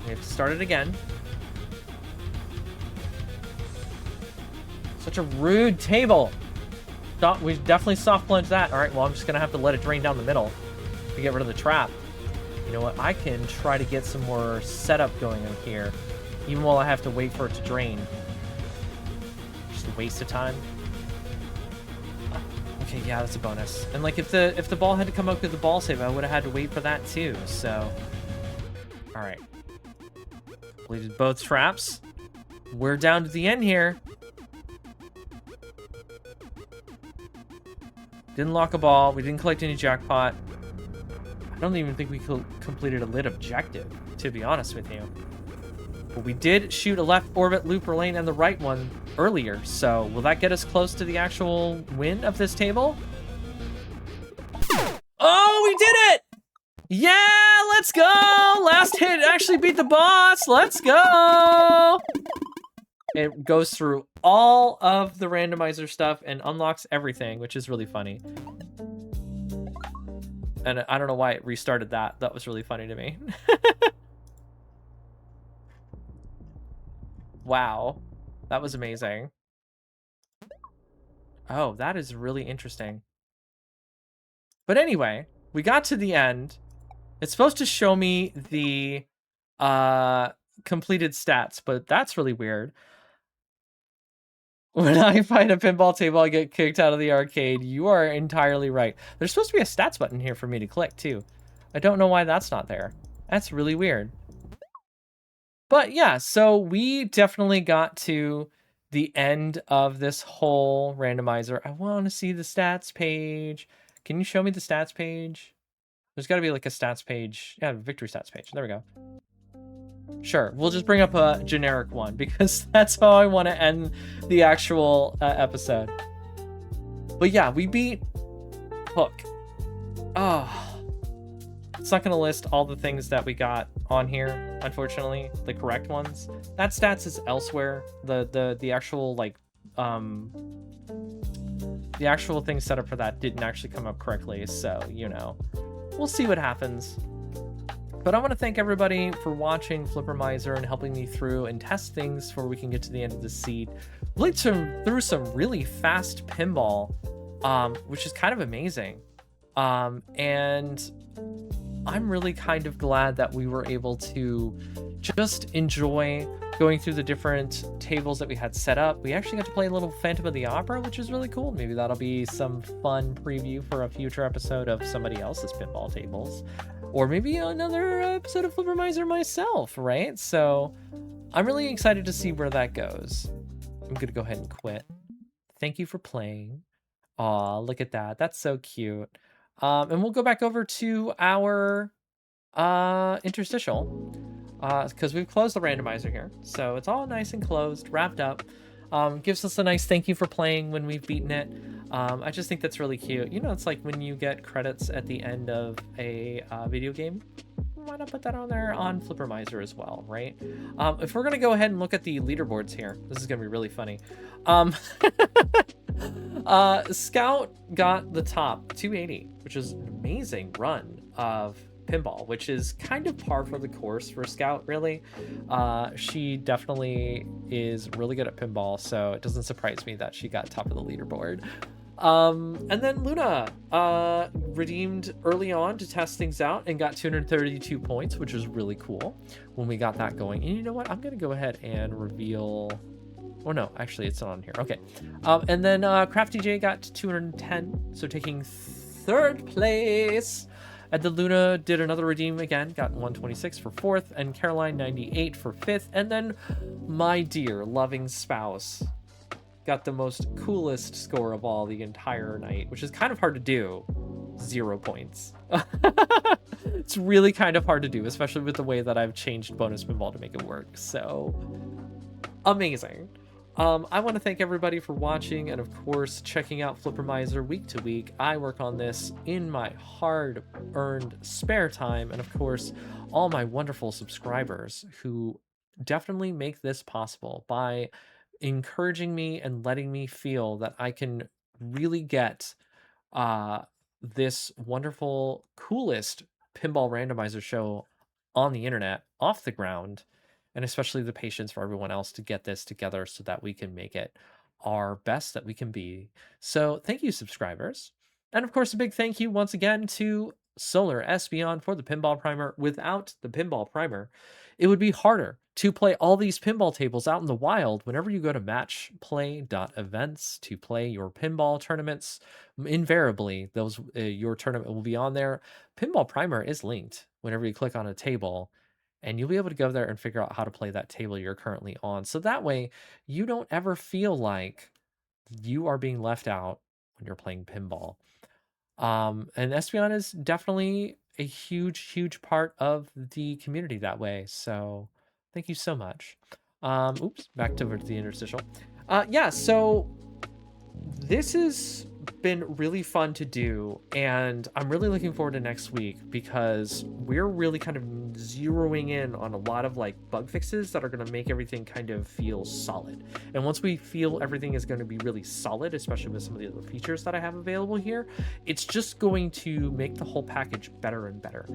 We have to start it again. Such a rude table. We definitely soft plunge that. All right, well, I'm just gonna have to let it drain down the middle to get rid of the trap. You know what? I can try to get some more setup going in here, even while I have to wait for it to drain. Just a waste of time. Okay, yeah, that's a bonus. And like, if the ball had to come up with the ball save, I would have had to wait for that too. So, all right. Completed both traps. We're down to the end here. Didn't lock a ball. We didn't collect any jackpot. I don't even think we completed a lit objective, to be honest with you. But we did shoot a left orbit, loop, or lane, and the right one earlier. So will that get us close to the actual win of this table? Oh, we did it! Yeah, let's go! Last hit actually beat the boss. Let's go! It goes through all of the randomizer stuff and unlocks everything, which is really funny. And I don't know why it restarted that. That was really funny to me. Wow. That was amazing. Oh, that is really interesting. But anyway, we got to the end. It's supposed to show me the completed stats, but that's really weird. When I find a pinball table, I get kicked out of the arcade. You are entirely right. There's supposed to be a stats button here for me to click, too. I don't know why that's not there. That's really weird. But yeah, so we definitely got to the end of this whole randomizer. I want to see the stats page. Can you show me the stats page? There's got to be like a stats page. Yeah, victory stats page. There we go. Sure, we'll just bring up a generic one because that's how I want to end the actual episode. But yeah, we beat Hook. Oh, it's not going to list all the things that we got on here, unfortunately, the correct ones. That stats is elsewhere. The actual like the actual thing set up for that didn't actually come up correctly, so you know, we'll see what happens. But I want to thank everybody for watching Flippermizer and helping me through and test things before we can get to the end of the seed. We played through some really fast pinball, which is kind of amazing. And I'm really kind of glad that we were able to just enjoy going through the different tables that we had set up. We actually got to play a little Phantom of the Opera, which is really cool. Maybe that'll be some fun preview for a future episode of somebody else's pinball tables. Or maybe another episode of Flippermizer myself, right? So I'm really excited to see where that goes. I'm going to go ahead and quit. Thank you for playing. Aw, look at that. That's so cute. And we'll go back over to our interstitial because we've closed the randomizer here. So it's all nice and closed, wrapped up. Gives us a nice thank you for playing when we've beaten it. I just think that's really cute. You know, it's like when you get credits at the end of a video game. why not put that on there on Flippermizer as well, right? If we're gonna go ahead and look at the leaderboards here, this is gonna be really funny. Scout got the top 280, which is an amazing run of pinball, which is kind of par for the course for Scout, really. She definitely is really good at pinball, so it doesn't surprise me that she got top of the leaderboard. And then Luna redeemed early on to test things out and got 232 points, which was really cool when we got that going. And you know what? I'm gonna go ahead and reveal. Oh no, actually it's not on here. Okay. And then Crafty J got 210, so taking third place. And then Luna did another redeem again, got 126 for fourth, and Caroline 98 for fifth. And then my dear loving spouse got the most coolest score of all the entire night, which is kind of hard to do. 0 points. It's really kind of hard to do, especially with the way that I've changed bonus pinball to make it work. So amazing. I want to thank everybody for watching and, of course, checking out Flippermizer week to week. I work on this in my hard-earned spare time, and, of course, all my wonderful subscribers who definitely make this possible by encouraging me and letting me feel that I can really get this wonderful, coolest pinball randomizer show on the internet off the ground, and especially the patience for everyone else to get this together so that we can make it our best that we can be. So thank you, subscribers. And of course, a big thank you once again to Solar Espeon for the pinball primer. Without the pinball primer, it would be harder to play all these pinball tables out in the wild whenever you go to matchplay.events to play your pinball tournaments. Invariably, those your tournament will be on there. Pinball primer is linked whenever you click on a table, and you'll be able to go there and figure out how to play that table you're currently on. So that way you don't ever feel like you are being left out when you're playing pinball. And Espeon is definitely a huge part of the community that way. So thank you so much. Oops, back to the interstitial. Yeah, so this has been really fun to do, and I'm really looking forward to next week because we're really kind of zeroing in on a lot of like bug fixes that are going to make everything kind of feel solid. And once we feel everything is going to be really solid, especially with some of the other features that I have available here, it's just going to make the whole package better and better.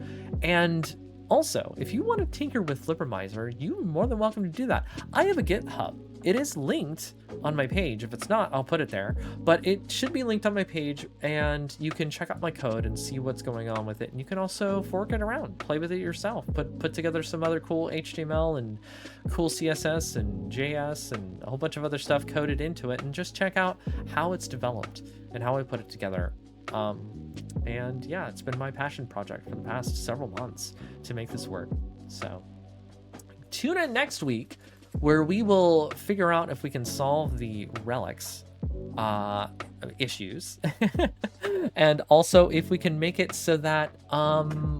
And also, if you want to tinker with Flippermizer, you're more than welcome to do that. I have a GitHub. It is linked on my page. If it's not, I'll put it there. But it should be linked on my page, and you can check out my code and see what's going on with it. And you can also fork it around, play with it yourself, put together some other cool HTML and cool CSS and JS and a whole bunch of other stuff coded into it, and just check out how it's developed and how I put it together. And yeah, it's been my passion project for the past several months to make this work. So tune in next week, where we will figure out if we can solve the relics issues and also if we can make it so that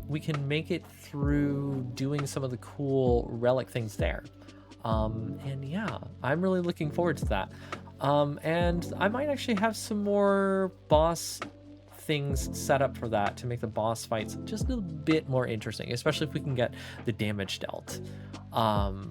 we can make it through doing some of the cool relic things there. And yeah, I'm really looking forward to that. And I might actually have some more boss things set up for that to make the boss fights just a bit more interesting, especially if we can get the damage dealt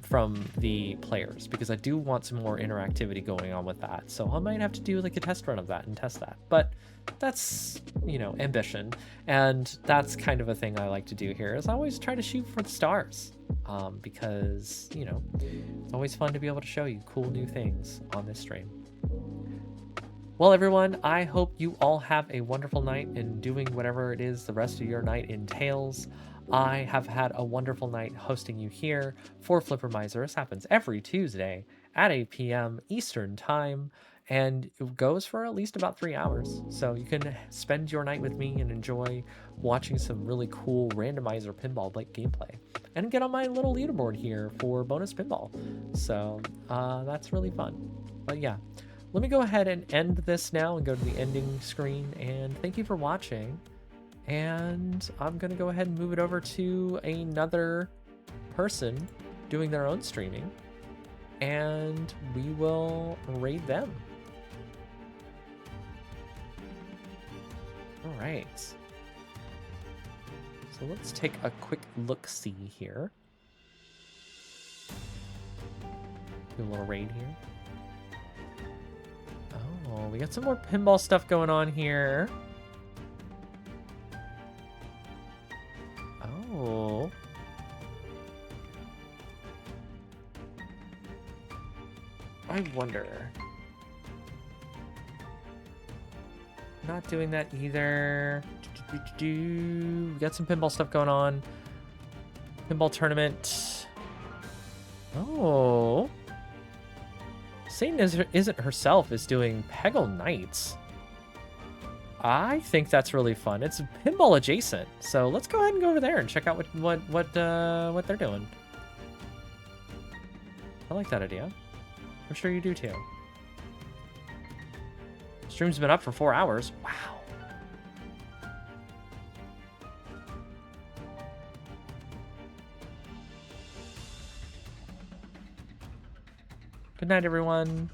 from the players, because I do want some more interactivity going on with that. So I might have to do like a test run of that and test that, but that's, you know, ambition, and that's kind of a thing I like to do here, is I always try to shoot for the stars, because, you know, it's always fun to be able to show you cool new things on this stream. Well, everyone, I hope you all have a wonderful night in doing whatever it is the rest of your night entails. I have had a wonderful night hosting you here for Flippermizer. This happens every Tuesday at 8 p.m. Eastern Time, and it goes for at least about 3 hours. So you can spend your night with me and enjoy watching some really cool randomizer pinball gameplay, and get on my little leaderboard here for bonus pinball. So that's really fun. But yeah. Let me go ahead and end this now and go to the ending screen, and thank you for watching. And I'm going to go ahead and move it over to another person doing their own streaming, and we will raid them. All right. So let's take a quick look-see here. Do a little raid here. Oh, we got some more pinball stuff going on here. Oh. I wonder. Not doing that either. We got some pinball stuff going on. Pinball tournament. Oh. Satan isn't herself is doing Peggle Nights. I think that's really fun. It's pinball adjacent, so let's go ahead and go over there and check out what they're doing. I like that idea. I'm sure you do too. Stream's been up for 4 hours. Wow. Good night, everyone.